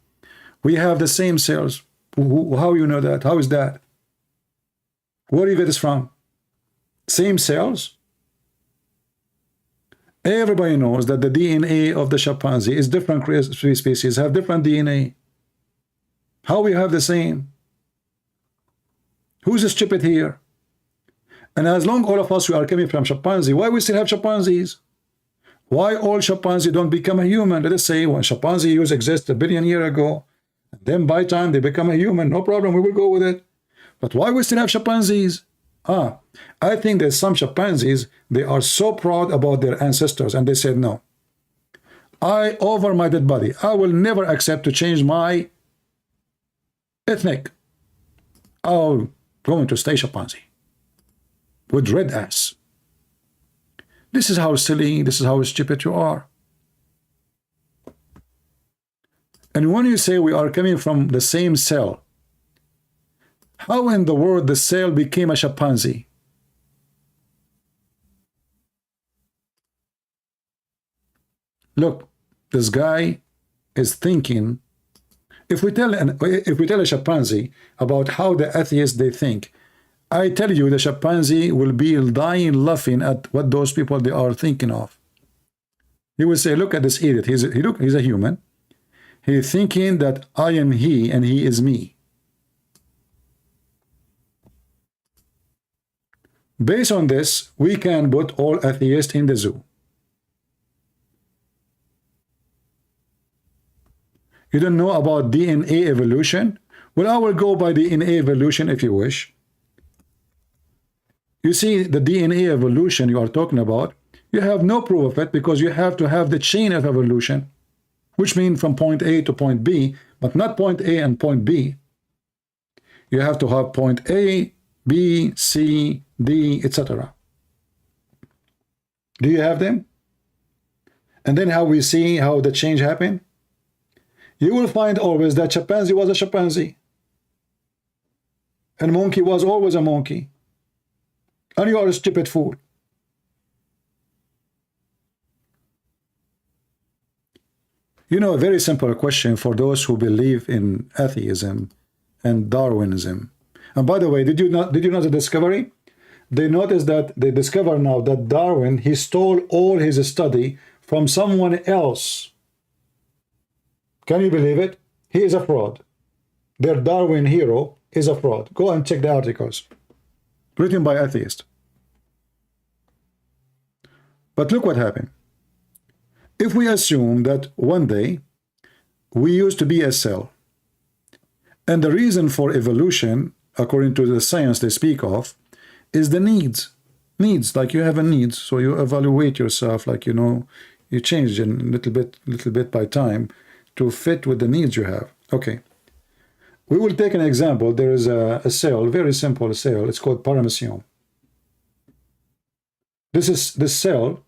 We have the same cells. How you know that? How is that? Where do you get this from? Same cells? Everybody knows that the DNA of the chimpanzee is different. Species have different DNA. How we have the same? Who's stupid here? And as long all of us we are coming from chimpanzee, why we still have chimpanzees? Why all chimpanzees don't become a human? Let us say when chimpanzee used exist 1 billion years ago, and then by time they become a human, no problem, we will go with it. But why we still have chimpanzees? I think there's some chimpanzees, they are so proud about their ancestors, and they said, no, I, over my dead body, I will never accept to change my ethnic. I'm going to stay chimpanzee with red ass. This is how silly, this is how stupid you are. And when you say we are coming from the same cell, how in the world the cell became a chimpanzee? Look, this guy is thinking. If we tell a chimpanzee about how the atheists they think, I tell you the chimpanzee will be dying laughing at what those people they are thinking of. He will say, look at this idiot. He's a human. He's thinking that I am he and he is me. Based on this, we can put all atheists in the zoo. You don't know about DNA evolution? Well, I will go by DNA evolution if you wish. You see, the DNA evolution you are talking about, you have no proof of it because you have to have the chain of evolution, which means from point A to point B, but not point A and point B. You have to have point A, B, C, D, etc. Do you have them? And then how we see how the change happened? You will find always that chimpanzee was a chimpanzee. And monkey was always a monkey. And you are a stupid fool. You know, a very simple question for those who believe in atheism and Darwinism. And by the way, did you know the discovery? They noticed that they discover now that Darwin, he stole all his study from someone else. Can you believe it? He is a fraud. Their Darwin hero is a fraud. Go and check the articles. Written by atheists. But look what happened. If we assume that one day we used to be a cell, and the reason for evolution, according to the science they speak of, is the needs. Needs, like you have a need, so you evaluate yourself, like, you know, you change a little bit by time to fit with the needs you have. Okay. We will take an example. There is a cell, very simple cell. It's called paramecium. This cell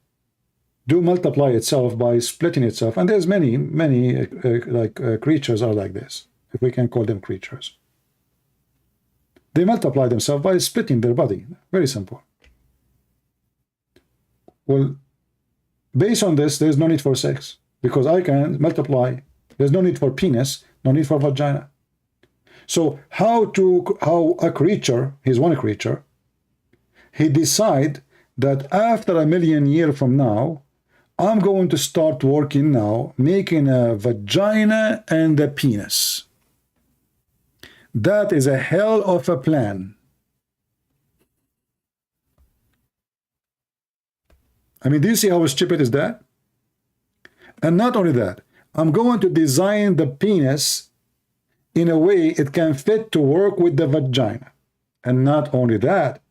do multiply itself by splitting itself, and there's many creatures are like this, if we can call them creatures. They multiply themselves by splitting their body. Very simple. Well, based on this, there's no need for sex because I can multiply. There's no need for penis, no need for vagina. So how a creature, he's one creature, he decide that after 1 million years from now, I'm going to start working now, making a vagina and a penis. That is a hell of a plan. I mean, do you see how stupid is that? And not only that, I'm going to design the penis in a way it can fit to work with the vagina. And not only that,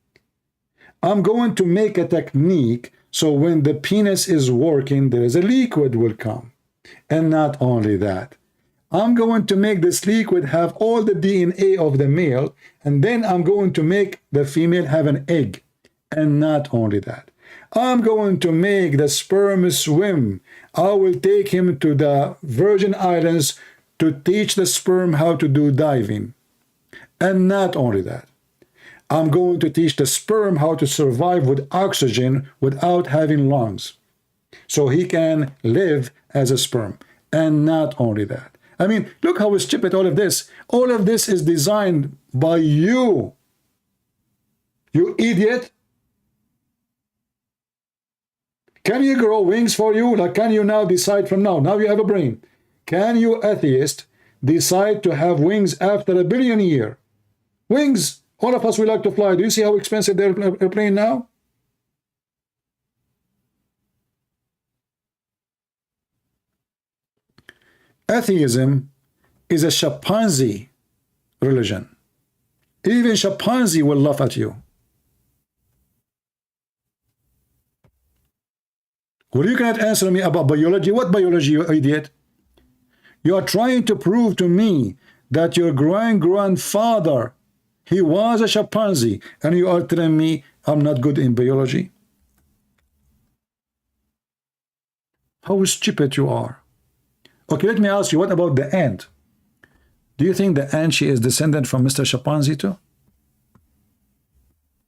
I'm going to make a technique so when the penis is working, there is a liquid will come. And not only that, I'm going to make this liquid have all the DNA of the male, and then I'm going to make the female have an egg. And not only that, I'm going to make the sperm swim. I will take him to the Virgin Islands to teach the sperm how to do diving. And not only that, I'm going to teach the sperm how to survive with oxygen without having lungs, so he can live as a sperm. And not only that, I mean, look how stupid all of this. All of this is designed by you. You idiot. Can you grow wings for you? Like, can you now decide from now? Now you have a brain. Can you, atheist, decide to have wings after 1 billion years? Wings. All of us, we like to fly. Do you see how expensive the airplane now? Atheism is a chimpanzee religion. Even chimpanzee will laugh at you. Well, you cannot answer me about biology. What biology, you idiot? You are trying to prove to me that your grandfather, he was a chimpanzee, and you are telling me I'm not good in biology? How stupid you are. Okay, let me ask you, what about the ant? Do you think the ant, she is descendant from Mr. Chimpanzee too?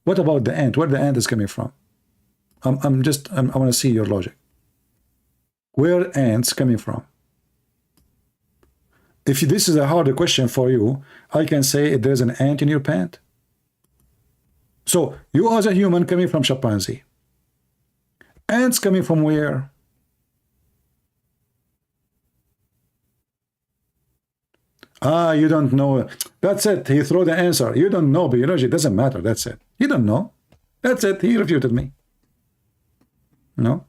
What about the ant? Where the ant is coming from? I want to see your logic. Where ants coming from? If this is a harder question for you, I can say there's an ant in your pant. So you as a human coming from chimpanzee. Ants coming from where? Ah, you don't know. That's it. He threw the answer. You don't know biology. It doesn't matter. That's it. You don't know. That's it. He refuted me. No.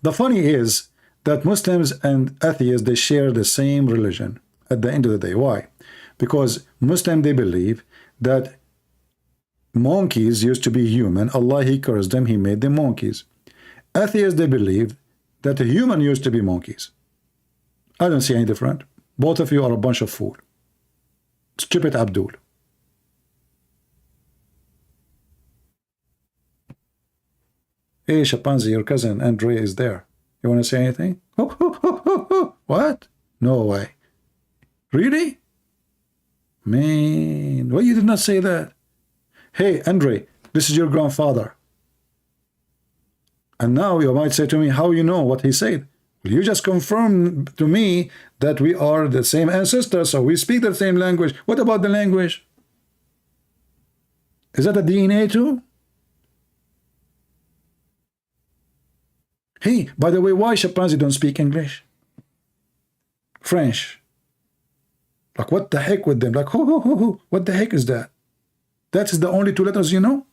The funny is that Muslims and atheists, they share the same religion at the end of the day. Why? Because Muslims, they believe that monkeys used to be human. Allah, he cursed them. He made them monkeys. Atheists, they believe that a human used to be monkeys. I don't see any different. Both of you are a bunch of fools. Stupid Abdul. Hey, chimpanzee, your cousin Andre is there. You want to say anything? What? No way. Really? Man, why you did not say that? Hey, Andre, this is your grandfather. And now you might say to me, how you know what he said? Well, you just confirmed to me that we are the same ancestors, so we speak the same language. What about the language? Is that a DNA too? Hey, by the way, why chimpanzee don't speak English? French. Like, what the heck with them? Like, what the heck is that? That is the only two letters you know?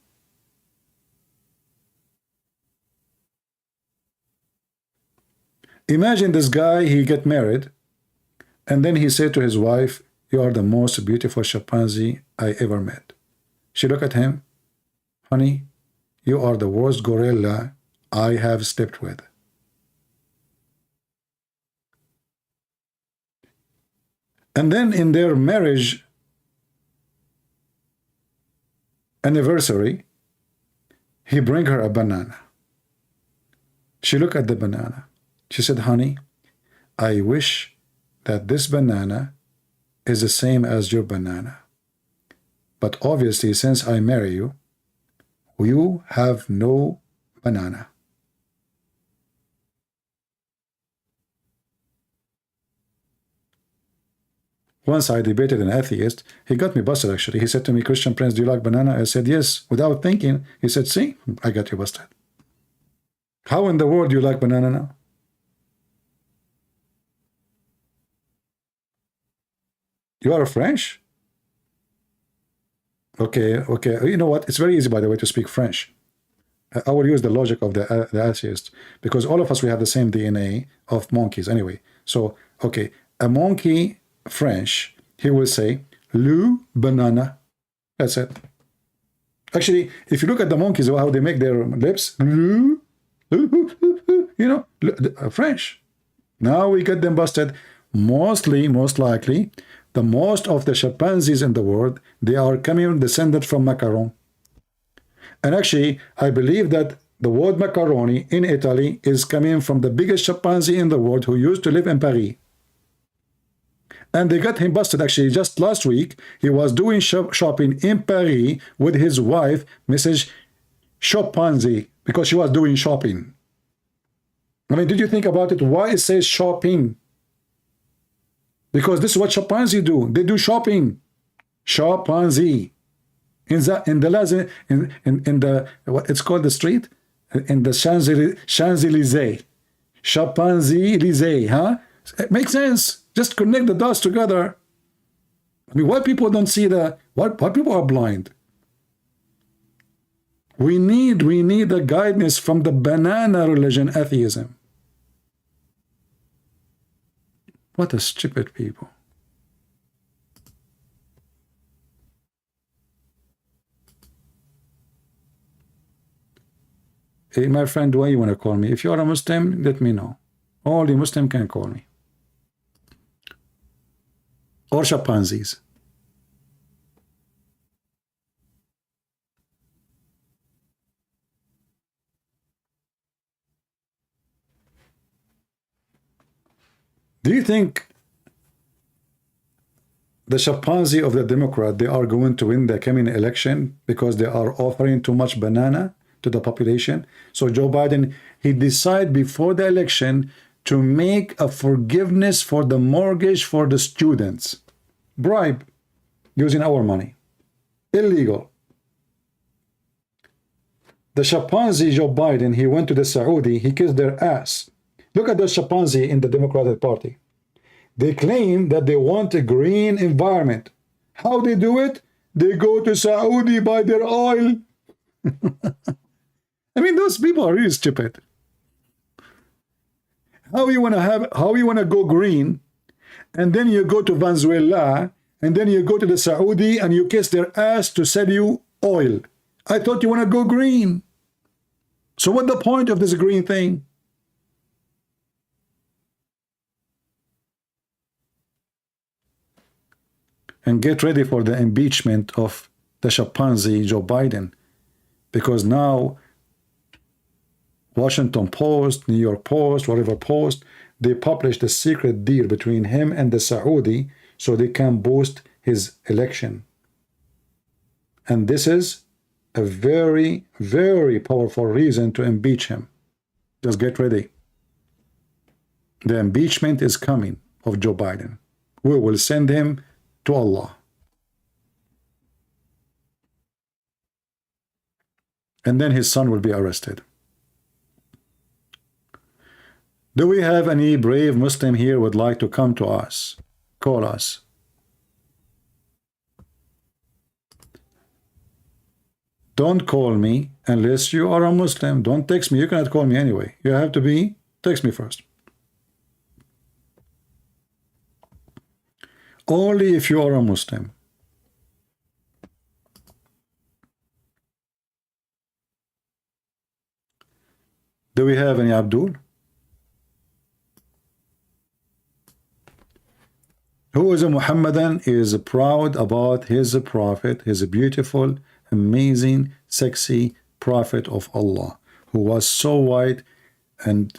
Imagine this guy, he get married, and then he said to his wife, you are the most beautiful chimpanzee I ever met. She looked at him, honey, you are the worst gorilla I have slept with. And then in their marriage anniversary, he bring her a banana. She looked at the banana. She said, honey, I wish that this banana is the same as your banana. But obviously, since I marry you, you have no banana. Once I debated an atheist. He got me busted, actually. He said to me, Christian Prince, do you like banana? I said, yes. Without thinking, he said, see, I got you busted. How in the world do you like banana now? You are French? Okay, okay. You know what? It's very easy, by the way, to speak French. I will use the logic of the atheist, because all of us, we have the same DNA of monkeys anyway. So, okay, a monkey French, he will say, le banana. That's it. Actually, if you look at the monkeys, how they make their lips, you know, French. Now we get them busted. Most likely, the most of the chimpanzees in the world, they are coming descended from macaron. And actually, I believe that the word macaroni in Italy is coming from the biggest chimpanzee in the world who used to live in Paris. And they got him busted. Actually, just last week, he was doing shopping in Paris with his wife, Mrs. Chimpanzee, because she was doing shopping. I mean, did you think about it? Why it says shopping? Because this is what chimpanzees do. They do shopping. Chimpanzee. In the what it's called, the street? In the Champs-Élysées. Chimpanzee-Élysées, huh? It makes sense. Just connect the dots together. I mean, why people don't see that? Why people are blind? We need the guidance from the banana religion, atheism. What a stupid people. Hey, my friend, why you want to call me? If you're a Muslim, let me know. Only Muslim can call me. Or chimpanzees. Do you think the chimpanzee of the Democrat, they are going to win the coming election because they are offering too much banana to the population? So Joe Biden, he decided before the election to make a forgiveness for the mortgage for the students. Bribe, using our money. Illegal. The chimpanzee Joe Biden, he went to the Saudi, he kissed their ass. Look at the chimpanzee in the Democratic Party. They claim that they want a green environment. How they do it? They go to Saudi, buy their oil. I mean, those people are really stupid. How you want to go green, and then you go to Venezuela, and then you go to the Saudi, and you kiss their ass to sell you oil. I thought you want to go green. So what's the point of this green thing? And get ready for the impeachment of the chimpanzee Joe Biden, because now Washington Post, New York Post, whatever post, they published a secret deal between him and the Saudi so they can boost his election. And this is a very, very powerful reason to impeach him. Just get ready. The impeachment is coming of Joe Biden. We will send him to Allah. And then his son will be arrested. Do we have any brave Muslim here who would like to come to us? Call us. Don't call me unless you are a Muslim. Don't text me. You cannot call me anyway. You have to be, text me first. Only if you are a Muslim. Do we have any Abdul? Who is a Muhammadan, is proud about his prophet, his beautiful, amazing, sexy prophet of Allah, who was so white, and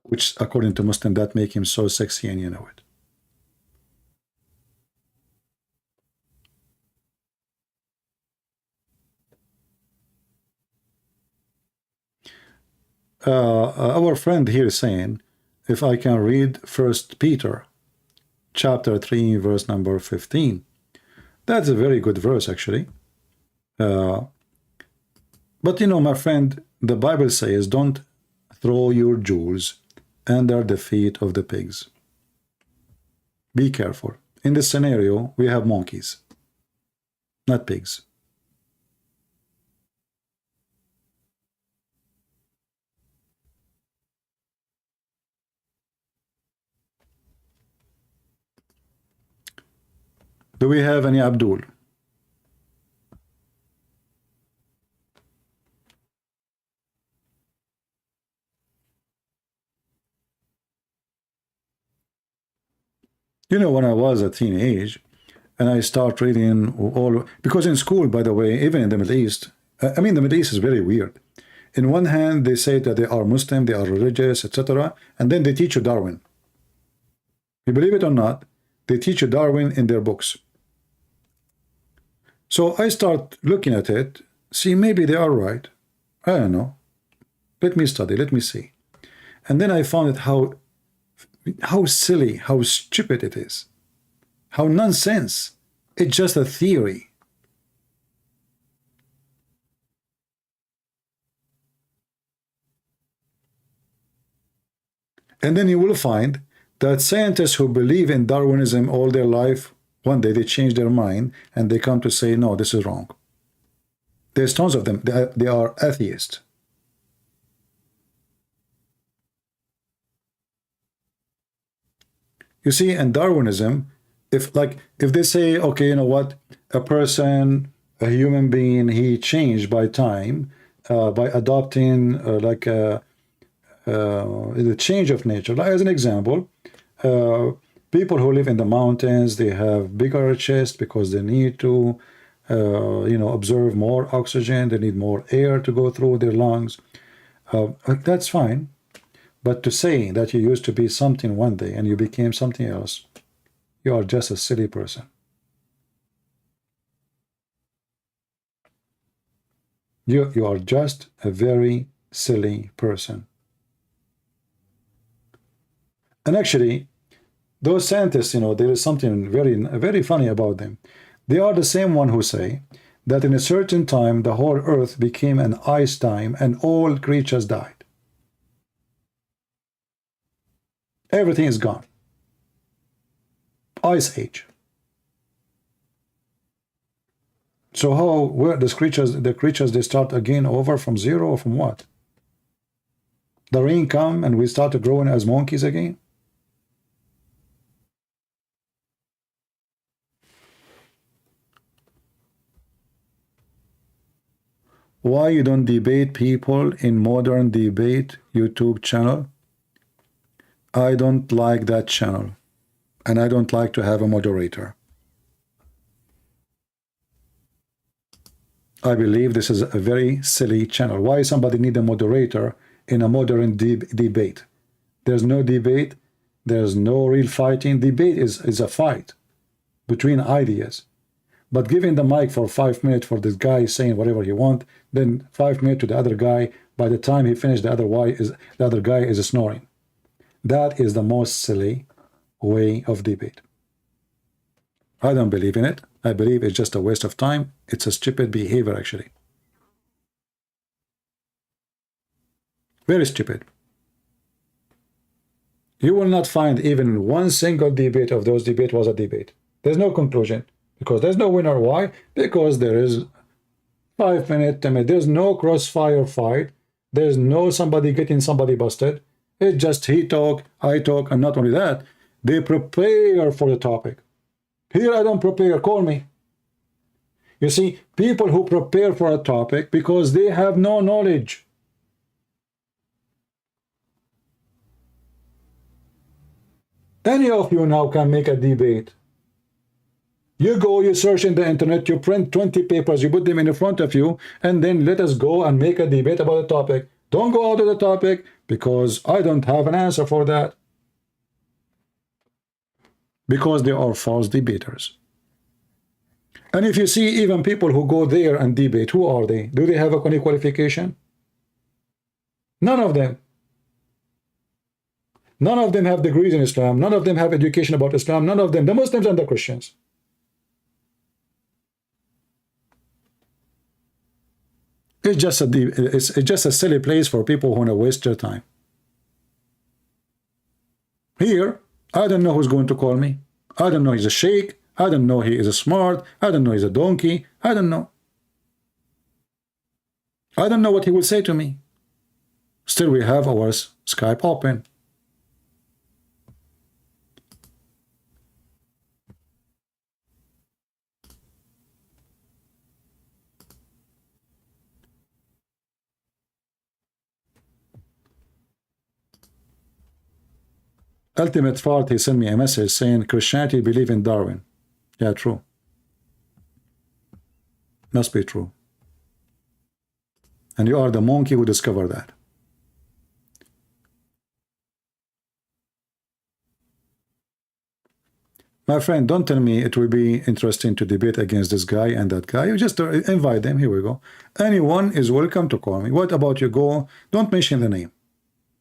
which according to Muslim, that make him so sexy, and you know it. Our friend here is saying, if I can read 1 Peter chapter 3 verse number 15. That's a very good verse, actually. But you know, my friend, the Bible says, don't throw your jewels under the feet of the pigs. Be careful. In this scenario, we have monkeys, not pigs. Do we have any Abdul? You know, when I was a teenage, and I start reading all, because in school, by the way, even in the Middle East, I mean, the Middle East is very weird. In one hand, they say that they are Muslim, they are religious, etc., and then they teach you Darwin. You believe it or not, They teach you Darwin in their books. So I start looking at it, see, maybe they are right. I don't know. Let me study, let me see. And then I found it how silly, how stupid it is. How nonsense. It's just a theory. And then you will find that scientists who believe in Darwinism all their life, one day they change their mind and they come to say, no, this is wrong. There's tons of them. They are atheists. You see, in Darwinism, if they say, okay, you know what, a person, a human being, he changed by time, by adopting the change of nature. Like, as an example, people who live in the mountains, they have bigger chests because they need to, absorb more oxygen. They need more air to go through their lungs. That's fine. But to say that you used to be something one day and you became something else, you are just a silly person. You are just a very silly person. And actually, those scientists, there is something very funny about them. They are the same one who say that in a certain time, the whole earth became an ice time and all creatures died. Everything is gone. Ice age. So where the creatures, they start again over from zero, or from what? The rain come and we start growing as monkeys again? Why you don't debate people in modern debate YouTube channel? I don't like that channel, and I don't like to have a moderator. I believe this is a very silly channel. Why somebody need a moderator in a modern debate? There's no debate. There's no real fighting. Debate is a fight between ideas. But giving the mic for 5 minutes for this guy saying whatever he wants, then 5 minutes to the other guy, by the time he finished, the other guy is snoring. That is the most silly way of debate. I don't believe in it. I believe it's just a waste of time. It's a stupid behavior, actually. Very stupid. You will not find even one single debate of those debates was a debate. There's no conclusion because there's no winner. Why? Because there is 5 minutes, 10 minutes. There's no crossfire fight. There's no somebody getting somebody busted. It's just he talk, I talk, and not only that, they prepare for the topic. Here I don't prepare, call me. You see, people who prepare for a topic because they have no knowledge. Any of you now can make a debate. You go, you search in the internet, you print 20 papers, you put them in front of you, and then let us go and make a debate about a topic. Don't go out of the topic because I don't have an answer for that. Because they are false debaters. And if you see even people who go there and debate, who are they? Do they have any qualification? None of them. None of them have degrees in Islam. None of them have education about Islam. None of them, the Muslims and the Christians. It's just a silly place for people who want to waste their time. Here, I don't know who's going to call me. I don't know he's a sheikh. I don't know he is a smart. I don't know he's a donkey. I don't know. I don't know what he will say to me. Still, we have our Skype open. Ultimate Fart, he sent me a message saying Christianity believe in Darwin. Yeah, true. Must be true. And you are the monkey who discovered that. My friend, don't tell me it will be interesting to debate against this guy and that guy. You just invite them. Here we go. Anyone is welcome to call me. What about you? Go. Don't mention the name.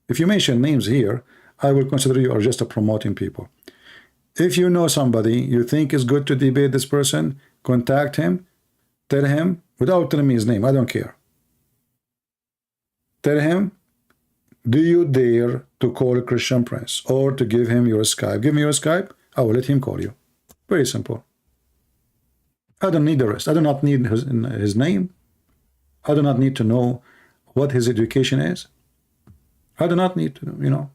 If you mention names here, I will consider you are just promoting people. If you know somebody you think is good to debate this person, contact him. Tell him, without telling me his name, I don't care. Tell him, do you dare to call Christian Prince or to give him your Skype? Give me your Skype. I will let him call you. Very simple. I don't need the rest. I do not need his name. I do not need to know what his education is. I do not need to, you know.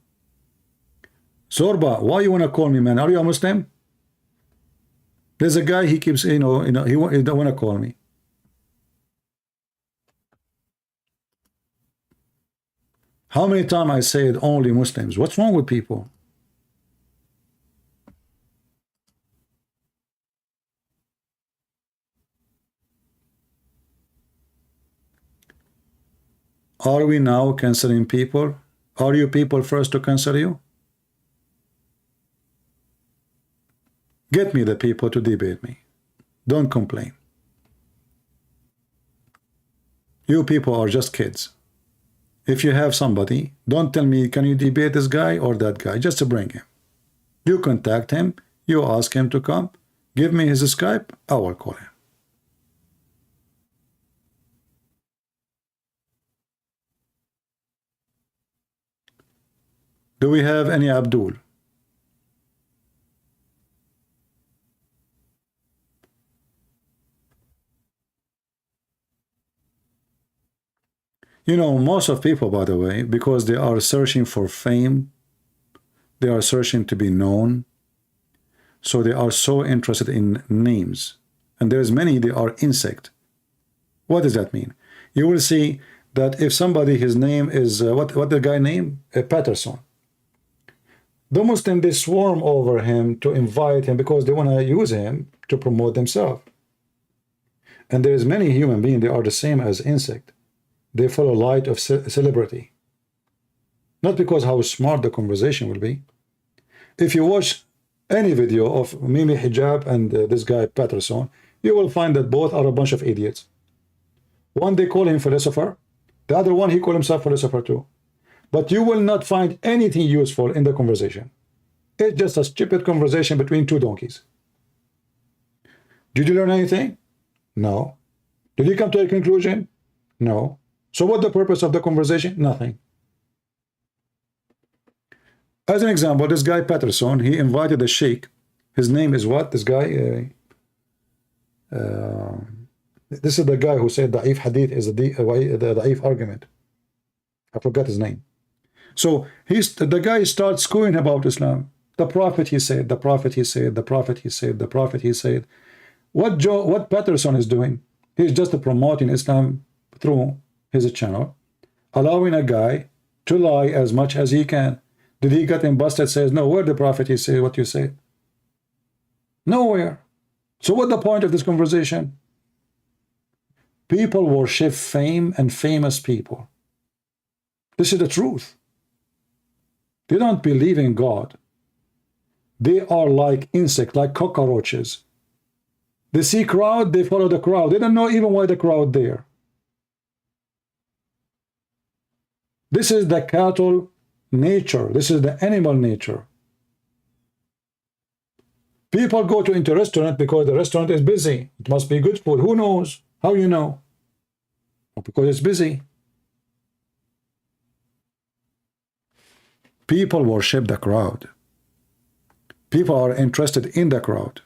Zorba, why you want to call me, man? Are you a Muslim? There's a guy, he keeps, he don't want to call me. How many times I said only Muslims? What's wrong with people? Are we now canceling people? Are you people first to cancel you? Get me the people to debate me. Don't complain. You people are just kids. If you have somebody, don't tell me, can you debate this guy or that guy? Just to bring him. You contact him. You ask him to come. Give me his Skype. I will call him. Do we have any Abdul? You know, most of people, by the way, because they are searching for fame, they are searching to be known, so they are so interested in names. And there's many, they are insect. What does that mean? You will see that if somebody, his name is, what the guy name? Patterson. The Muslims, they swarm over him to invite him because they want to use him to promote themselves. And there's many human beings, they are the same as insect. They follow light of celebrity. Not because how smart the conversation will be. If you watch any video of Mimi Hijab and this guy Patterson, you will find that both are a bunch of idiots. One, they call him philosopher. The other one, he call himself philosopher too. But you will not find anything useful in the conversation. It's just a stupid conversation between two donkeys. Did you learn anything? No. Did you come to a conclusion? No. So what's the purpose of the conversation? Nothing. As an example, this guy Patterson, he invited a sheikh. His name is what? This guy? This is the guy who said Da'if Hadith is the Da'if argument. I forgot his name. So the guy starts schooling about Islam. The Prophet, he said, the Prophet, he said, the Prophet, he said, the Prophet, he said. What Patterson is doing? He's just promoting Islam through his channel, allowing a guy to lie as much as he can. Did he get him busted? Says, no, where the Prophet he said what you said? Nowhere. So what's the point of this conversation? People worship fame and famous people. This is the truth. They don't believe in God. They are like insects, like cockroaches. They see crowd, they follow the crowd. They don't know even why the crowd there. This is the cattle nature. This is the animal nature. People go to into restaurant because the restaurant is busy. It must be good food. Who knows? How you know? Because it's busy. People worship the crowd. People are interested in the crowd,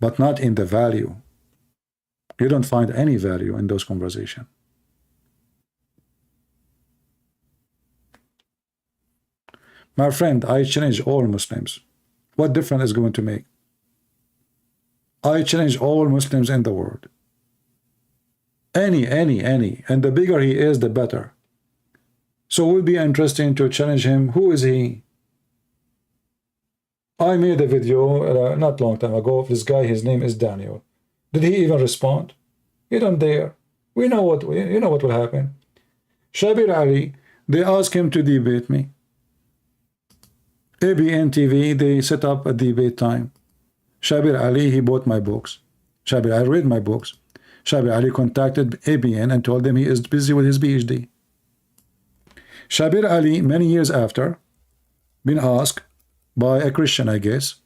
but not in the value. You don't find any value in those conversations. My friend, I challenge all Muslims. What difference is going to make? I challenge all Muslims in the world. Any. And the bigger he is, the better. So it will be interesting to challenge him. Who is he? I made a video not long time ago of this guy. His name is Daniel. Did he even respond? He don't dare. You know what will happen. Shabir Ali, they asked him to debate me. ABN TV, they set up a debate time. Shabir Ali, he bought my books. Shabir Ali read my books. Shabir Ali contacted ABN and told them he is busy with his PhD. Shabir Ali, many years after, been asked by a Christian, I guess.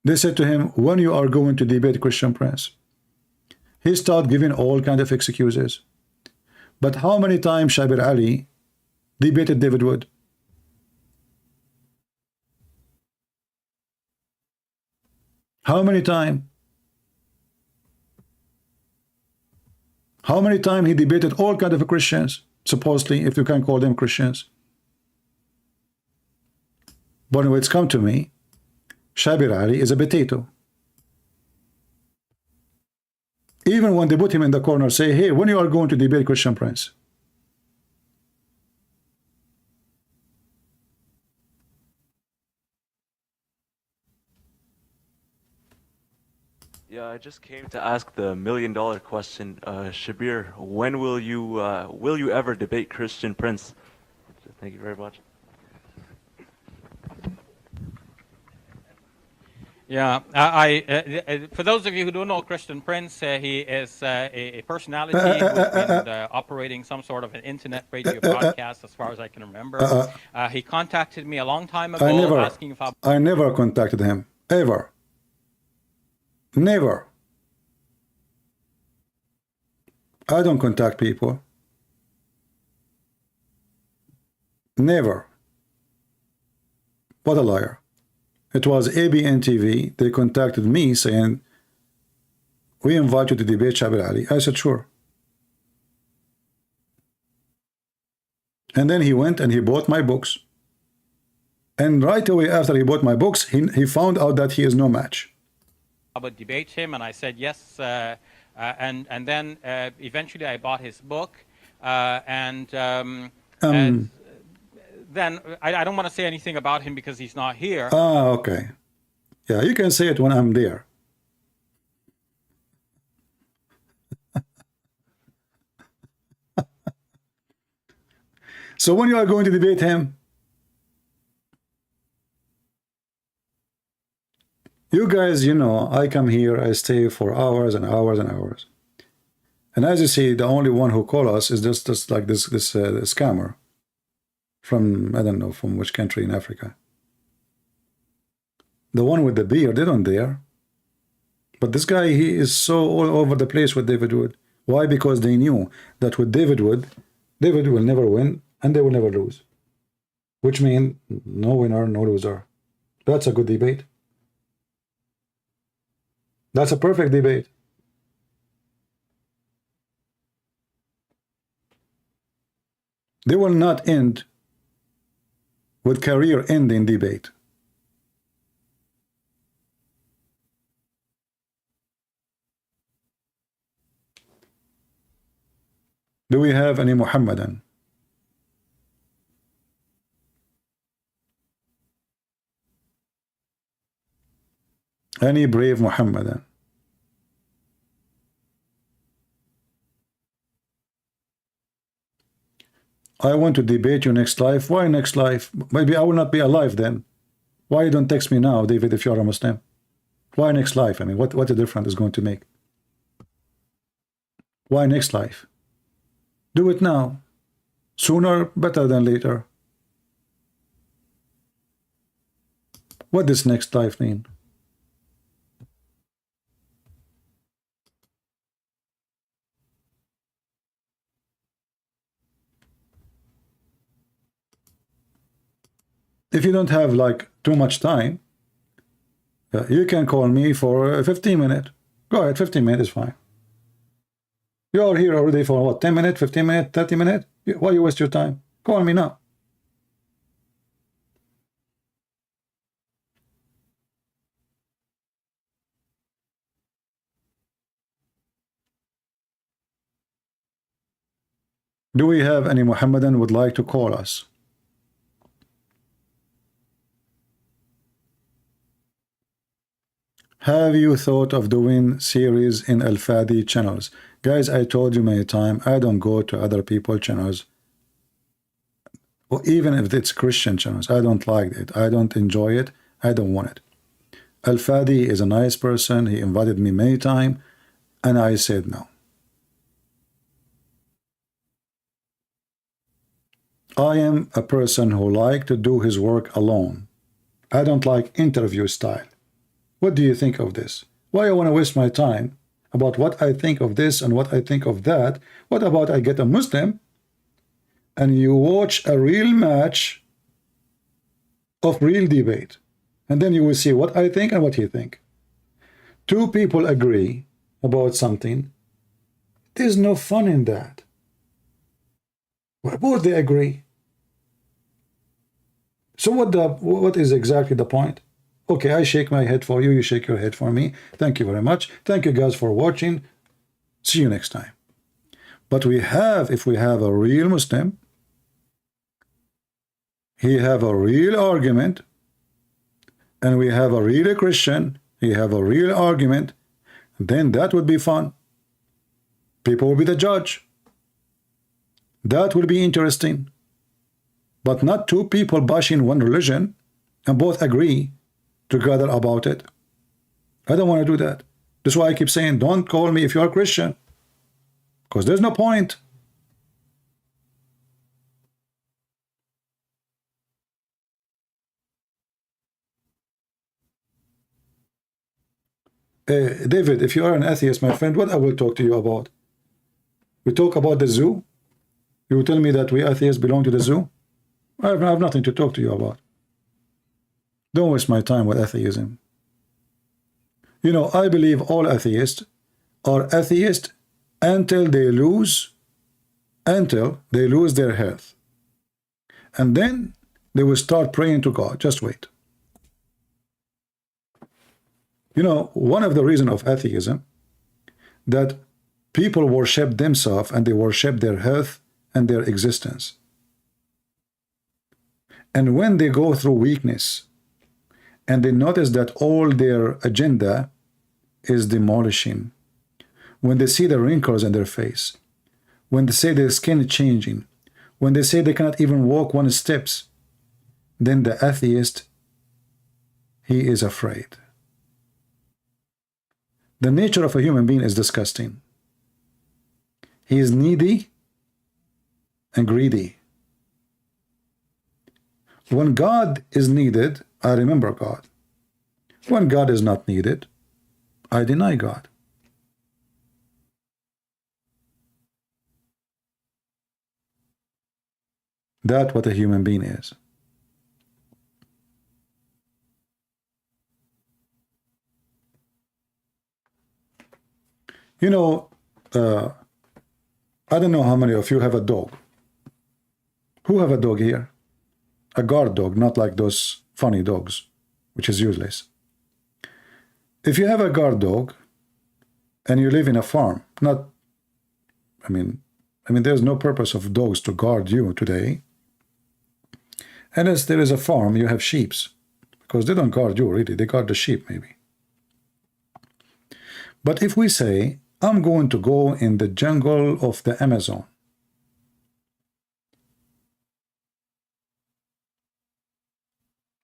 They said to him, when you are going to debate Christian Prince? He started giving all kind of excuses. But how many times Shabir Ali debated David Wood? How many times? How many times he debated all kind of Christians, supposedly, if you can call them Christians? But when it's come to me, Shabir Ali is a potato. Even when they put him in the corner, say, hey, when you are going to debate Christian Prince? Yeah, I just came to ask the million-dollar question, Shabir. When will you ever debate Christian Prince? Thank you very much. Yeah, for those of you who don't know Christian Prince, he is a personality who's been operating some sort of an internet radio broadcast, as far as I can remember. He contacted me a long time ago asking if I never contacted him, ever. Never. I don't contact people. Never. What a liar. It was ABN TV. They contacted me saying, we invite you to debate Shabir Ali. I said, sure. And then he went and he bought my books. And right away after he bought my books, he found out that he is no match. would debate him, and I said yes. And then eventually I bought his book, and then I don't want to say anything about him because he's not here. Okay. Yeah, you can say it when I'm there. So when you are going to debate him, you guys, you know, I come here, I stay for hours and hours and hours. And as you see, the only one who call us is just like this scammer from, I don't know, from which country in Africa. The one with the beard, they don't dare. But this guy, he is so all over the place with David Wood. Why? Because they knew that with David Wood will never win and they will never lose. Which means no winner, no loser. That's a good debate. That's a perfect debate. They will not end with career-ending debate. Do we have any Muhammadan? Any brave Muhammadan? I want to debate you next life. Why next life? Maybe I will not be alive then. Why you don't text me now, David, if you're a Muslim? Why next life? I mean, what a difference is going to make? Why next life? Do it now. Sooner, better than later. What does next life mean? If you don't have like too much time, you can call me for 15 minutes. Go ahead, 15 minutes is fine. You're here already for what, 10 minutes, 15 minutes, 30 minutes? Why you waste your time? Call me now. Do we have any Muhammadan would like to call us? Have you thought of doing series in Al-Fadi channels? Guys, I told you many times, I don't go to other people's channels. Or even if it's Christian channels, I don't like it. I don't enjoy it. I don't want it. Al-Fadi is a nice person. He invited me many times, and I said no. I am a person who like to do his work alone. I don't like interview style. What do you think of this? Why I want to waste my time about what I think of this and what I think of that? What about I get a Muslim and you watch a real match of real debate, and then you will see what I think and what he think. Two people agree about something. There's no fun in that. Both they agree. So what is exactly the point? Okay, I shake my head for you, you shake your head for me. Thank you very much. Thank you guys for watching. See you next time. But if we have a real Muslim, he have a real argument, and we have a real Christian, he have a real argument, then that would be fun. People will be the judge. That will be interesting. But not two people bashing one religion and both agree together about it. I don't want to do that. That's why I keep saying, don't call me if you are Christian, because there's no point. David, if you are an atheist, my friend, what I will talk to you about? We talk about the zoo? You will tell me that we atheists belong to the zoo? I have nothing to talk to you about. Don't waste my time with atheism. You know, I believe all atheists are atheists until they lose their health. And then they will start praying to God. Just wait. You know, one of the reasons of atheism that people worship themselves and they worship their health and their existence. And when they go through weakness and they notice that all their agenda is demolishing, when they see the wrinkles in their face, when they say their skin is changing, when they say they cannot even walk one steps, then the atheist, he is afraid. The nature of a human being is disgusting. He is needy and greedy. When God is needed, I remember God. When God is not needed, I deny God. That's what a human being is. You know, I don't know how many of you have a dog. Who have a dog here? A guard dog, not like those funny dogs, which is useless. If you have a guard dog and you live in a farm, I mean, there's no purpose of dogs to guard you today. And as there is a farm, you have sheep, because they don't guard you really, they guard the sheep maybe. But if we say, I'm going to go in the jungle of the Amazon,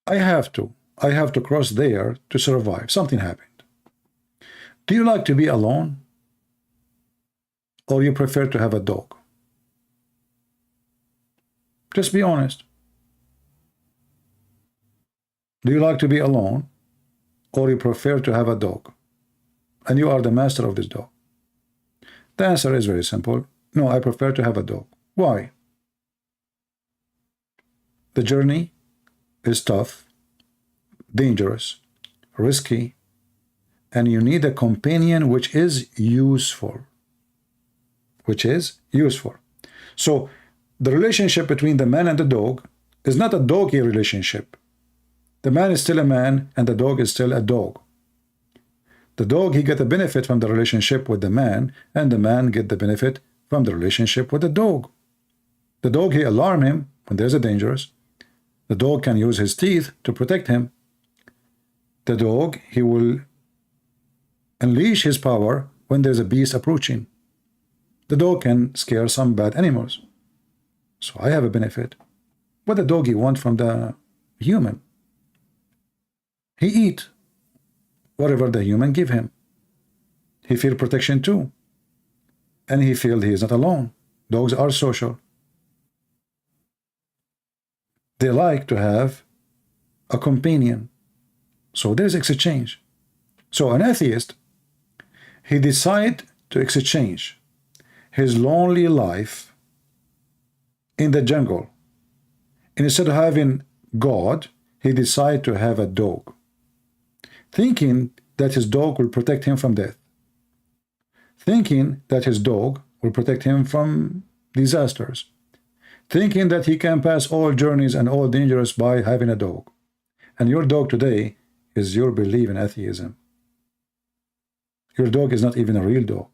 I have to cross there to survive. Something happened. Do you like to be alone? Or you prefer to have a dog? Just be honest. Do you like to be alone? Or you prefer to have a dog? And you are the master of this dog. The answer is very simple. No, I prefer to have a dog. Why? The journey is tough, dangerous, risky, and you need a companion which is useful. So the relationship between the man and the dog is not a doggy relationship. The man is still a man and the dog is still a dog. The dog, he get the benefit from the relationship with the man, and the man get the benefit from the relationship with the dog. The dog, he alarm him when there's a dangerous. The dog can use his teeth to protect him. The dog, he will unleash his power when there's a beast approaching. The dog can scare some bad animals. So I have a benefit. What the doggy want from the human? He eat. whatever the human give him. He feel protection too. And he feel he is not alone. Dogs are social. They like to have a companion. So there's exchange. So an atheist, he decide to exchange his lonely life in the jungle. And instead of having God, he decide to have a dog, thinking that his dog will protect him from death, thinking that his dog will protect him from disasters, thinking that he can pass all journeys and all dangers by having a dog. And your dog today is your belief in atheism. Your dog is not even a real dog.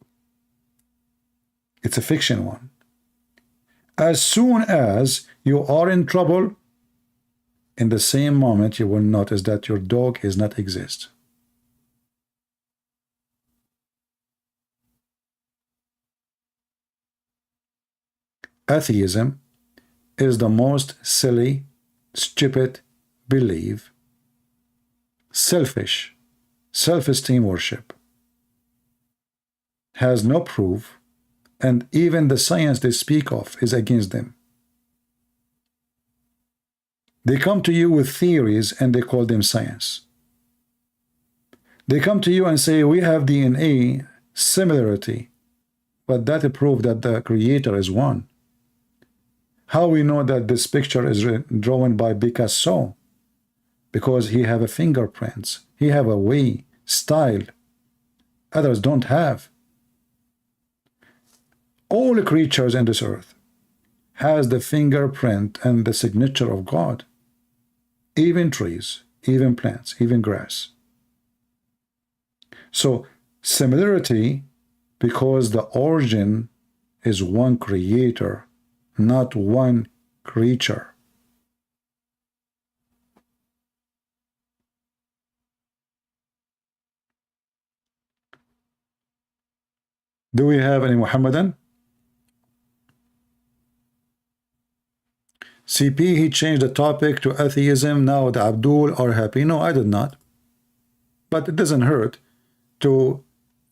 It's a fiction one. As soon as you are in trouble, in the same moment you will notice that your dog is not exist. Atheism is the most silly, stupid belief, selfish, self-esteem worship. Has no proof, and even the science they speak of is against them. They come to you with theories and they call them science. They come to you and say, we have DNA similarity, but that proves that the creator is one. How we know that this picture is drawn by Picasso? Because he have a fingerprints. He have a way, style. Others don't have. All creatures in this earth has the fingerprint and the signature of God. Even trees, even plants, even grass. So similarity, because the origin is one creator, not one creature. Do we have any Muhammadan? CP, he changed the topic to atheism. Now the Abdul are happy. No, I did not. But it doesn't hurt to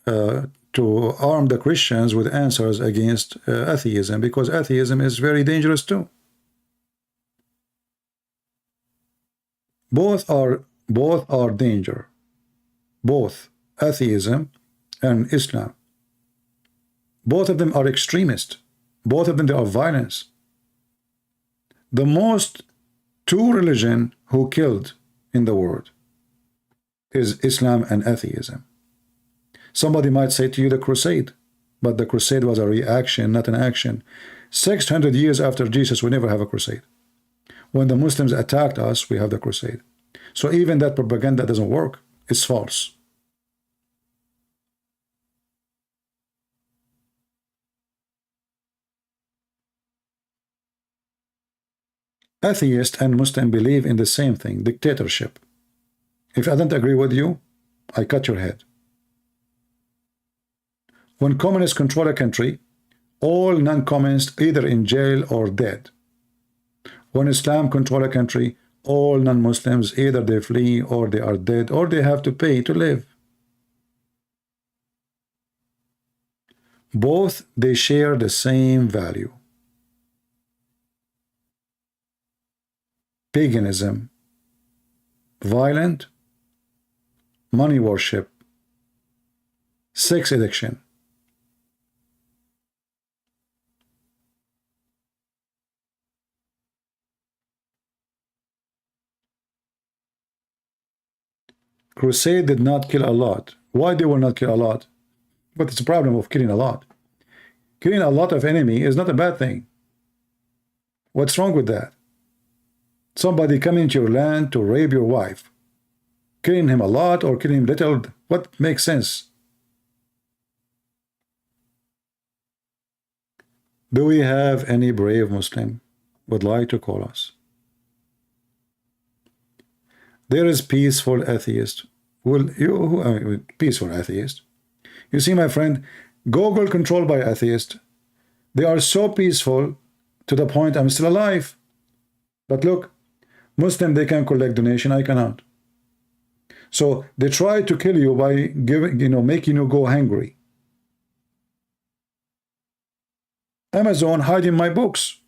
arm the Christians with answers against atheism, because atheism is very dangerous too. Both are danger. Both atheism and Islam. Both of them are extremist. Both of them, they are violence. The most two religion who killed in the world is Islam and atheism. Somebody might say to you the crusade, but the crusade was a reaction, not an action. 600 years after Jesus, we never have a crusade. When the Muslims attacked us, we have the crusade. So even that propaganda doesn't work. It's false. Atheist and Muslim believe in the same thing, dictatorship. If I don't agree with you, I cut your head. When communists control a country, all non-communists either in jail or dead. When Islam control a country, all non-Muslims either they flee or they are dead or they have to pay to live. Both they share the same value. Paganism, violent, money worship, sex addiction. Crusade did not kill a lot. Why they will not kill a lot? But it's a problem of killing a lot. Killing a lot of enemy is not a bad thing. What's wrong with that? Somebody coming to your land to rape your wife. Killing him a lot or killing him little, what makes sense? Do we have any brave Muslim would like to call us? There is peaceful atheist. Will you peaceful atheist? You see, my friend, Google controlled by atheists. They are so peaceful to the point I'm still alive. But look, Muslim, they can collect donation, I cannot. So they try to kill you by giving, making you go hungry. Amazon hiding my books.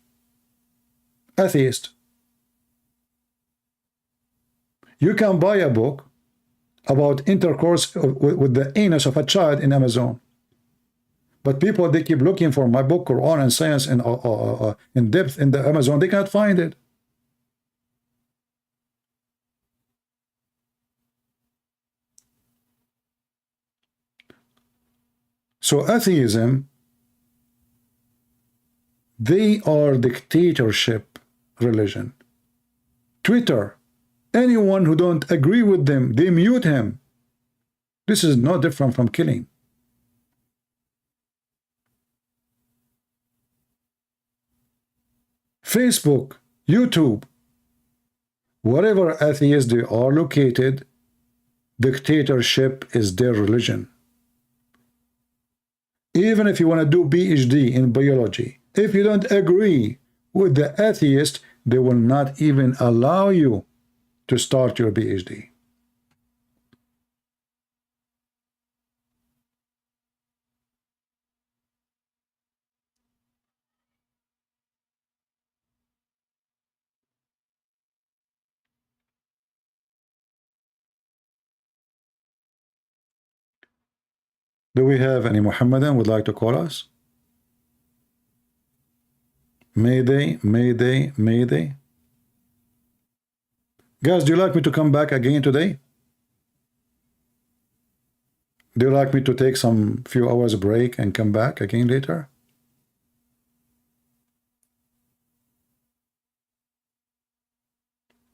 Atheist. You can buy a book about intercourse with the anus of a child in Amazon. But people, they keep looking for my book, Quran and Science in depth in the Amazon. They can't find it. So atheism, they are dictatorship religion. Twitter, anyone who don't agree with them, they mute him. This is no different from killing. Facebook, YouTube, wherever atheists they are located, dictatorship is their religion. Even if you want to do PhD in biology, if you don't agree with the atheist, they will not even allow you to start your PhD. Do we have any Muhammadan would like to call us? Mayday, Mayday, Mayday. Guys, do you like me to come back again today? Do you like me to take some few hours break and come back again later?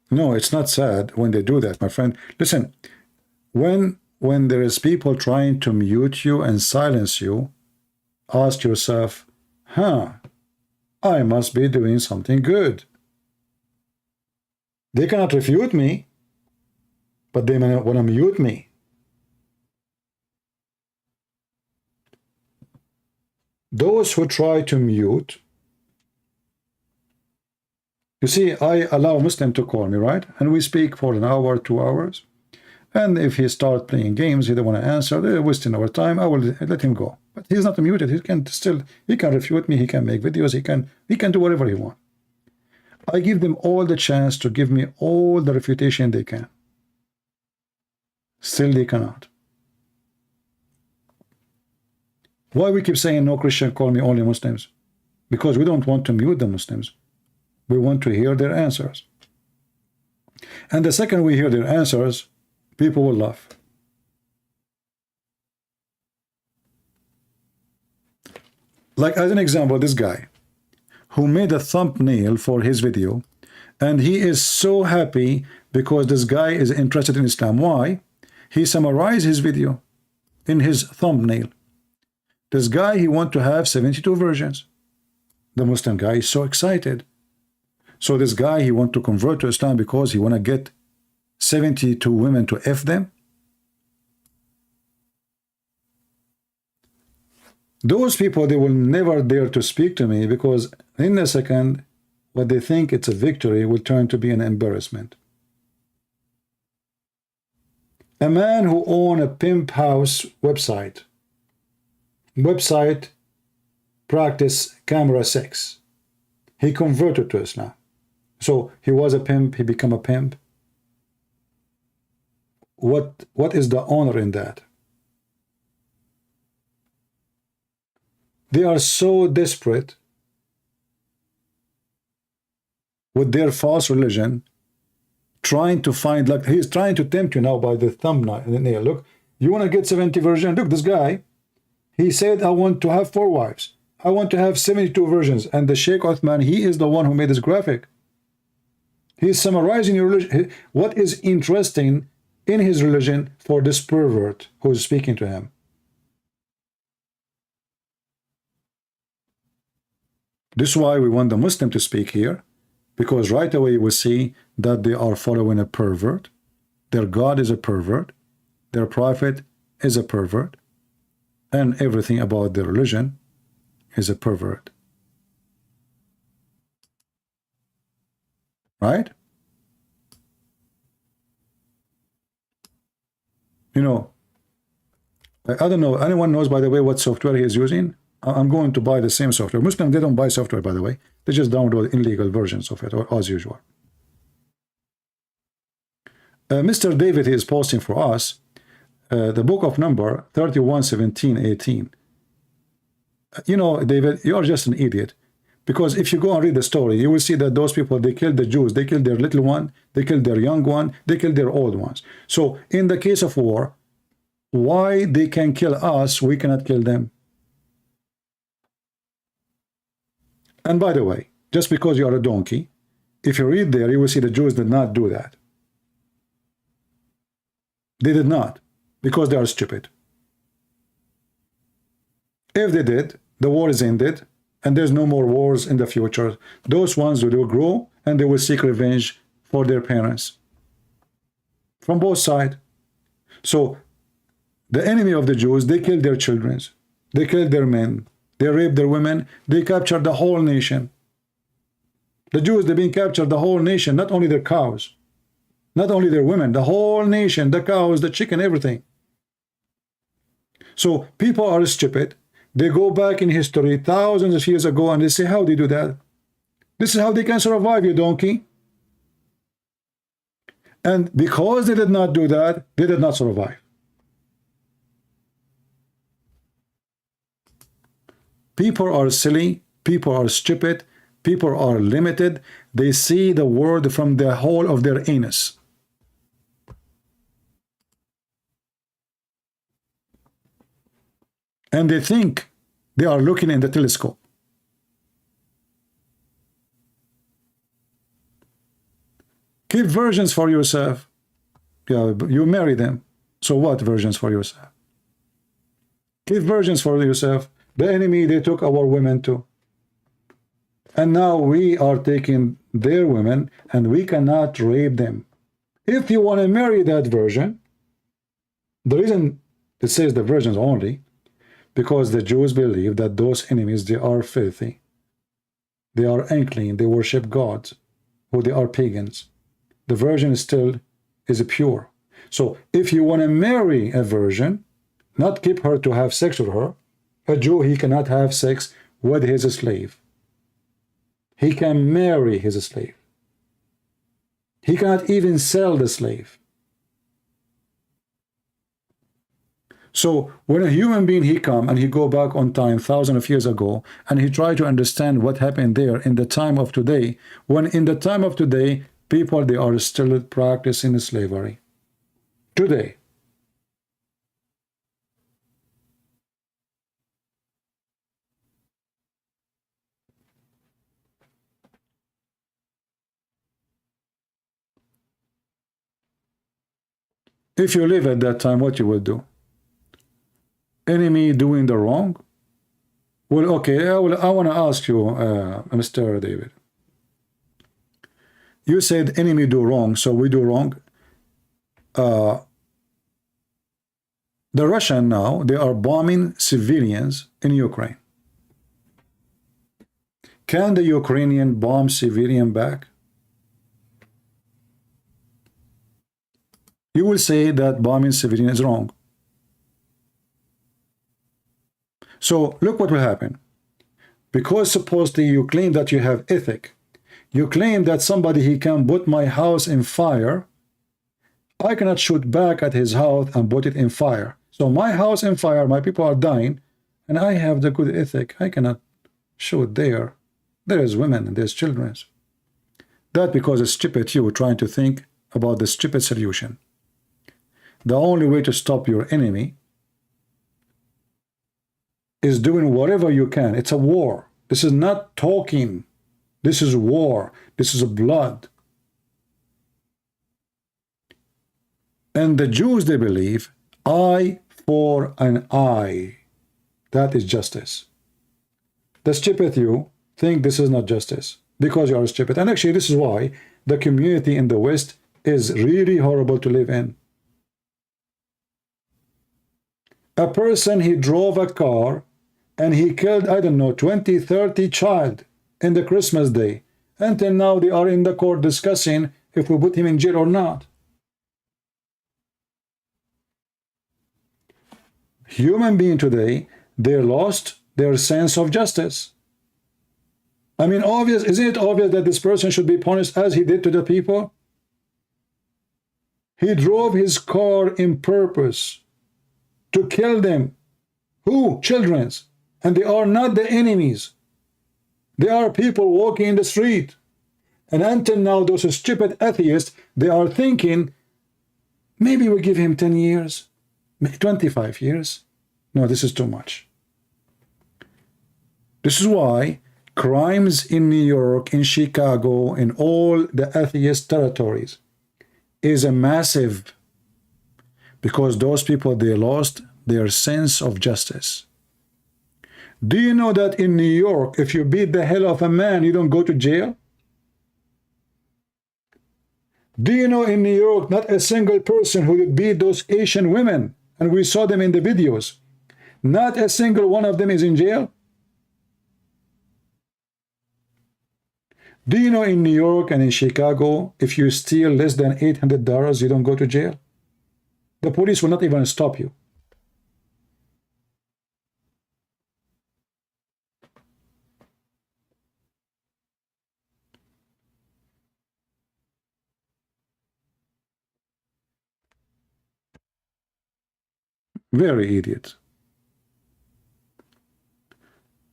No, it's not sad when they do that, my friend. Listen, when there is people trying to mute you and silence you, ask yourself, I must be doing something good. They cannot refute me, but they may want to mute me. Those who try to mute, you see, I allow Muslim to call me, right? And we speak for an hour, 2 hours. And if he starts playing games, he don't want to answer, they're wasting our time, I will let him go. But he's not muted. He can refute me, he can make videos, he can do whatever he wants. I give them all the chance to give me all the refutation they can. Still they cannot. Why we keep saying no Christian, call me only Muslims? Because we don't want to mute the Muslims. We want to hear their answers. And the second we hear their answers, people will laugh. Like as an example, this guy who made a thumbnail for his video, and he is so happy because this guy is interested in Islam. Why? He summarized his video in his thumbnail. This guy, he want to have 72 versions. The Muslim guy is so excited. So this guy, he want to convert to Islam because he want to get 72 women to F them. Those people, they will never dare to speak to me because in a second, what they think it's a victory will turn to be an embarrassment. A man who owned a pimp house website practice camera sex. He converted to Islam. So he was a pimp, he became a pimp. What is the honor in that? They are so desperate with their false religion, trying to find, like he's trying to tempt you now by the thumbnail. Look, you want to get 70 versions? Look, this guy, he said, I want to have 4 wives. I want to have 72 versions. And the Sheikh Othman, he is the one who made this graphic. He's summarizing your religion. What is interesting in his religion for this pervert who is speaking to him? This is why we want the Muslim to speak here, because right away we see that they are following a pervert. Their God is a pervert. Their prophet is a pervert. And everything about their religion is a pervert. Right? You know, I don't know. Anyone knows, by the way, what software he is using? I'm going to buy the same software. Muslims, they don't buy software, by the way. They just download illegal versions of it, or as usual. Mr. David, he is posting for us the book of Number 31, 17, 18. You know, David, you are just an idiot. Because if you go and read the story, you will see that those people, they killed the Jews. They killed their little one. They killed their young one. They killed their old ones. So in the case of war, why they can kill us, we cannot kill them? And by the way, just because you are a donkey, if you read there, you will see the Jews did not do that. They did not, because they are stupid. If they did, the war is ended, and there's no more wars in the future. Those ones will grow, and they will seek revenge for their parents. From both sides. So, the enemy of the Jews, they killed their children. They killed their men. They raped their women. They captured the whole nation. The Jews, they've been captured the whole nation, not only their cows, not only their women, the whole nation, the cows, the chicken, everything. So people are stupid. They go back in history thousands of years ago and they say, how they do that? This is how they can survive, you donkey. And because they did not do that, they did not survive. People are silly. People are stupid. People are limited. They see the world from the hole of their anus. And they think they are looking in the telescope. Keep virgins for yourself. Yeah, you marry them. So what virgins for yourself? Keep virgins for yourself. The enemy, they took our women too. And now we are taking their women and we cannot rape them. If you want to marry that virgin, the reason it says the virgins only, because the Jews believe that those enemies, they are filthy. They are unclean. They worship gods, or they are pagans. The virgin still is pure. So if you want to marry a virgin, not keep her to have sex with her, a Jew, he cannot have sex with his slave. He can marry his slave. He cannot even sell the slave. So when a human being, he come and he go back on time thousands of years ago and he try to understand what happened there in the time of today, when in the time of today, people, they are still practicing slavery. Today. If you live at that time, what you will do? Enemy doing the wrong? Well, okay, I want to ask you, Mr. David. You said enemy do wrong, so we do wrong. The Russian now, they are bombing civilians in Ukraine. Can the Ukrainian bomb civilian back? You will say that bombing civilian is wrong. So look what will happen. Because supposedly you claim that you have ethic, you claim that somebody, he can put my house in fire, I cannot shoot back at his house and put it in fire. So my house in fire, my people are dying, and I have the good ethic. I cannot shoot there. There is women and there's children. That because it's stupid you trying to think about the stupid solution. The only way to stop your enemy is doing whatever you can. It's a war. This is not talking. This is war. This is blood. And the Jews, they believe, eye for an eye. That is justice. The stupid you think this is not justice because you are stupid. And actually, this is why the community in the West is really horrible to live in. A person, he drove a car and he killed, I don't know, 20, 30 child in the Christmas day. Until now, they are in the court discussing if we put him in jail or not. Human being today, they lost their sense of justice. I mean, obvious, isn't it obvious that this person should be punished as he did to the people? He drove his car in purpose to kill them. Who? Children's. And they are not the enemies. They are people walking in the street. And until now, those stupid atheists, they are thinking, maybe we give him 10 years, 25 years. No, this is too much. This is why crimes in New York, in Chicago, in all the atheist territories is a massive, because those people, they lost their sense of justice. Do you know that in New York, if you beat the hell of a man, you don't go to jail? Do you know in New York, not a single person who would beat those Asian women, and we saw them in the videos, not a single one of them is in jail? Do you know in New York and in Chicago, if you steal less than $800, you don't go to jail? The police will not even stop you. Very idiot.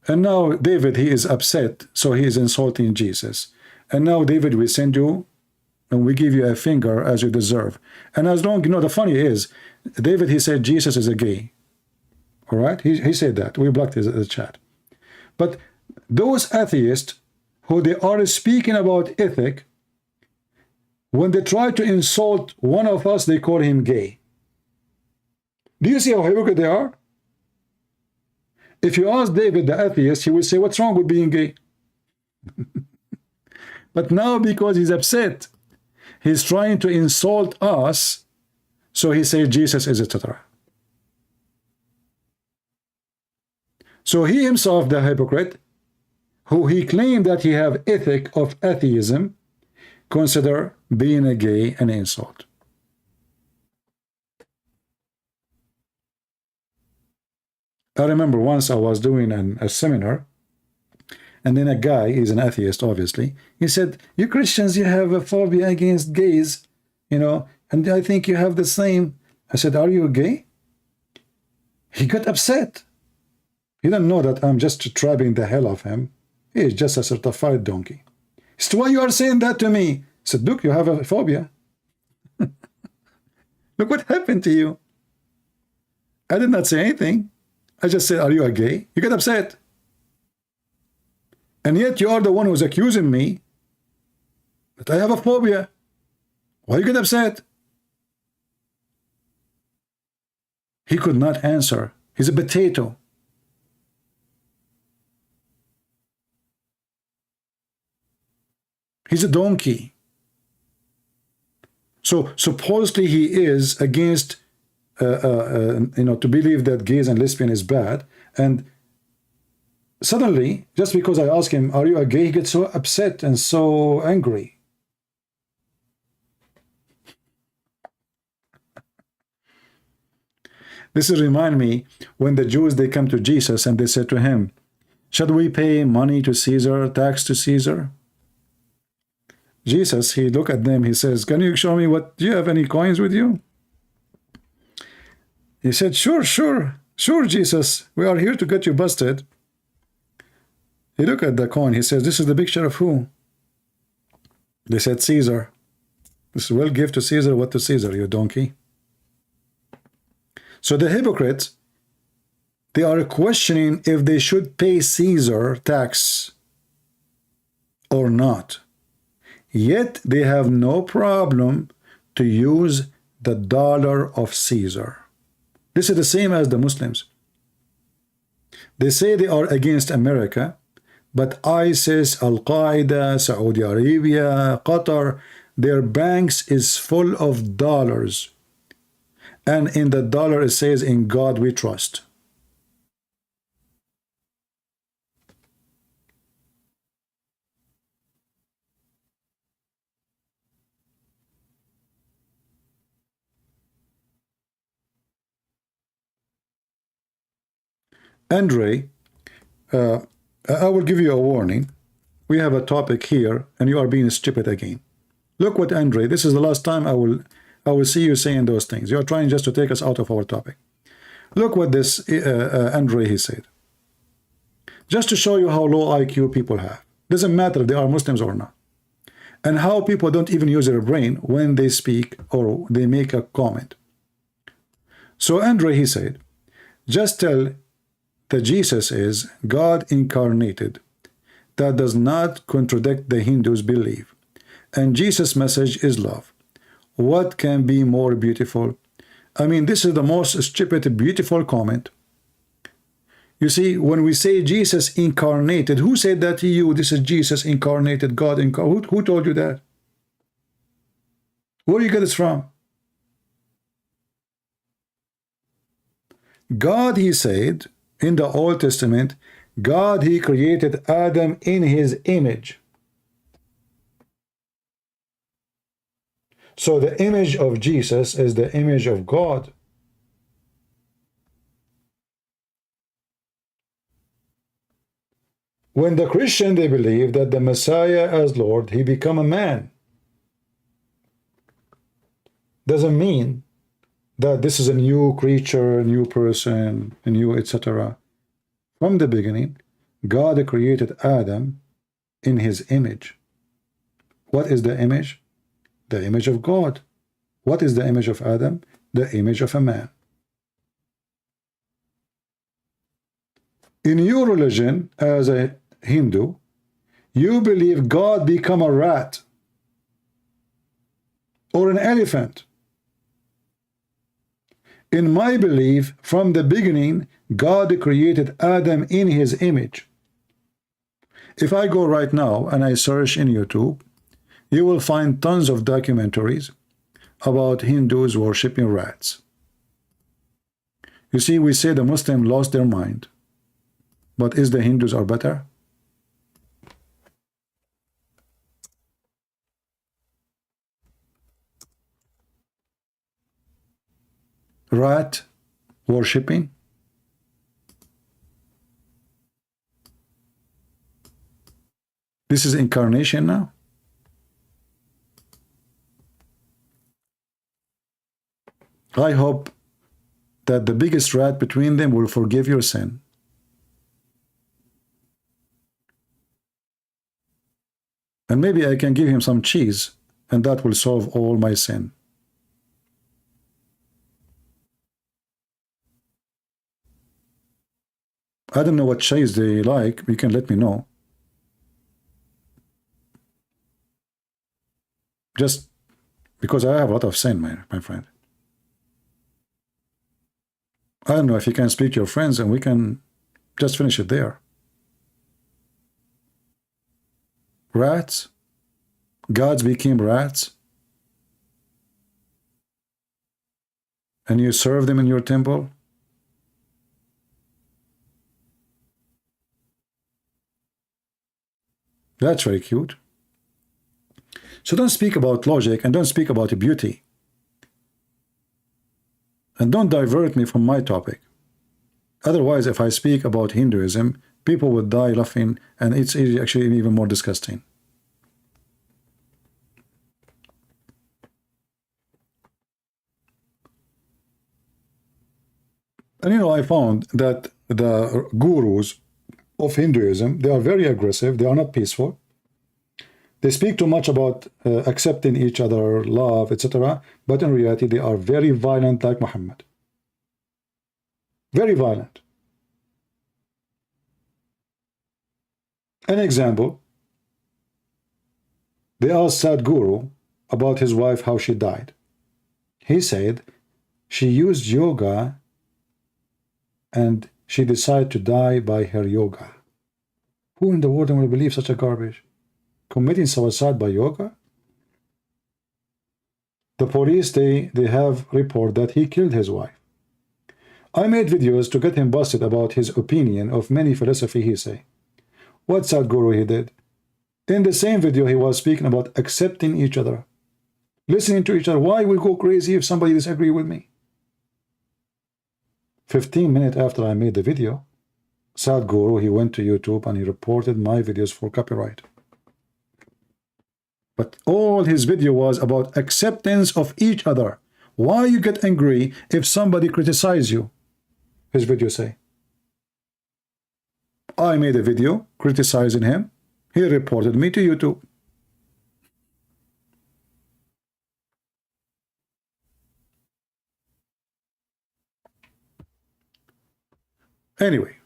And now David, he is upset, so he is insulting Jesus. And now David, we send you and we give you a finger as you deserve. And as long, you know, the funny is, David, he said Jesus is a gay. All right? He said that. We blocked the chat. But those atheists who they are speaking about ethic, when they try to insult one of us, they call him gay. Do you see how hypocrite they are? If you ask David, the atheist, he will say, what's wrong with being gay? But now, because he's upset, he's trying to insult us, so he says Jesus is etc. So he himself, the hypocrite, who he claimed that he have ethic of atheism, consider being a gay an insult. I remember once I was doing a seminar, and then a guy, he's an atheist, obviously, he said, you Christians, you have a phobia against gays, you know, and I think you have the same. I said, are you gay? He got upset. He didn't know that I'm just trapping the hell of him. He is just a certified donkey. He said, why you are saying that to me? I said, look, you have a phobia. Look what happened to you. I did not say anything. I just said, are you a gay? You get upset. And yet you are the one who's accusing me that I have a phobia. Why you get upset? He could not answer. He's a potato. He's a donkey. So supposedly he is against you know, to believe that gays and lesbian is bad, and suddenly, just because I ask him, are you a gay, he gets so upset and so angry. This is remind me when the Jews, they come to Jesus and they said to him, should we pay money to Caesar, tax to Caesar? Jesus, he looked at them, he says, can you show me what, do you have any coins with you? He said, sure, Jesus, we are here to get you busted. He looked at the coin, he says, this is the picture of who? They said, Caesar. This is, well, give to Caesar what to Caesar, you donkey. So the hypocrites, they are questioning if they should pay Caesar tax or not. Yet they have no problem to use the dollar of Caesar. This is the same as the Muslims. They say they are against America, but ISIS, Al-Qaeda, Saudi Arabia, Qatar, their banks is full of dollars. And in the dollar it says, in God we trust. Andre, I will give you a warning. We have a topic here, and you are being stupid again. Look what Andre. This is the last time I will see you saying those things. You are trying just to take us out of our topic. Look what this Andre he said. Just to show you how low IQ people have. Doesn't matter if they are Muslims or not. And how people don't even use their brain when they speak or they make a comment. So Andre he said, just tell that Jesus is God incarnated. That does not contradict the Hindus' belief. And Jesus' message is love. What can be more beautiful? I mean, this is the most stupid, beautiful comment. You see, when we say Jesus incarnated, who said that to you? This is Jesus incarnated, God incarnated. Who told you that? Where do you get this from? God, he said, in the Old Testament, God, he created Adam in his image. So the image of Jesus is the image of God. When the Christian, they believe that the Messiah as Lord, he become a man. Doesn't mean that this is a new creature, a new person, a new etc. From the beginning, God created Adam in his image. What is the image? The image of God. What is the image of Adam? The image of a man. In your religion, as a Hindu, you believe God become a rat or an elephant. In my belief, from the beginning, God created Adam in his image. If I go right now and I search in YouTube, you will find tons of documentaries about Hindus worshipping rats. You see, we say the Muslims lost their mind, but is the Hindus are better? Rat worshipping? This is incarnation now? I hope that the biggest rat between them will forgive your sin. And maybe I can give him some cheese, and that will solve all my sin. I don't know what cheese they like. You can let me know. Just because I have a lot of sin, my friend. I don't know if you can speak to your friends and we can just finish it there. Rats? Gods became rats? And you serve them in your temple? That's very cute. So don't speak about logic and don't speak about beauty. And don't divert me from my topic. Otherwise, if I speak about Hinduism, people would die laughing, and it's actually even more disgusting. And you know, I found that the gurus of Hinduism, they are very aggressive, they are not peaceful. They speak too much about accepting each other, love, etc. But in reality, they are very violent like Muhammad. Very violent. An example, they asked Sadhguru about his wife, how she died. He said she used yoga and she decided to die by her yoga. Who in the world will believe such a garbage? Committing suicide by yoga? The police, they have report that he killed his wife. I made videos to get him busted about his opinion of many philosophy he say. What Sadhguru he did? In the same video, he was speaking about accepting each other, listening to each other. Why will go crazy if somebody disagree with me? 15 minutes after I made the video, Sadhguru, he went to YouTube and he reported my videos for copyright. But all his video was about acceptance of each other. Why you get angry if somebody criticizes you? His video say. I made a video criticizing him. He reported me to YouTube. Anyway,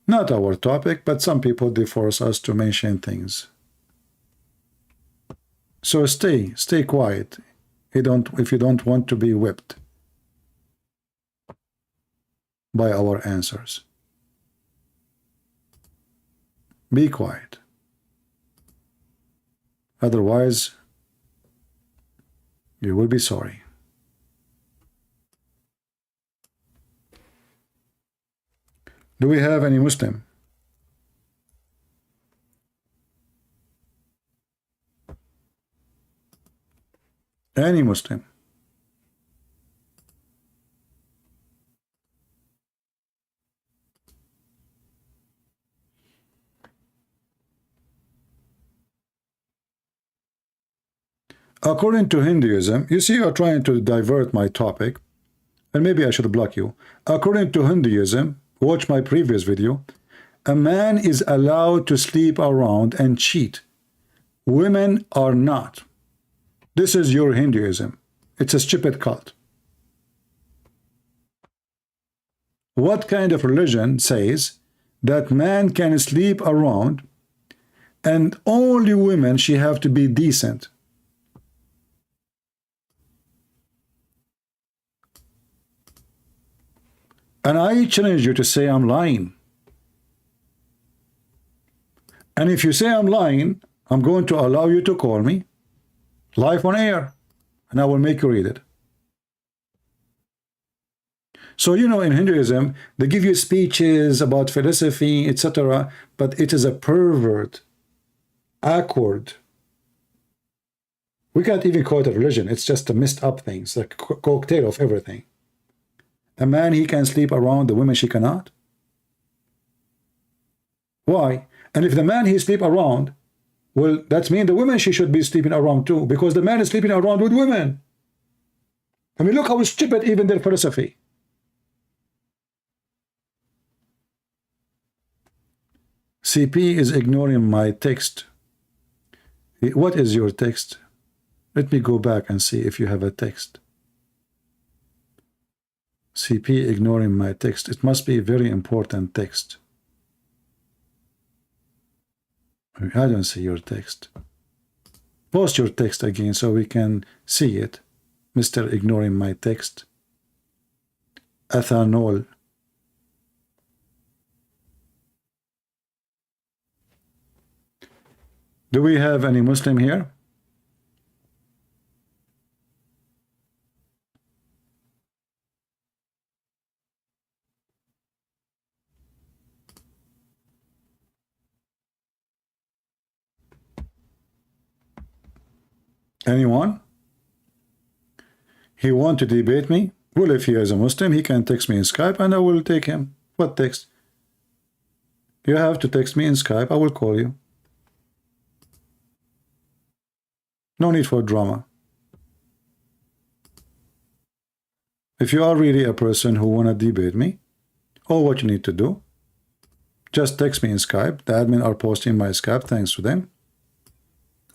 not our topic, but some people, they force us to mention things. So stay quiet. If you don't want to be whipped by our answers. Be quiet. Otherwise, you will be sorry. Do we have any Muslim? Any Muslim? According to Hinduism, you see, you're trying to divert my topic, and maybe I should block you. According to Hinduism, watch my previous video, a man is allowed to sleep around and cheat. Women are not. This is your Hinduism. It's a stupid cult. What kind of religion says that man can sleep around and only women, she have to be decent? And I challenge you to say I'm lying. And if you say I'm lying, I'm going to allow you to call me live on air, and I will make you read it. So, you know, in Hinduism, they give you speeches about philosophy, etc., but it is a pervert, awkward. We can't even call it a religion. It's just a messed up thing. It's like a cocktail of everything. A man, he can sleep around, the women, she cannot. Why? And if the man, he sleep around, well, that means the women, she should be sleeping around too, because the man is sleeping around with women. I mean, look how stupid even their philosophy. CP is ignoring my text. What is your text? Let me go back and see if you have a text. CP ignoring my text. It must be a very important text. I don't see your text. Post your text again so we can see it. Mr. Ignoring my text. Ethanol. Do we have any Muslim here? Anyone? He want to debate me? Well, if he is a Muslim, he can text me in Skype and I will take him. What text? You have to text me in Skype. I will call you. No need for drama. If you are really a person who want to debate me, all what you need to do, just text me in Skype. The admin are posting my Skype, thanks to them.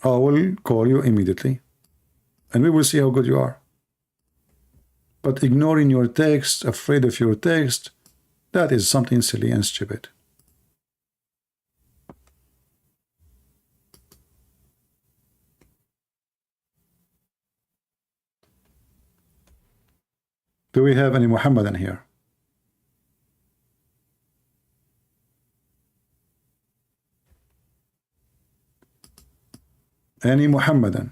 I will call you immediately, and we will see how good you are. But ignoring your text, afraid of your text, that is something silly and stupid. Do we have any Muhammadan here? Any Muhammadan?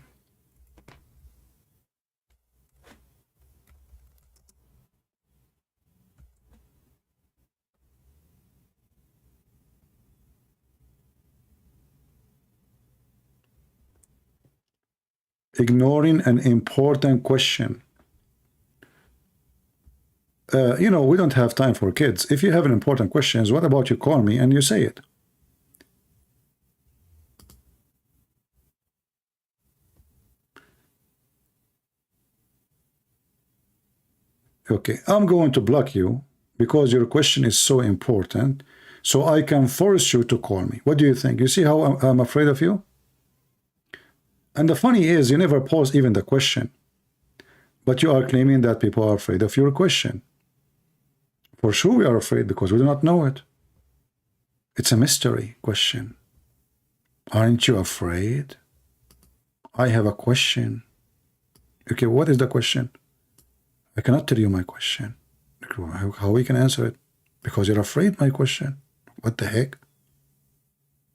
Ignoring an important question. You know, we don't have time for kids. If you have an important questions, what about you call me and you say it? Okay, I'm going to block you because your question is so important, so I can force you to call me. What do you think? You see how I'm afraid of you? And the funny is, you never pose even the question, but you are claiming that people are afraid of your question. For sure we are afraid because we do not know it. It's a mystery question. Aren't you afraid? I have a question. Okay, what is the question? I cannot tell you my question. How we can answer it? Because you're afraid my question. What the heck?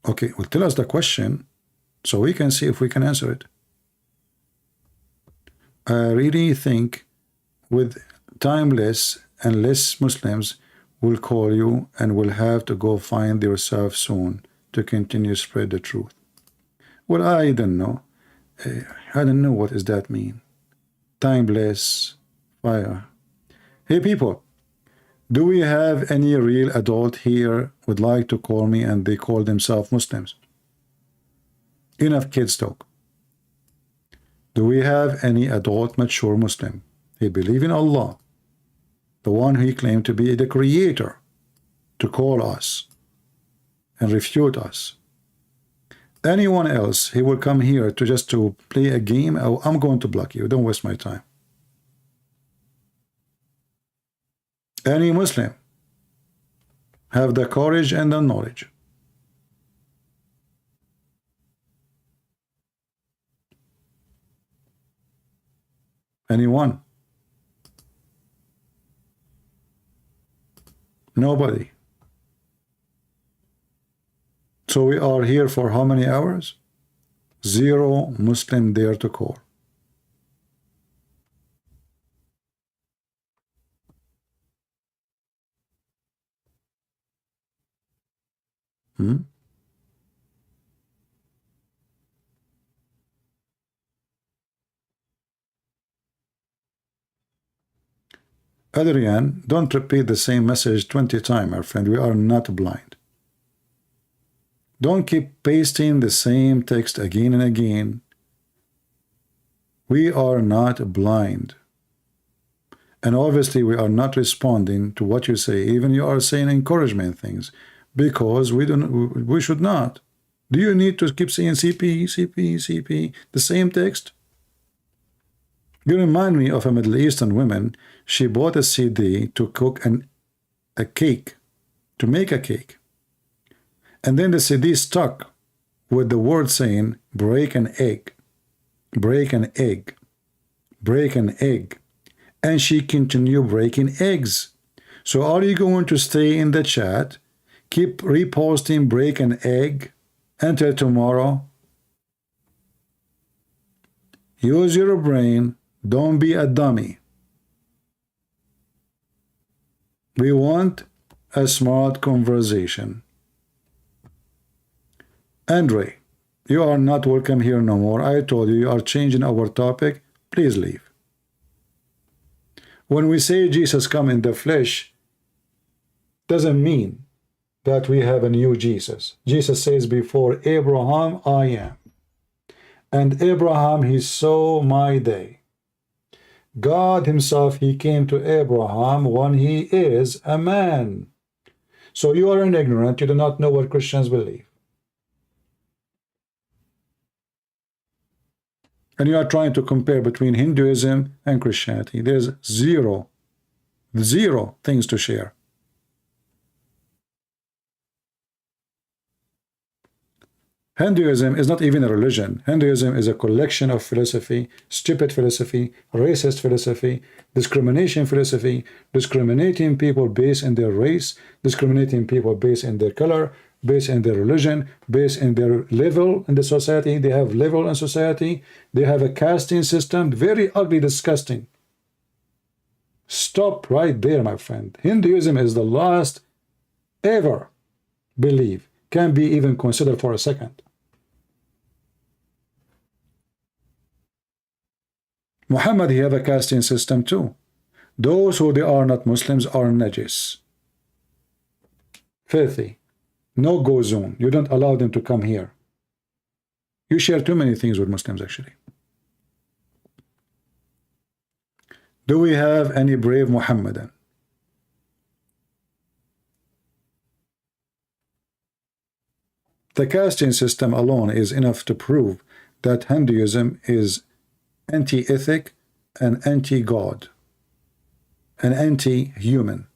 Okay, well, tell us the question so we can see if we can answer it. I really think with timeless and less Muslims will call you and will have to go find yourself soon to continue spread the truth. Well, I don't know. I don't know what does that mean. Timeless fire. Hey people, do we have any real adult here would like to call me and they call themselves Muslims? Enough kids talk. Do we have any adult mature Muslim? He believe in Allah, the one he claimed to be the creator, to call us and refute us. Anyone else, he will come here to just to play a game. Oh, I'm going to block you. Don't waste my time. Any Muslim have the courage and the knowledge. Anyone? Nobody. So we are here for how many hours? Zero Muslim dare to call. Adrian, don't repeat the same message 20 times, my friend. We are not blind. Don't keep pasting the same text again and again. We are not blind. And obviously we are not responding to what you say. Even you are saying encouragement things because we should not. Do you need to keep saying CP, CP, CP, the same text? You remind me of a Middle Eastern woman. She bought a CD to cook a cake, to make a cake. And then the CD stuck with the word saying, break an egg, break an egg, break an egg. And she continued breaking eggs. So are you going to stay in the chat, keep reposting break an egg until tomorrow? Use your brain. Don't be a dummy. We want a smart conversation. Andre, you are not welcome here no more. I told you, you are changing our topic. Please leave. When we say Jesus come in the flesh, doesn't mean that we have a new Jesus. Jesus says, before Abraham, I am. And Abraham, he saw my day. God himself, he came to Abraham when he is a man. So you are an ignorant. You do not know what Christians believe. And you are trying to compare between Hinduism and Christianity. There's zero things to share. Hinduism is not even a religion. Hinduism is a collection of philosophy, stupid philosophy, racist philosophy, discrimination philosophy, discriminating people based on their race, discriminating people based on their color, based on their religion, based on their level in the society. They have level in society. They have a casting system, very ugly, disgusting. Stop right there, my friend. Hinduism is the last ever belief, can be even considered for a second. Muhammad, he have a casting system too. those who they are not Muslims are najis, filthy, no go zone. You don't allow them to come here. You share too many things with Muslims, actually. Do we have any brave Muhammadan? The casting system alone is enough to prove that Hinduism is anti-ethic and anti-God and anti-human.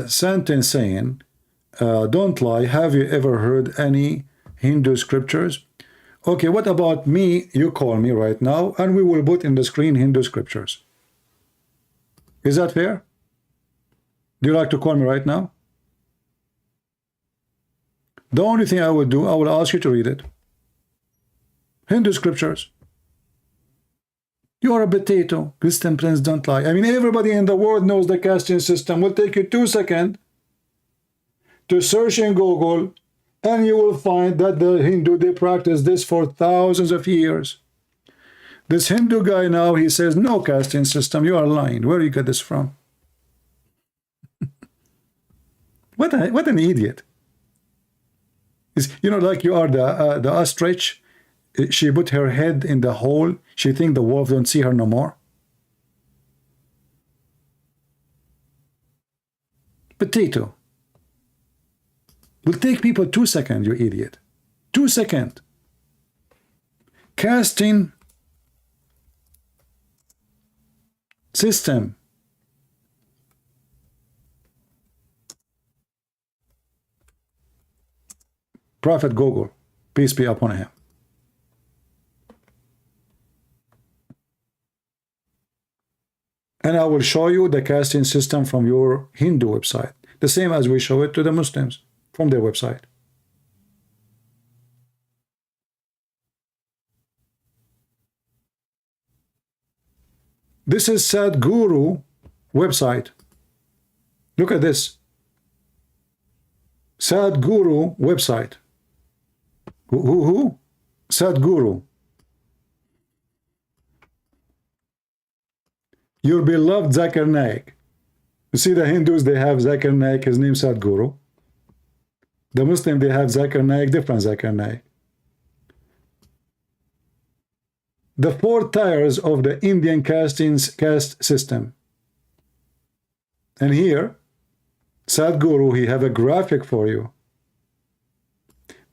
Santin saying, don't lie, have you ever heard any Hindu scriptures? Okay, what about me? You call me right now and we will put in the screen Hindu scriptures. Is that fair? Do you like to call me right now? The only thing I will do, I will ask you to read it. Hindu scriptures. You are a potato. Christian Prince, don't lie. I mean, everybody in the world knows the casting system. Will take you 2 seconds to search in Google, and you will find that the Hindu, they practice this for thousands of years. This Hindu guy now, he says, no casting system. You are lying. Where do you get this from? What an idiot. You know, like you are the ostrich. She put her head in the hole. She think the wolf don't see her no more. Potato. Will take people 2 seconds, you idiot. 2 seconds. Casting system. Prophet Google, peace be upon him. And I will show you the casting system from your Hindu website, the same as we show it to the Muslims from their website. This is Sadhguru website. Look at this. Sadhguru website. Who? Sadhguru. Your beloved Zakir Naik. You see the Hindus, they have Zakir Naik, his name Sadhguru. The Muslim, they have Zakir Naik, different Zakir Naik. The 4 tiers of the Indian caste system. And here, Sadhguru, he have a graphic for you.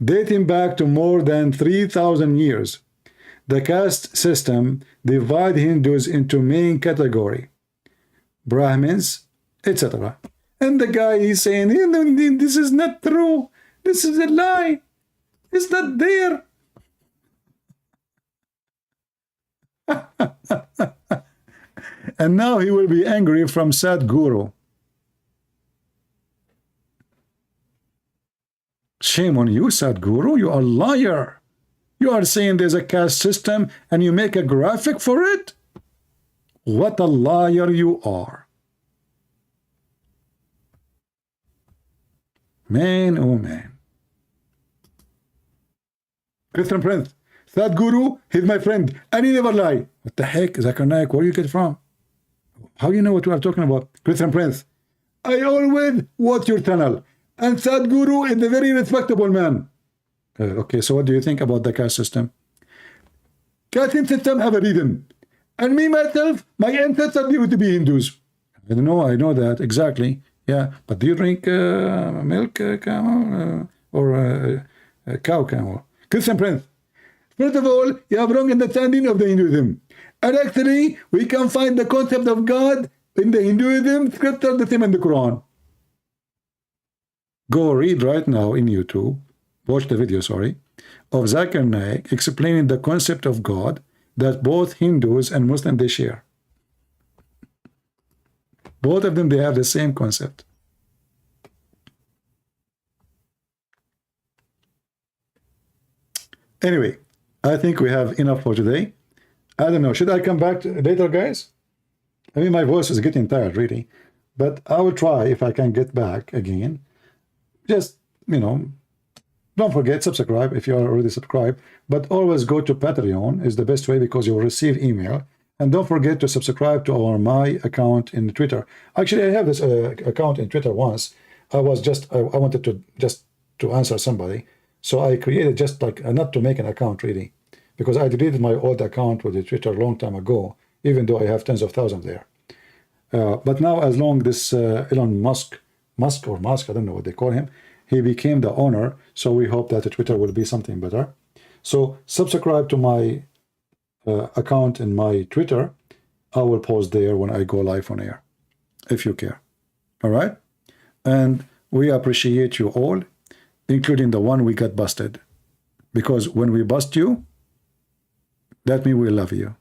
Dating back to more than 3,000 years. The caste system divide Hindus into main category, Brahmins, etc. And the guy is saying, this is not true. This is a lie. It's not there. And now he will be angry from Sadhguru. Shame on you, Sadhguru. You are a liar. You are saying there's a caste system and you make a graphic for it? What a liar you are. Man, oh man. Christian Prince, Sadhguru, he's my friend, and he never lie. What the heck, Zakir Naik, where do you get from? How do you know what we are talking about? Christian Prince, I always watch your channel, and Sadhguru is a very respectable man. Okay, so what do you think about the caste system? Casting system have a reason. And me, myself, my ancestors used to be Hindus. I don't know, I know that, exactly. Yeah, but do you drink milk camel or cow camel? Christian Prince, first of all, you have wrong understanding of the Hinduism. And actually, we can find the concept of God in the Hinduism scripture, the same in the Quran. Go read right now in YouTube. Watch the video, sorry, of Zakir Naik explaining the concept of God that both Hindus and Muslims they share. Both of them, they have the same concept. Anyway, I think we have enough for today. I don't know. Should I come back later, guys? I mean, my voice is getting tired, really. But I will try if I can get back again. Just, don't forget, subscribe if you are already subscribed. But always go to Patreon is the best way because you'll receive email. And don't forget to subscribe to my account in Twitter. Actually, I have this account in Twitter once. I wanted to answer somebody. So I created just like, not to make an account really, because I deleted my old account with the Twitter a long time ago, even though I have tens of thousands there. But now, as long this Elon Musk, I don't know what they call him, he became the owner. So we hope that Twitter will be something better. So subscribe to my account in my Twitter. I will post there when I go live on air, if you care. All right? And we appreciate you all, including the one we got busted. Because when we bust you, that means we love you.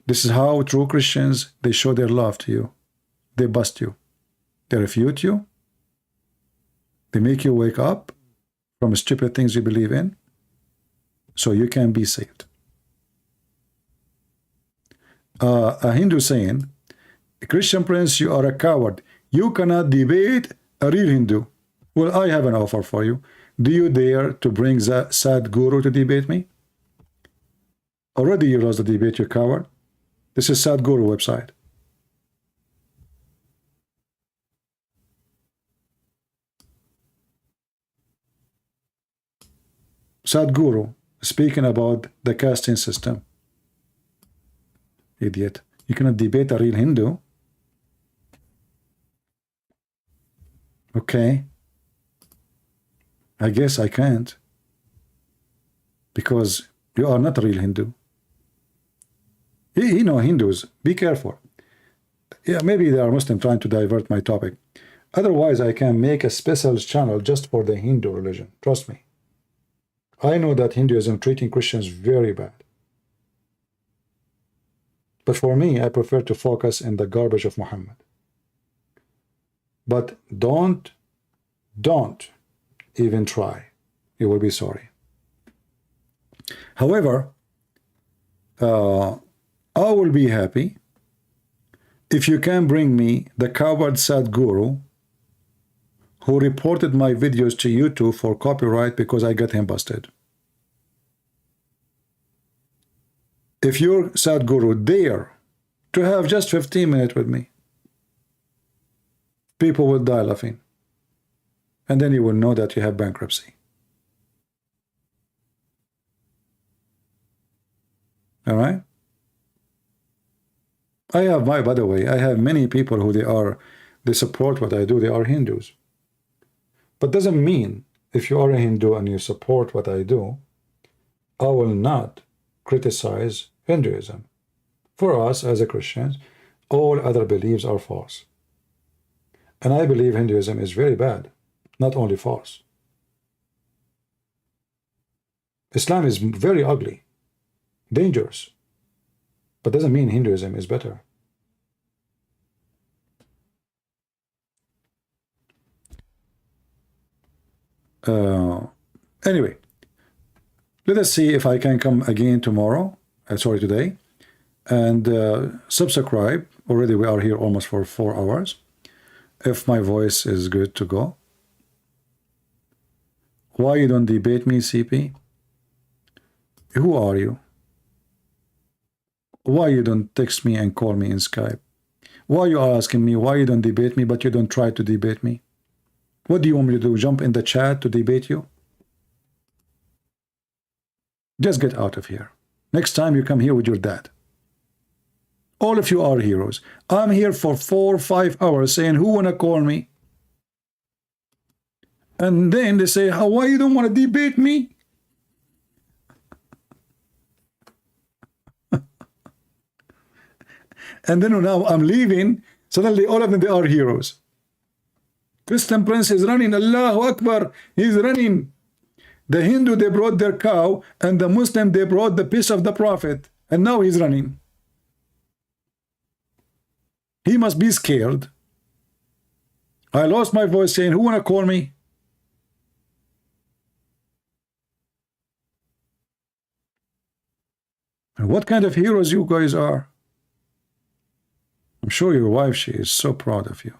This is how true Christians, they show their love to you. They bust you. They refute you. They make you wake up from stupid things you believe in so you can be saved. A Hindu saying, Christian Prince, you are a coward. You cannot debate a real Hindu. Well, I have an offer for you. Do you dare to bring the sad guru to debate me? Already you lost the debate, you coward. This is Sadhguru website. Sadhguru speaking about the casting system. Idiot. You cannot debate a real Hindu. Okay. I guess I can't. Because you are not a real Hindu. You know Hindus, be careful. Yeah, maybe they are Muslim trying to divert my topic. Otherwise, I can make a special channel just for the Hindu religion. Trust me. I know that Hinduism treating Christians very bad. But for me, I prefer to focus in the garbage of Muhammad. But don't even try. You will be sorry. However, I will be happy if you can bring me the coward Sadhguru who reported my videos to YouTube for copyright because I got him busted. If your Sadhguru dare to have just 15 minutes with me, people will die laughing. And then you will know that you have bankruptcy. All right? By the way, I have many people who they support what I do. They are Hindus. But doesn't mean if you are a Hindu and you support what I do, I will not criticize Hinduism. For us as a Christians, all other beliefs are false. And I believe Hinduism is very bad, not only false. Islam is very ugly, dangerous, but doesn't mean Hinduism is better. Anyway, let us see if I can come again tomorrow, today, and subscribe. Already we are here almost for 4 hours. If my voice is good to go. Why you don't debate me, CP? Who are you? Why you don't text me and call me in Skype? Why you asking me why you don't debate me, but you don't try to debate me? What do you want me to do? Jump in the chat to debate you? Just get out of here. Next time you come here with your dad. All of you are heroes. I'm here for 4 or 5 hours saying, who wanna call me? And then they say, why you don't want to debate me? And then now I'm leaving. Suddenly all of them, they are heroes. Christian Prince is running. Allahu Akbar. He's running. The Hindu, they brought their cow. And the Muslim, they brought the piece of the Prophet. And now he's running. He must be scared. I lost my voice saying, who want to call me? And what kind of heroes you guys are? I'm sure your wife, she is so proud of you.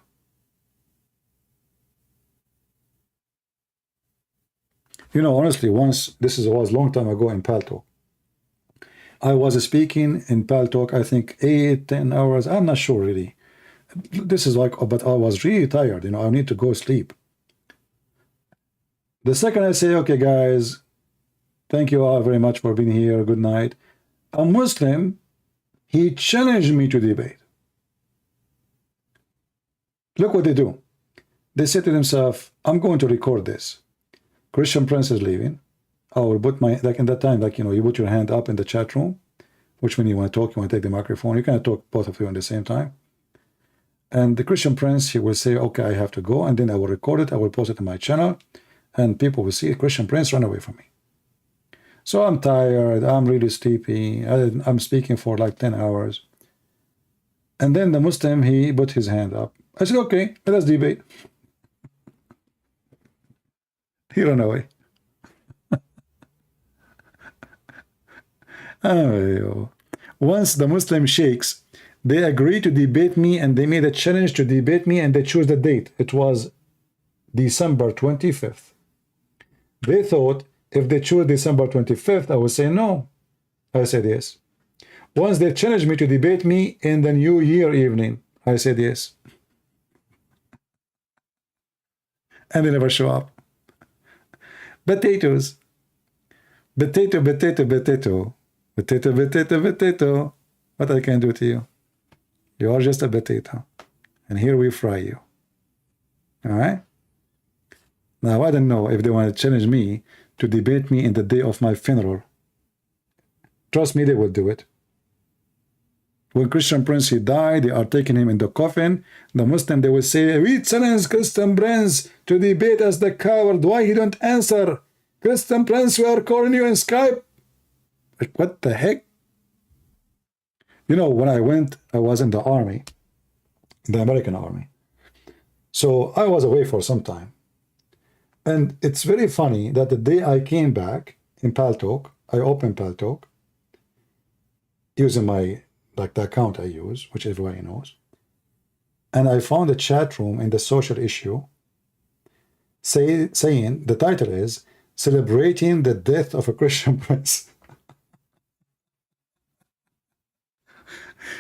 You know, honestly, once, this was a long time ago in Paltalk. I was speaking in Paltalk, I think 8-10 hours. I'm not sure really. This is like, but I was really tired. You know, I need to go sleep. The second I say, okay, guys, thank you all very much for being here. Good night. A Muslim, he challenged me to debate. Look what they do. They say to themselves, I'm going to record this. Christian Prince is leaving. I will put my, like in that time, like, you know, you put your hand up in the chat room, which when you want to talk, you want to take the microphone, you can talk both of you at the same time. And the Christian Prince, he will say, okay, I have to go. And then I will record it. I will post it on my channel. And people will see Christian Prince run away from me. So I'm tired. I'm really sleepy. I'm speaking for like 10 hours. And then the Muslim, he put his hand up. I said, okay, let us debate. He ran away. Oh, once the Muslim sheikhs, they agreed to debate me and they made a challenge to debate me and they chose the date. It was December 25th. They thought if they chose December 25th, I would say no. I said yes. Once they challenged me to debate me in the New Year evening, I said yes. And they never show up. Potatoes. Potato, potato, potato. Potato, potato, potato. What I can do to you? You are just a potato. And here we fry you. All right? Now, I don't know if they want to challenge me to debate me in the day of my funeral. Trust me, they will do it. When Christian Prince, he died, they are taking him in the coffin. The Muslim, they will say, we challenge Christian Prince to debate as the coward. Why he don't answer? Christian Prince, we are calling you in Skype. Like, what the heck? You know, when I was in the army, the American army. So I was away for some time. And it's very funny that the day I came back in Paltalk, I opened Paltalk using my, like the account I use, which everybody knows. And I found a chat room in the social issue saying the title is Celebrating the Death of a Christian Prince.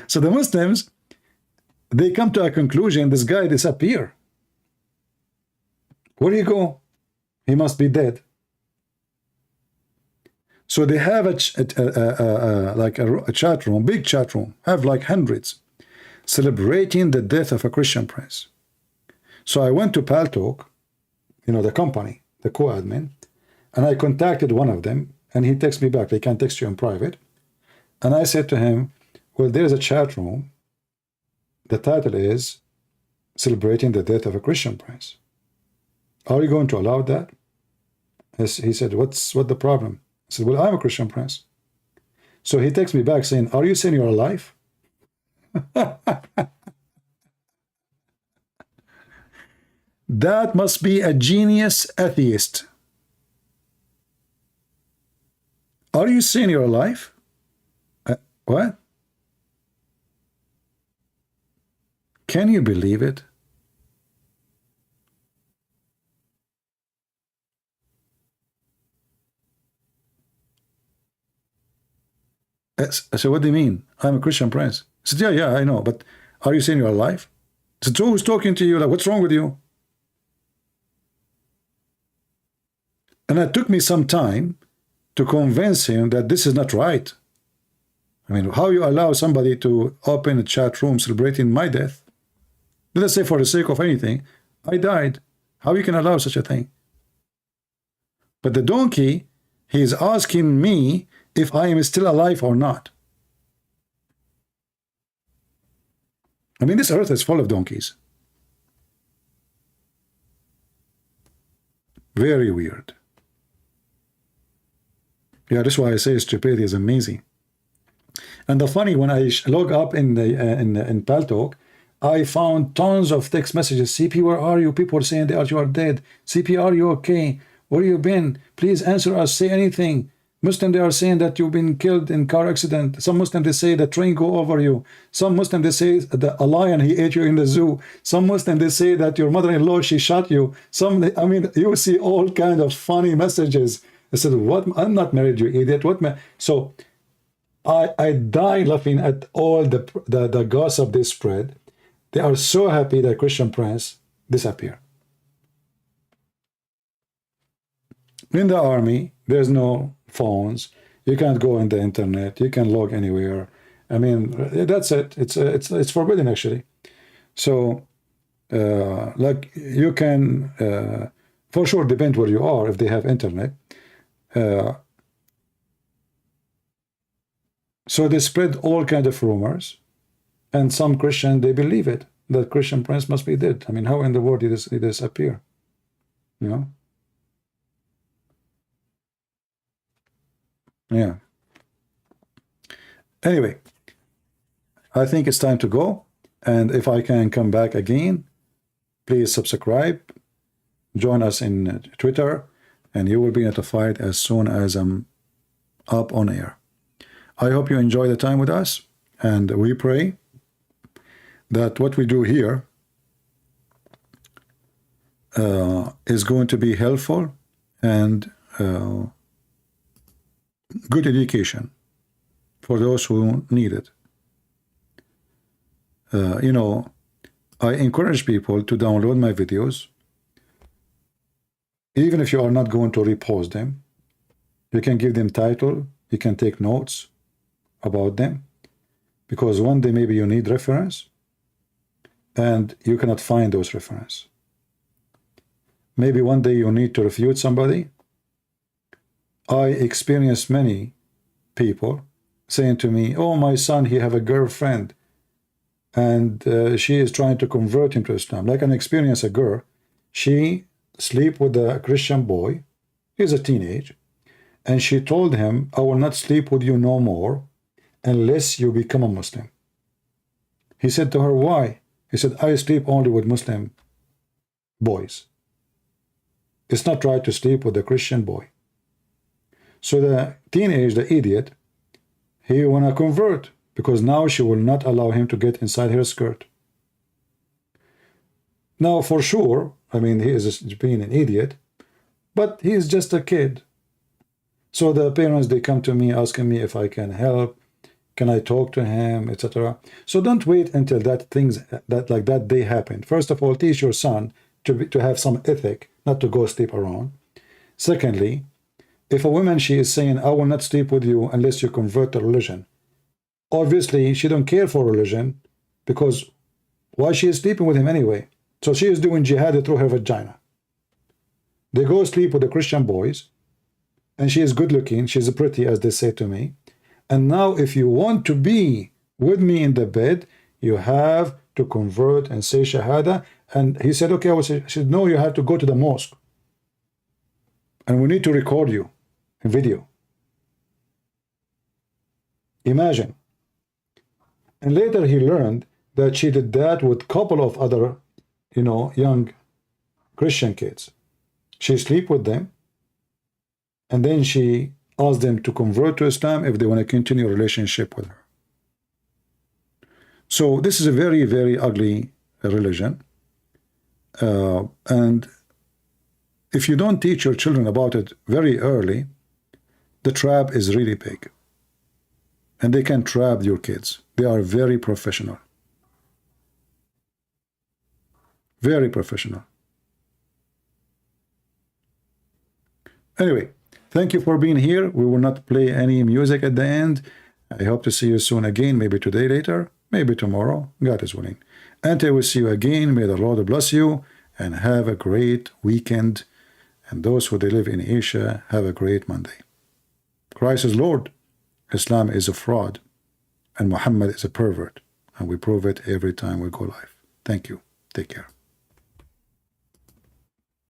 So the Muslims, they come to a conclusion, this guy disappeared. Where do you go? He must be dead. So they have a chat room, big chat room, have like hundreds, celebrating the death of a Christian prince. So I went to Paltalk, you know, the company, the co-admin, and I contacted one of them, and he texted me back. They can text you in private. And I said to him, well, there's a chat room. The title is Celebrating the Death of a Christian Prince. Are you going to allow that? He said, what the problem? I said, well, I'm a Christian prince. So he texts me back saying, are you saying you're alive? That must be a genius atheist. Are you saying you're alive? What? Can you believe it? I said, what do you mean? I'm a Christian prince. I said, yeah, I know, but are you saying you're alive? I said, so who's talking to you? Like, what's wrong with you? And it took me some time to convince him that this is not right. I mean, how you allow somebody to open a chat room celebrating my death? Let's say for the sake of anything, I died. How you can allow such a thing? But the donkey, he is asking me if I am still alive or not. I mean, this earth is full of donkeys. Very weird. Yeah, that's why I say stupidity is amazing. And the funny, when I log up in Paltalk, I found tons of text messages. CP, where are you? People are saying that you are dead. CP, are you okay? Where you been? Please answer us. Say anything. Muslim, they are saying that you've been killed in car accident. Some Muslim, they say the train go over you. Some Muslim, they say that a lion, he ate you in the zoo. Some Muslim, they say that your mother-in-law, she shot you. I mean, you see all kind of funny messages. I said, what? I'm not married, you idiot. So I die laughing at all the gossip they spread. They are so happy that Christian Prince disappeared. In the army, there's no phones. You can't go on the internet. You can log anywhere. I mean, that's it. It's forbidden, actually. So, like, you can, for sure, depend where you are if they have internet. So they spread all kinds of rumors, and some Christian, they believe it, that Christian Prince must be dead. I mean, how in the world did he disappear? You know? Yeah. Anyway, I think it's time to go. And if I can come back again, please subscribe, join us in Twitter, and you will be notified as soon as I'm up on air. I hope you enjoy the time with us, and we pray that what we do here is going to be helpful and good education for those who need it. You know, I encourage people to download my videos. Even if you are not going to repost them, you can give them title, you can take notes about them, because one day maybe you need reference and you cannot find those reference. Maybe one day you need to refute somebody. I experienced many people saying to me, oh, my son, he have a girlfriend, and she is trying to convert him to Islam. Like, an experience, a girl, she sleep with a Christian boy, he's a teenage, and she told him, I will not sleep with you no more unless you become a Muslim. He said to her, why? He said, I sleep only with Muslim boys. It's not right to sleep with a Christian boy. So the teenage, the idiot, he want to convert, because now she will not allow him to get inside her skirt. Now, for sure, I mean, he is being an idiot, but he is just a kid. So the parents, they come to me asking me if I can help, can I talk to him, etc. So don't wait until that day happen. First of all, teach your son to have some ethic, not to go sleep around. Secondly, if a woman, she is saying, I will not sleep with you unless you convert to religion, obviously she don't care for religion, because why she is sleeping with him anyway? So she is doing jihad through her vagina. They go sleep with the Christian boys, and she is good looking, she's pretty, as they say to me. And now if you want to be with me in the bed, you have to convert and say Shahada. And he said, okay, I said, no, you have to go to the mosque. And we need to record you in video. Imagine. And later he learned that she did that with a couple of other, you know, young Christian kids. She sleep with them, and then she asked them to convert to Islam if they want to continue a relationship with her. So this is a very, very ugly religion. And if you don't teach your children about it very early, the trap is really big. And they can trap your kids. They are very professional. Very professional. Anyway, thank you for being here. We will not play any music at the end. I hope to see you soon again, maybe today later, maybe tomorrow. God is willing. Until we see you again, may the Lord bless you and have a great weekend. And those who live in Asia, have a great Monday. Christ is Lord. Islam is a fraud. And Muhammad is a pervert. And we prove it every time we go live. Thank you. Take care.